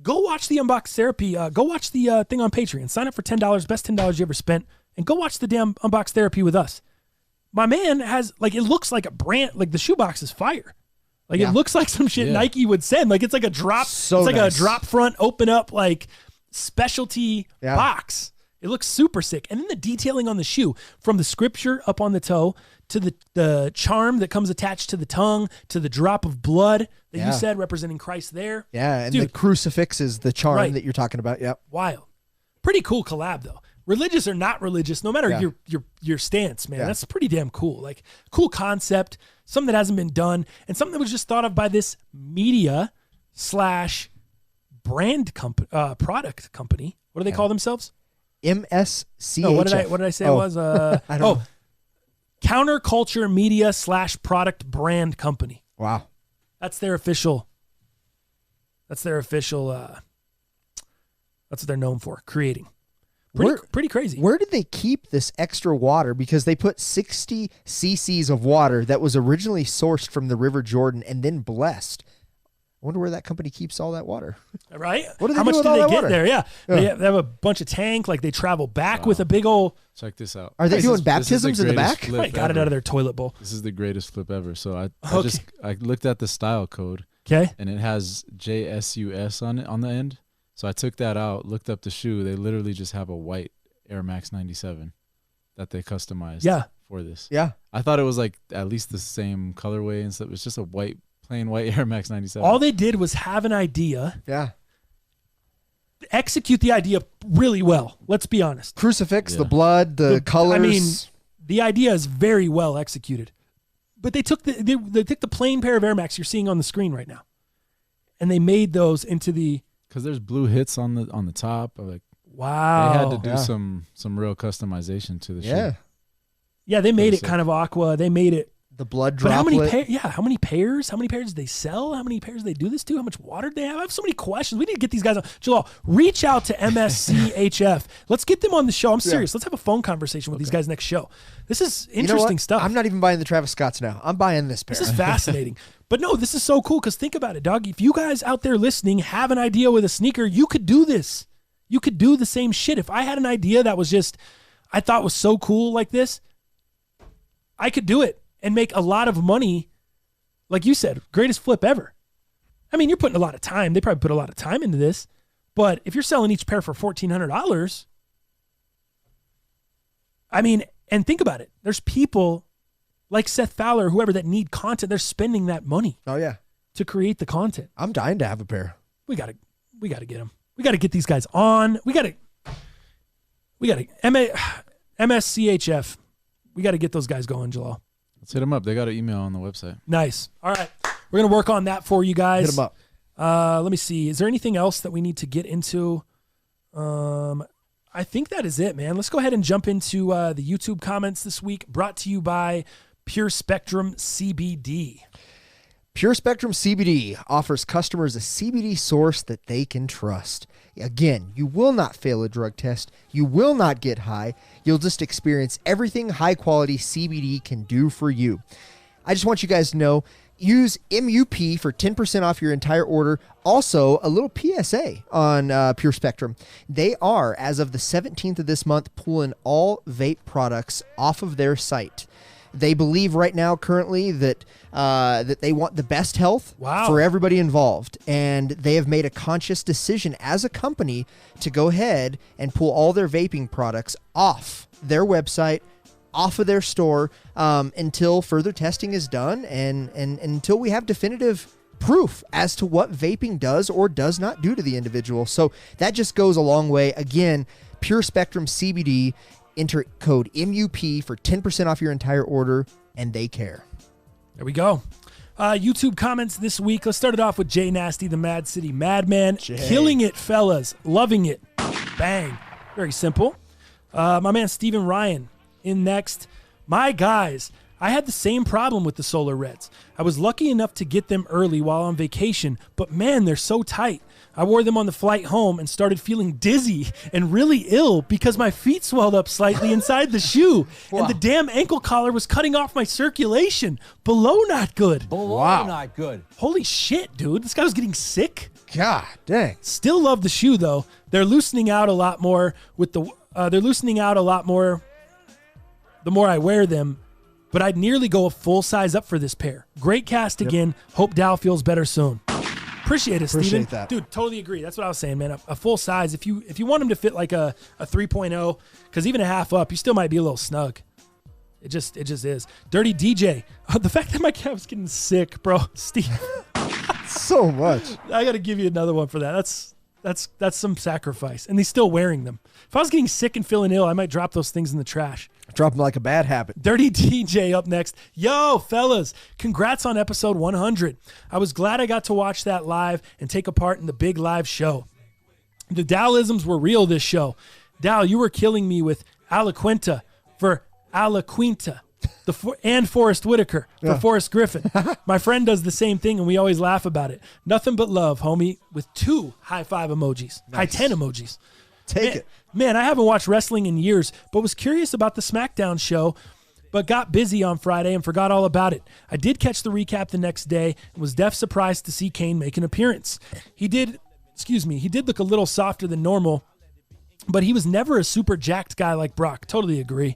go watch the Unbox Therapy. Go watch the thing on Patreon. Sign up for $10, best $10 you ever spent, and go watch the damn Unbox Therapy with us. My man has, like, it looks like a brand, like the shoebox is fire. Like it looks like some shit Nike would send. Like it's like a drop. So it's like nice. a drop front, open up like specialty box. It looks super sick. And then the detailing on the shoe, from the scripture up on the toe to the charm that comes attached to the tongue to the drop of blood that you said representing Christ there. Yeah, and Dude, the crucifix is the charm that you're talking about. Yep. wild. Pretty cool collab though. Religious or not religious, no matter your stance, man. That's pretty damn cool. Like cool concept, something that hasn't been done, and something that was just thought of by this media / brand product company. What do they call themselves? MSCHF. No, what did I say it was? I don't know. Counterculture Media / product brand company. Wow. That's their official. That's what they're known for, creating. Pretty crazy. Where did they keep this extra water? Because they put 60 cc's of water that was originally sourced from the River Jordan and then blessed. I wonder where that company keeps all that water. Right? What do they How do much with do all they that get water? there? Yeah. They have a bunch of tank. Like they travel back with a big old. Check this out. Are they This doing is the baptisms in the greatest back? flip Right, got it ever. out of their toilet bowl. This is the greatest flip ever. So Okay. I looked at the style code Okay. and it has JSUS on it on the end. So I took that out, looked up the shoe. They literally just have a white Air Max 97 that they customized for this. Yeah. I thought it was like at least the same colorway and stuff. It's just a plain white Air Max 97. All they did was have an idea, Yeah. execute the idea really well. Let's be honest. Crucifix, the blood, the colors. I mean, the idea is very well executed. But they took they took the plain pair of Air Max you're seeing on the screen right now, and they made those into the. Because there's blue hits on the top. Like Wow. they had to do some real customization to the shoe. Yeah, they made it sick. kind of aqua. They made it. The blood But droplet. how many pairs? How many pairs? How many pairs did they sell? How many pairs did they do this to? How much water did they have? I have so many questions. We need to get these guys on. Jalal, reach out to MSCHF. Let's get them on the show. I'm serious. Let's have a phone conversation with these guys next show. This is You know interesting what? stuff. I'm not even buying the Travis Scotts now. I'm buying this pair. This is fascinating. But no, this is so cool because think about it, dog. If you guys out there listening have an idea with a sneaker, you could do this. You could do the same shit. If I had an idea that was just, I thought was so cool like this, I could do it and make a lot of money. Like you said, greatest flip ever. I mean, you're putting a lot of time. They probably put a lot of time into this. But if you're selling each pair for $1,400, I mean, and think about it. There's people like Seth Fowler, whoever, that need content. They're spending that money. Oh yeah. To create the content. I'm dying to have a pair. We gotta get them. We gotta get these guys on. We gotta MSCHF. We gotta get those guys going, Jalal. Let's hit them up. They got an email on the website. Nice. All right. We're gonna work on that for you guys. Hit them up. Let me see. Is there anything else that we need to get into? I think that is it, man. Let's go ahead and jump into the YouTube comments this week, brought to you by Pure Spectrum CBD. Pure Spectrum CBD offers customers a CBD source that they can trust. Again, you will not fail a drug test. You will not get high. You'll just experience everything high-quality CBD can do for you. I just want you guys to know, use MUP for 10% off your entire order. Also, a little PSA on Pure Spectrum. They are, as of the 17th of this month, pulling all vape products off of their site. They believe right now, currently, that that they want the best health for everybody involved. And they have made a conscious decision as a company to go ahead and pull all their vaping products off their website, off of their store, until further testing is done and until we have definitive proof as to what vaping does or does not do to the individual. So that just goes a long way. Again, Pure Spectrum CBD. Enter code MUP for 10% off your entire order, and they care. There we go. YouTube comments this week. Let's start it off with Jay Nasty, the Mad City Madman. Killing it, fellas. Loving it. Bang. Very simple. My man Steven Ryan in next. My guys, I had the same problem with the Solar Reds. I was lucky enough to get them early while on vacation, but man, they're so tight. I wore them on the flight home and started feeling dizzy and really ill because my feet swelled up slightly inside the shoe. Wow. And the damn ankle collar was cutting off my circulation. Below not good. Below not good. Holy shit, dude. This guy was getting sick. God dang. Still love the shoe, though. They're loosening out a lot more with the more I wear them. But I'd nearly go a full size up for this pair. Great cast again. Hope Dow feels better soon. Appreciate it, Steven. That. Dude, totally agree. That's what I was saying, man. A full size. If you want them to fit like a 3.0, because even a half up, you still might be a little snug. It just is. Dirty DJ. The fact that my cat was getting sick, bro. Steve. So much. I got to give you another one for that. That's some sacrifice. And he's still wearing them. If I was getting sick and feeling ill, I might drop those things in the trash. Drop them like a bad habit. Dirty DJ up next. Yo, fellas, congrats on episode 100. I was glad I got to watch that live and take a part in the big live show. The Dowlisms were real this show. Dow, you were killing me with Alaquinta for Alaquinta. And Forrest Whitaker for Forrest Griffin. My friend does the same thing, and we always laugh about it. Nothing but love, homie, with 2 high five emojis. Nice. High 10 emojis. Take it. Man, I haven't watched wrestling in years, but was curious about the SmackDown show, but got busy on Friday and forgot all about it. I did catch the recap the next day and was deaf surprised to see Kane make an appearance. He did look a little softer than normal, but he was never a super jacked guy like Brock. Totally agree.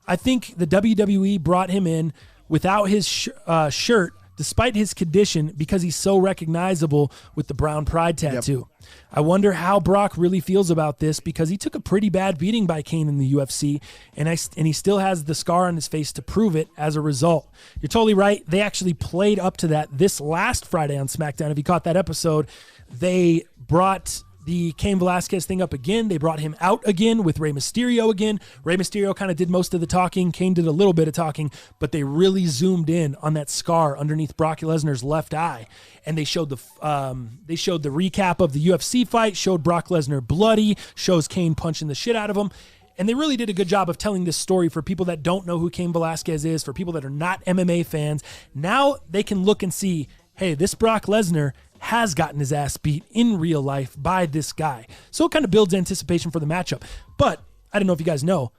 I think the WWE brought him in without his shirt, despite his condition, because he's so recognizable with the brown pride tattoo. Yep. I wonder how Brock really feels about this, because he took a pretty bad beating by Kane in the UFC, and he still has the scar on his face to prove it as a result. You're totally right. They actually played up to that this last Friday on SmackDown. If you caught that episode, they brought the Cain Velasquez thing up again. They brought him out again with Rey Mysterio again. Rey Mysterio kind of did most of the talking. Cain did a little bit of talking, but they really zoomed in on that scar underneath Brock Lesnar's left eye. And they showed the recap of the UFC fight, showed Brock Lesnar bloody, shows Cain punching the shit out of him. And they really did a good job of telling this story for people that don't know who Cain Velasquez is, for people that are not MMA fans. Now they can look and see, hey, this Brock Lesnar has gotten his ass beat in real life by this guy. So it kind of builds anticipation for the matchup. But I don't know if you guys know,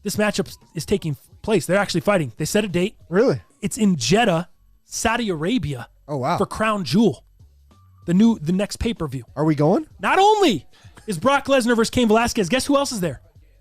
this matchup is taking place. They're actually fighting. They set a date. Really? It's in Jeddah, Saudi Arabia. Oh, wow. For Crown Jewel, the next pay-per-view. Are we going? Not only is Brock Lesnar versus Cain Velasquez, guess who else is there?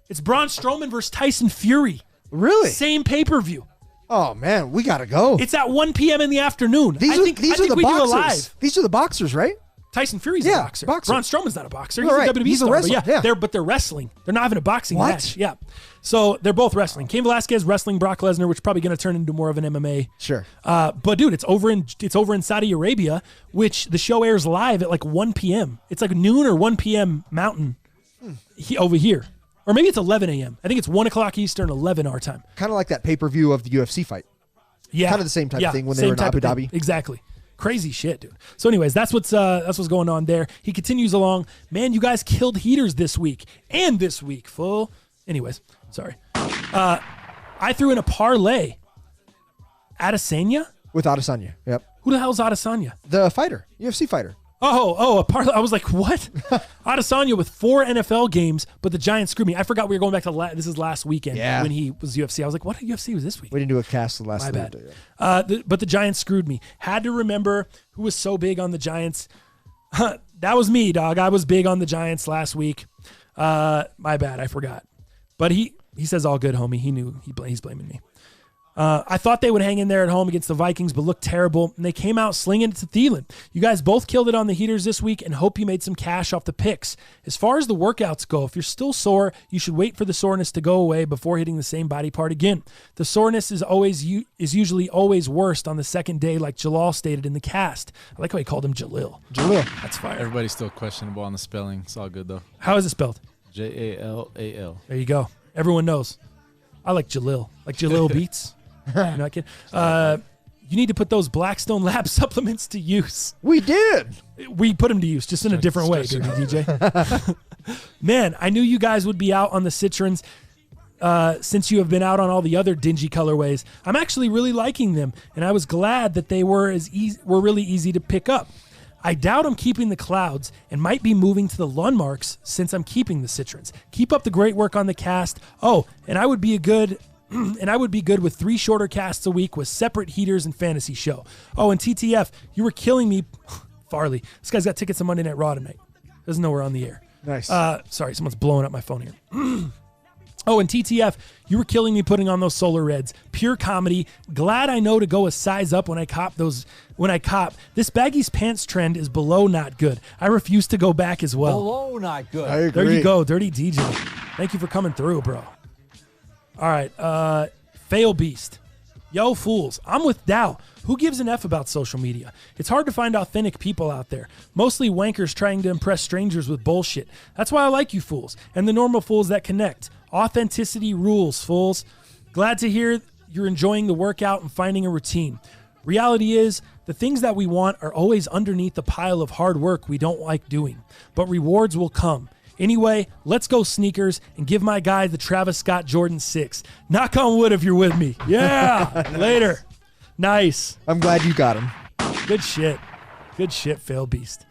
It's Braun Strowman versus Tyson Fury. Really? Same pay-per-view. Oh, man, we got to go. It's at 1 p.m. in the afternoon. I think are the we boxers. do it live. These are the boxers, right? Tyson Fury's Yeah, a boxer. boxer. Braun Strowman's not a boxer. Oh, He's right. a WWE He's a star. wrestler, yeah. They're wrestling. They're not having a boxing What? match. Yeah. So they're both wrestling. Cain Velasquez wrestling Brock Lesnar, which is probably going to turn into more of an MMA. Sure. But dude, it's over in Saudi Arabia, which the show airs live at like 1 p.m. It's like noon or 1 p.m. Mountain over here. Or maybe it's 11 a.m. I think it's 1 o'clock Eastern, 11 our time. Kind of like that pay-per-view of the UFC fight. Yeah. Kind of the same type of thing when they were in Abu Dhabi. Exactly. Crazy shit, dude. So anyways, that's what's going on there. He continues along. Man, you guys killed heaters this week and this week, fool. Anyways, sorry. I threw in a parlay. Adesanya? With Adesanya. Yep. Who the hell's Adesanya? The fighter. UFC fighter. A parlay. I was like, what? Adesanya with 4 NFL games, but the Giants screwed me. I forgot we were going back to this is last weekend when he was UFC. I was like, what UFC was this week? We didn't do a cast the last My bad. day. But the Giants screwed me. Had to remember who was so big on the Giants. That was me, dog. I was big on the Giants last week. My bad. I forgot. But he says all good, homie. He knew he's blaming me. I thought they would hang in there at home against the Vikings, but looked terrible, and they came out slinging it to Thielen. You guys both killed it on the heaters this week, and hope you made some cash off the picks. As far as the workouts go, if you're still sore, you should wait for the soreness to go away before hitting the same body part again. The soreness is usually always worst on the second day, like Jalal stated in the cast. I like how he called him Jalil. That's fire. Everybody's still questionable on the spelling. It's all good, though. How is it spelled? Jalal. There you go. Everyone knows. I like Jalil. Like Jalil Beats. You're not kidding. You need to put those Blackstone Lab supplements to use. We did. We put them to use, just in a different way, didn't we, DJ? Man, I knew you guys would be out on the Citrons since you have been out on all the other dingy colorways. I'm actually really liking them, and I was glad that they were really easy to pick up. I doubt I'm keeping the Clouds and might be moving to the Lundmarks since I'm keeping the Citrons. Keep up the great work on the cast. Oh, and I would be good with 3 shorter casts a week with separate heaters and fantasy show. Oh, and TTF, you were killing me. Farley, this guy's got tickets on Monday Night Raw tonight. Doesn't know we're on the air. Nice. Sorry, someone's blowing up my phone here. Oh, and TTF, you were killing me putting on those solar reds. Pure comedy. Glad I know to go a size up when I cop those. This baggies pants trend is below not good. I refuse to go back as well. Below not good. I agree. There you go, Dirty DJ. Thank you for coming through, bro. All right, Fail Beast. Yo, fools. I'm with Dow. Who gives an F about social media? It's hard to find authentic people out there. Mostly wankers trying to impress strangers with bullshit. That's why I like you fools and the normal fools that connect. Authenticity rules, fools. Glad to hear you're enjoying the workout and finding a routine. Reality is, the things that we want are always underneath the pile of hard work we don't like doing. But rewards will come. Anyway, let's go sneakers and give my guy the Travis Scott Jordan 6. Knock on wood if you're with me. Yeah, later. Nice. I'm glad you got him. Good shit. Good shit, Fail Beast.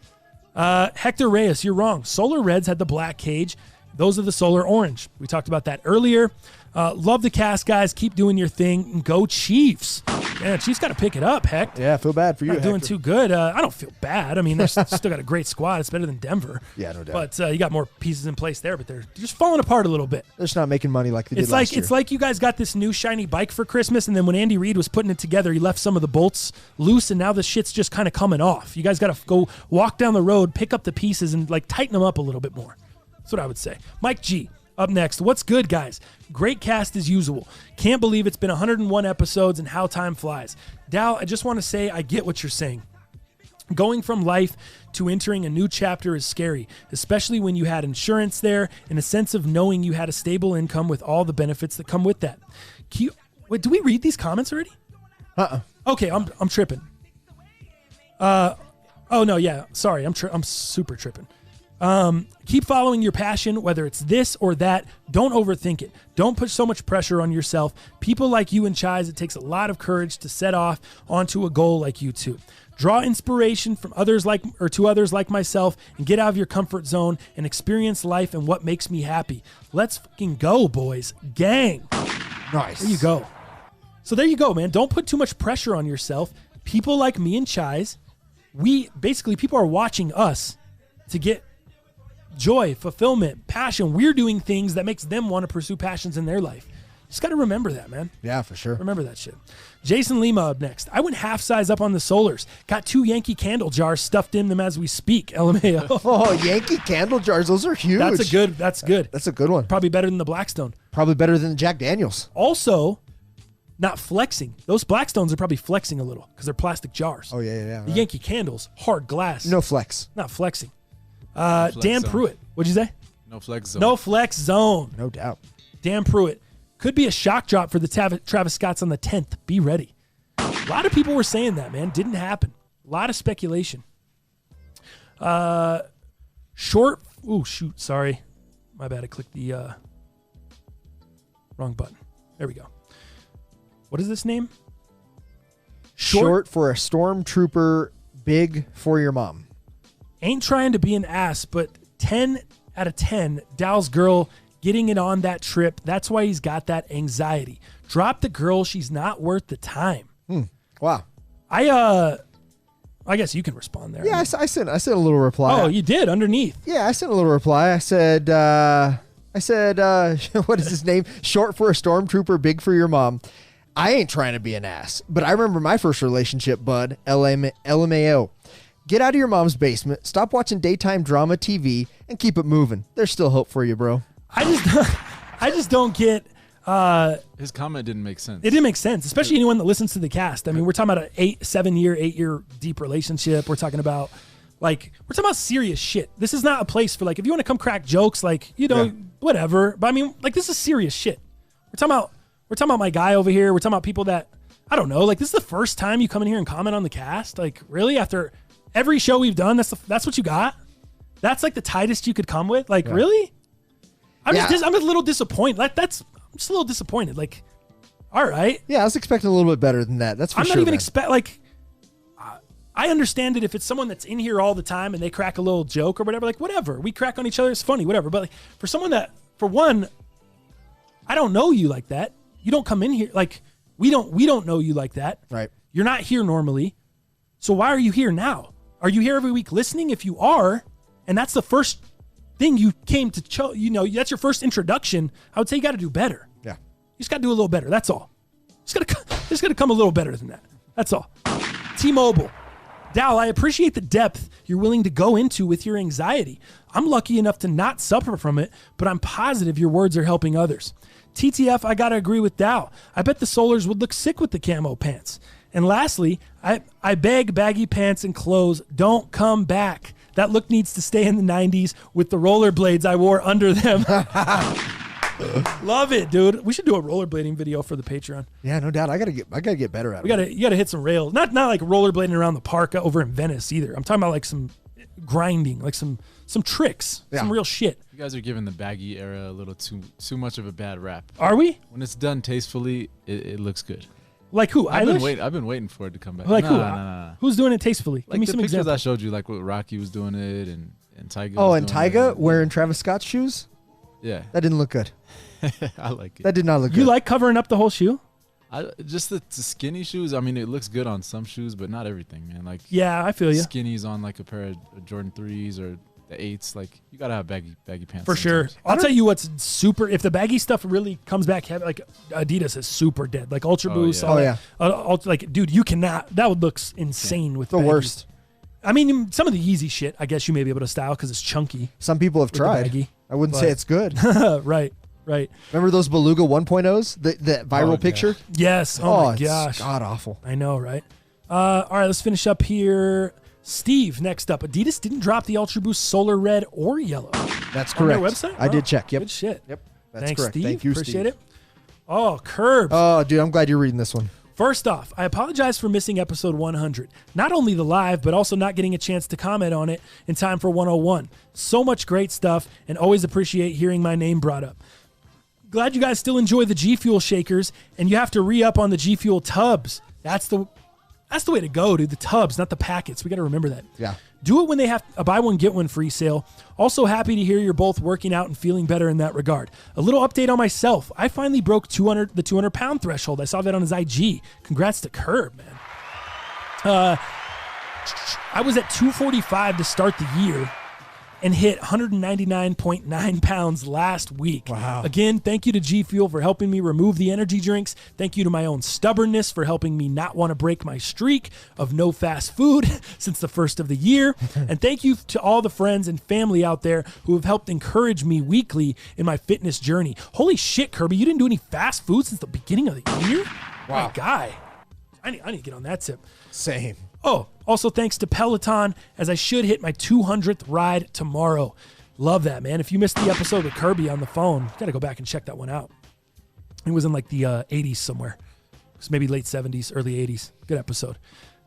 Hector Reyes, you're wrong. Solar Reds had the black cage. Those are the Solar Orange. We talked about that earlier. Love the cast, guys. Keep doing your thing. And go Chiefs. Yeah, Chiefs got to pick it up, Heck. Yeah, I feel bad for you, Not doing Hector. too good. I don't feel bad. I mean, they're still got a great squad. It's better than Denver. Yeah, no doubt. But you got more pieces in place there, but they're just falling apart a little bit. They're just not making money like they did last year. It's like you guys got this new shiny bike for Christmas, and then when Andy Reid was putting it together, he left some of the bolts loose, and now the shit's just kind of coming off. You guys got to go walk down the road, pick up the pieces, and like tighten them up a little bit more. That's what I would say. Mike G. Up next, what's good, guys? Great cast as usual. Can't believe it's been 101 episodes and how time flies. Dal, I just want to say I get what you're saying. Going from life to entering a new chapter is scary, especially when you had insurance there and a sense of knowing you had a stable income with all the benefits that come with that. Wait, do we read these comments already? Okay, I'm tripping. Oh no, yeah, sorry, I'm super tripping. Keep following your passion, whether it's this or that. Don't overthink it. Don't put so much pressure on yourself. People like you and Chais, it takes a lot of courage to set off onto a goal like you two. Draw inspiration from others like myself and get out of your comfort zone and experience life and what makes me happy. Let's fucking go, boys. Gang. Nice. There you go. So there you go, man. Don't put too much pressure on yourself. People like me and Chais, people are watching us to get joy, fulfillment, passion. We're doing things that makes them want to pursue passions in their life. Just got to remember that, man. Yeah, for sure. Remember that shit. Jason Lima up next. I went half size up on the Solars. Got 2 Yankee candle jars stuffed in them as we speak. LMAO. Oh, Yankee candle jars. Those are huge. That's good. That's a good one. Probably better than the Blackstone. Probably better than the Jack Daniels. Also, not flexing. Those Blackstones are probably flexing a little because they're plastic jars. Oh, yeah. The Yankee candles, hard glass. No flex. Not flexing. flex Dan zone. Pruitt. What'd you say? No flex zone. No flex zone. No doubt. Dan Pruitt. Could be a shock drop for the Travis Scotts on the 10th. Be ready. A lot of people were saying that, man. Didn't happen. A lot of speculation. Short. Oh, shoot. Sorry. My bad. I clicked the wrong button. There we go. What is this name? Short for a stormtrooper, big for your mom. Ain't trying to be an ass, but 10 out of 10. Dow's girl getting it on that trip. That's why he's got that anxiety. Drop the girl. She's not worth the time. Wow. I guess you can respond there. Yeah, I sent a little reply. Oh, you did underneath. Yeah, I sent a little reply. I said, what is his name? Short for a stormtrooper, big for your mom. I ain't trying to be an ass, but I remember my first relationship, bud. LMAO. Get out of your mom's basement, stop watching daytime drama TV, and keep it moving. There's still hope for you, bro. I just don't get. His comment didn't make sense. It didn't make sense, especially anyone that listens to the cast. I mean, we're talking about an 8 year deep relationship. We're talking about serious shit. This is not a place for if you want to come crack jokes, whatever. But I mean, this is serious shit. We're talking about my guy over here. We're talking about people that I don't know. This is the first time you come in here and comment on the cast. Really, after every show we've done, that's what you got. That's the tightest you could come with. Really? I'm a little disappointed. I'm just a little disappointed. All right. Yeah, I was expecting a little bit better than that. That's for sure. I'm not even I understand it if it's someone that's in here all the time and they crack a little joke or whatever. Whatever. We crack on each other. It's funny, whatever. But for someone that, for one, I don't know you like that. You don't come in here. We don't know you like that. Right. You're not here normally. So why are you here now? Are you here every week listening? If you are, and that's the first thing you came to that's your first introduction, I would say you got to do better. Yeah. You just got to do a little better. That's all. Just got to come a little better than that. That's all. T-Mobile. Dow, I appreciate the depth you're willing to go into with your anxiety. I'm lucky enough to not suffer from it, but I'm positive your words are helping others. TTF, I got to agree with Dow. I bet the Solars would look sick with the camo pants. And lastly, I beg baggy pants and clothes don't come back. That look needs to stay in the 90s with the rollerblades I wore under them. Love it, dude. We should do a rollerblading video for the Patreon. Yeah, no doubt. I gotta get better at it. You gotta hit some rails. Not like rollerblading around the park over in Venice either. I'm talking about some grinding, some tricks, some real shit. You guys are giving the baggy era a little too much of a bad rap. Are we? When it's done tastefully, it looks good. Like who? I've been waiting for it to come back. Like who? Nah. Who's doing it tastefully? Give me some pictures examples. I showed you, what Rocky was doing it and Tyga. Oh, and Tyga wearing Travis Scott's shoes? Yeah. That didn't look good. I like it. That did not look good. You like covering up the whole shoe? Just the skinny shoes. I mean, it looks good on some shoes, but not everything, man. Yeah, I feel you. Skinnies on a pair of Jordan 3s or the 8s. You gotta have baggy pants. For sure. I'll tell you what's super. If the baggy stuff really comes back heavy, Adidas is super dead. Ultra Boost. Dude, you cannot. That would look insane with the baggy. worst. I mean, some of the Yeezy shit, I guess you may be able to style because it's chunky. Some people have tried. Baggy, I wouldn't say it's good. Right. Remember those Beluga 1.0s? The viral picture? Yes. Oh my it's gosh. God awful. I know, right? All right, let's finish up here. Steve, next up. Adidas didn't drop the Ultra Boost Solar Red or Yellow. That's correct. On their website? I did check. Yep. Good shit. Yep. That's Thanks, correct. Steve. Thank you, Appreciate Steve. it. Oh, Curbs. Oh, dude, I'm glad you're reading this one. First off, I apologize for missing episode 100. Not only the live, but also not getting a chance to comment on it in time for 101. So much great stuff, and always appreciate hearing my name brought up. Glad you guys still enjoy the G Fuel shakers, and you have to re-up on the G Fuel tubs. That's the way to go, dude. The tubs, not the packets. We got to remember that. Yeah. Do it when they have a buy one, get one free sale. Also happy to hear you're both working out and feeling better in that regard. A little update on myself. I finally broke the 200-pound threshold. I saw that on his IG. Congrats to Curb, man. I was at 245 to start the year. and hit 199.9 pounds last week. Wow. Again, thank you to G Fuel for helping me remove the energy drinks. Thank you to my own stubbornness for helping me not want to break my streak of no fast food since the first of the year. And thank you to all the friends and family out there who have helped encourage me weekly in my fitness journey. Holy shit, Kirby, you didn't do any fast food since the beginning of the year? Wow. My guy. I need to get on that tip. Same. Oh, also thanks to Peloton, as I should hit my 200th ride tomorrow. Love that, man. If you missed the episode with Kirby on the phone, you got to go back and check that one out. It was in like the 80s somewhere. It was maybe late 70s, early 80s. Good episode.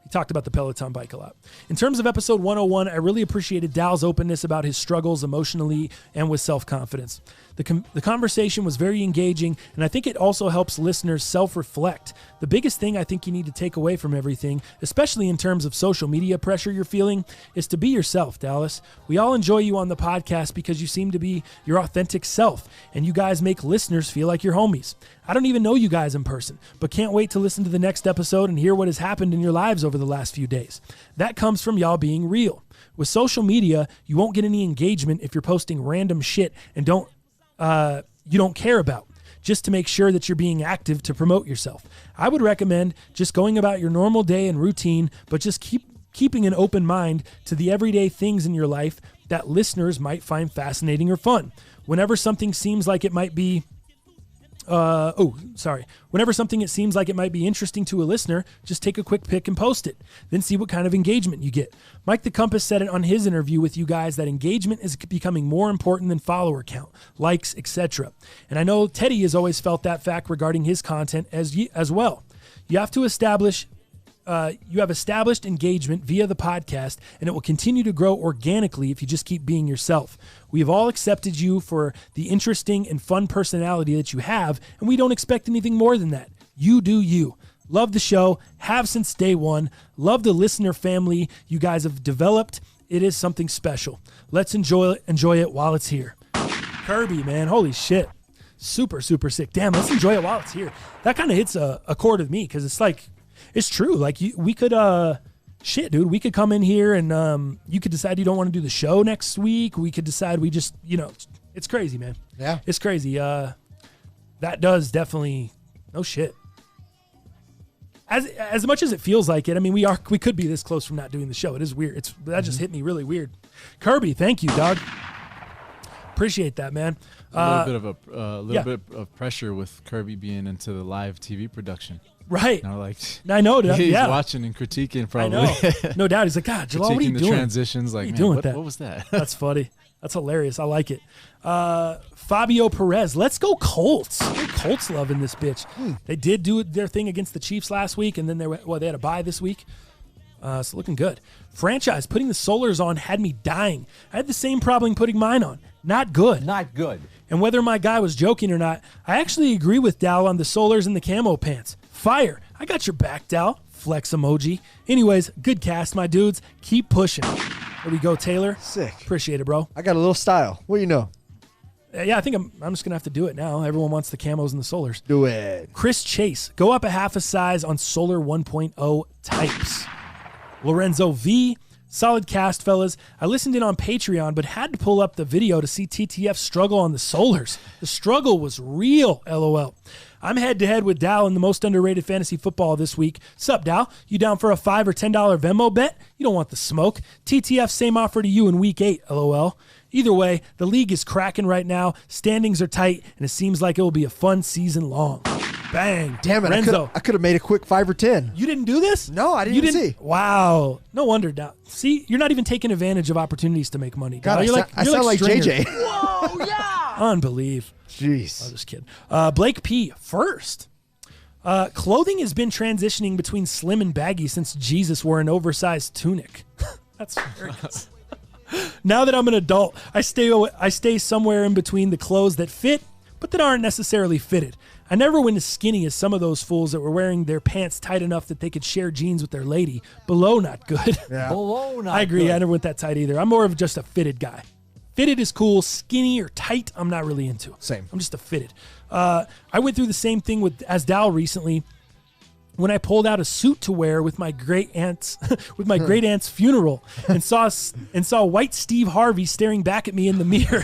He talked about the Peloton bike a lot. In terms of episode 101, I really appreciated Dal's openness about his struggles emotionally and with self-confidence. The conversation was very engaging, and I think it also helps listeners self-reflect. The biggest thing I think you need to take away from everything, especially in terms of social media pressure you're feeling, is to be yourself, Dallas. We all enjoy you on the podcast because you seem to be your authentic self, and you guys make listeners feel like your homies. I don't even know you guys in person, but can't wait to listen to the next episode and hear what has happened in your lives over the last few days. That comes from y'all being real. With social media, you won't get any engagement if you're posting random shit and you don't care about, just to make sure that you're being active to promote yourself. I would recommend just going about your normal day and routine, but just keeping an open mind to the everyday things in your life that listeners might find fascinating or fun. Whenever something seems like it might be Whenever something it seems like it might be interesting to a listener, just take a quick pic and post it. Then see what kind of engagement you get. Mike the Compass said it on his interview with you guys that engagement is becoming more important than follower count, likes, etc. And I know Teddy has always felt that fact regarding his content as well. You have established engagement via the podcast, and it will continue to grow organically if you just keep being yourself. We have all accepted you for the interesting and fun personality that you have, and we don't expect anything more than that. You do you. Love the show. Have since day one. Love the listener family you guys have developed. It is something special. Let's enjoy it while it's here. Kirby, man, holy shit. Super, super sick. Damn, let's enjoy it while it's here. That kind of hits a chord with me because it's like, it's true. Like we could, dude, we could come in here and you could decide you don't want to do the show next week. We could decide we just, it's crazy, man. Yeah. It's crazy. That does definitely, no shit. As much as it feels like it, I mean, we could be this close from not doing the show. It is weird. That just hit me really weird. Kirby, thank you, dog. Appreciate that, man. A little bit of pressure with Kirby being into the live TV production. Right. I know. He's yeah. watching and critiquing probably. I know. No doubt. He's like, God, Jalal, what are you critiquing the doing? transitions. Like, what are you man, doing with that? What was that? That's funny. That's hilarious. I like it. Fabio Perez. Let's go Colts. Colts loving this bitch. They did do their thing against the Chiefs last week, and then they had a bye this week. So looking good. Franchise, putting the Solars on had me dying. I had the same problem putting mine on. Not good. Not good. And whether my guy was joking or not, I actually agree with Dal on the Solars and the camo pants. Fire. I got your back, Dal. Flex emoji. Anyways, good cast, my dudes. Keep pushing. There we go, Taylor. Sick. Appreciate it, bro. I got a little style. What do you know? Yeah, I think I'm just going to have to do it now. Everyone wants the camos and the Solars. Do it. Chris Chase. Go up a half a size on Solar 1.0 types. Lorenzo V. Solid cast, fellas. I listened in on Patreon, but had to pull up the video to see TTF struggle on the Solars. The struggle was real, LOL. I'm head-to-head with Dal in the most underrated fantasy football this week. Sup, Dal? You down for a $5 or $10 Venmo bet? You don't want the smoke. TTF, same offer to you in week 8, LOL. Either way, the league is cracking right now. Standings are tight, and it seems like it will be a fun season long. Bang. Damn it. Renzo. I could have made a quick 5 or 10. You didn't do this? No, I didn't see. Wow. No wonder, Dal. See, you're not even taking advantage of opportunities to make money. God, Dal. I sound like JJ. Whoa, yeah. Unbelieve. Jeez. I'm just kidding. Blake P. First. Clothing has been transitioning between slim and baggy since Jesus wore an oversized tunic. That's hilarious. Now that I'm an adult, I stay somewhere in between the clothes that fit, but that aren't necessarily fitted. I never went as skinny as some of those fools that were wearing their pants tight enough that they could share jeans with their lady. Below, not good. Yeah. Below, not I agree. good. I never went that tight either. I'm more of just a fitted guy. Fitted is cool. Skinny or tight, I'm not really into. Same. I'm just a fitted. I went through the same thing as Dal recently. when I pulled out a suit to wear with my great aunt's funeral and saw white Steve Harvey staring back at me in the mirror.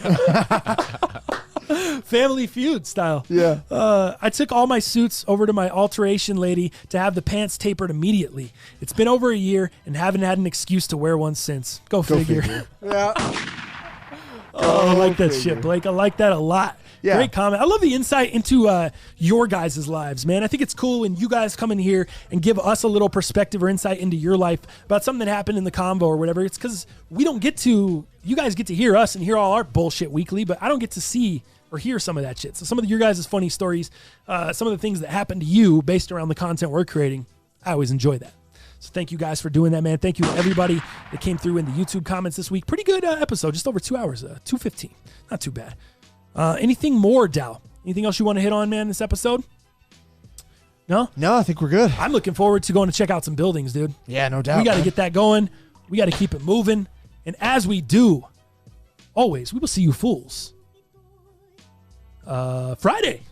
Family Feud style. Yeah. I took all my suits over to my alteration lady to have the pants tapered immediately. It's been over a year and haven't had an excuse to wear one since. Go figure. Yeah. I like that shit, Blake. I like that a lot. Yeah. Great comment. I love the insight into your guys' lives, man. I think it's cool when you guys come in here and give us a little perspective or insight into your life about something that happened in the convo or whatever. It's because we don't get to, you guys get to hear us and hear all our bullshit weekly, but I don't get to see or hear some of that shit. So some of your guys' funny stories, some of the things that happen to you based around the content we're creating, I always enjoy that. So thank you guys for doing that, man. Thank you to everybody that came through in the YouTube comments this week. Pretty good episode, just over 2 hours, 2:15. Not too bad. Anything more, Dow? Anything else you want to hit on, man, this episode? No? No, I think we're good. I'm looking forward to going to check out some buildings, dude. Yeah, no doubt. We got to get that going. We got to keep it moving. And as we do, always, we will see you fools Friday.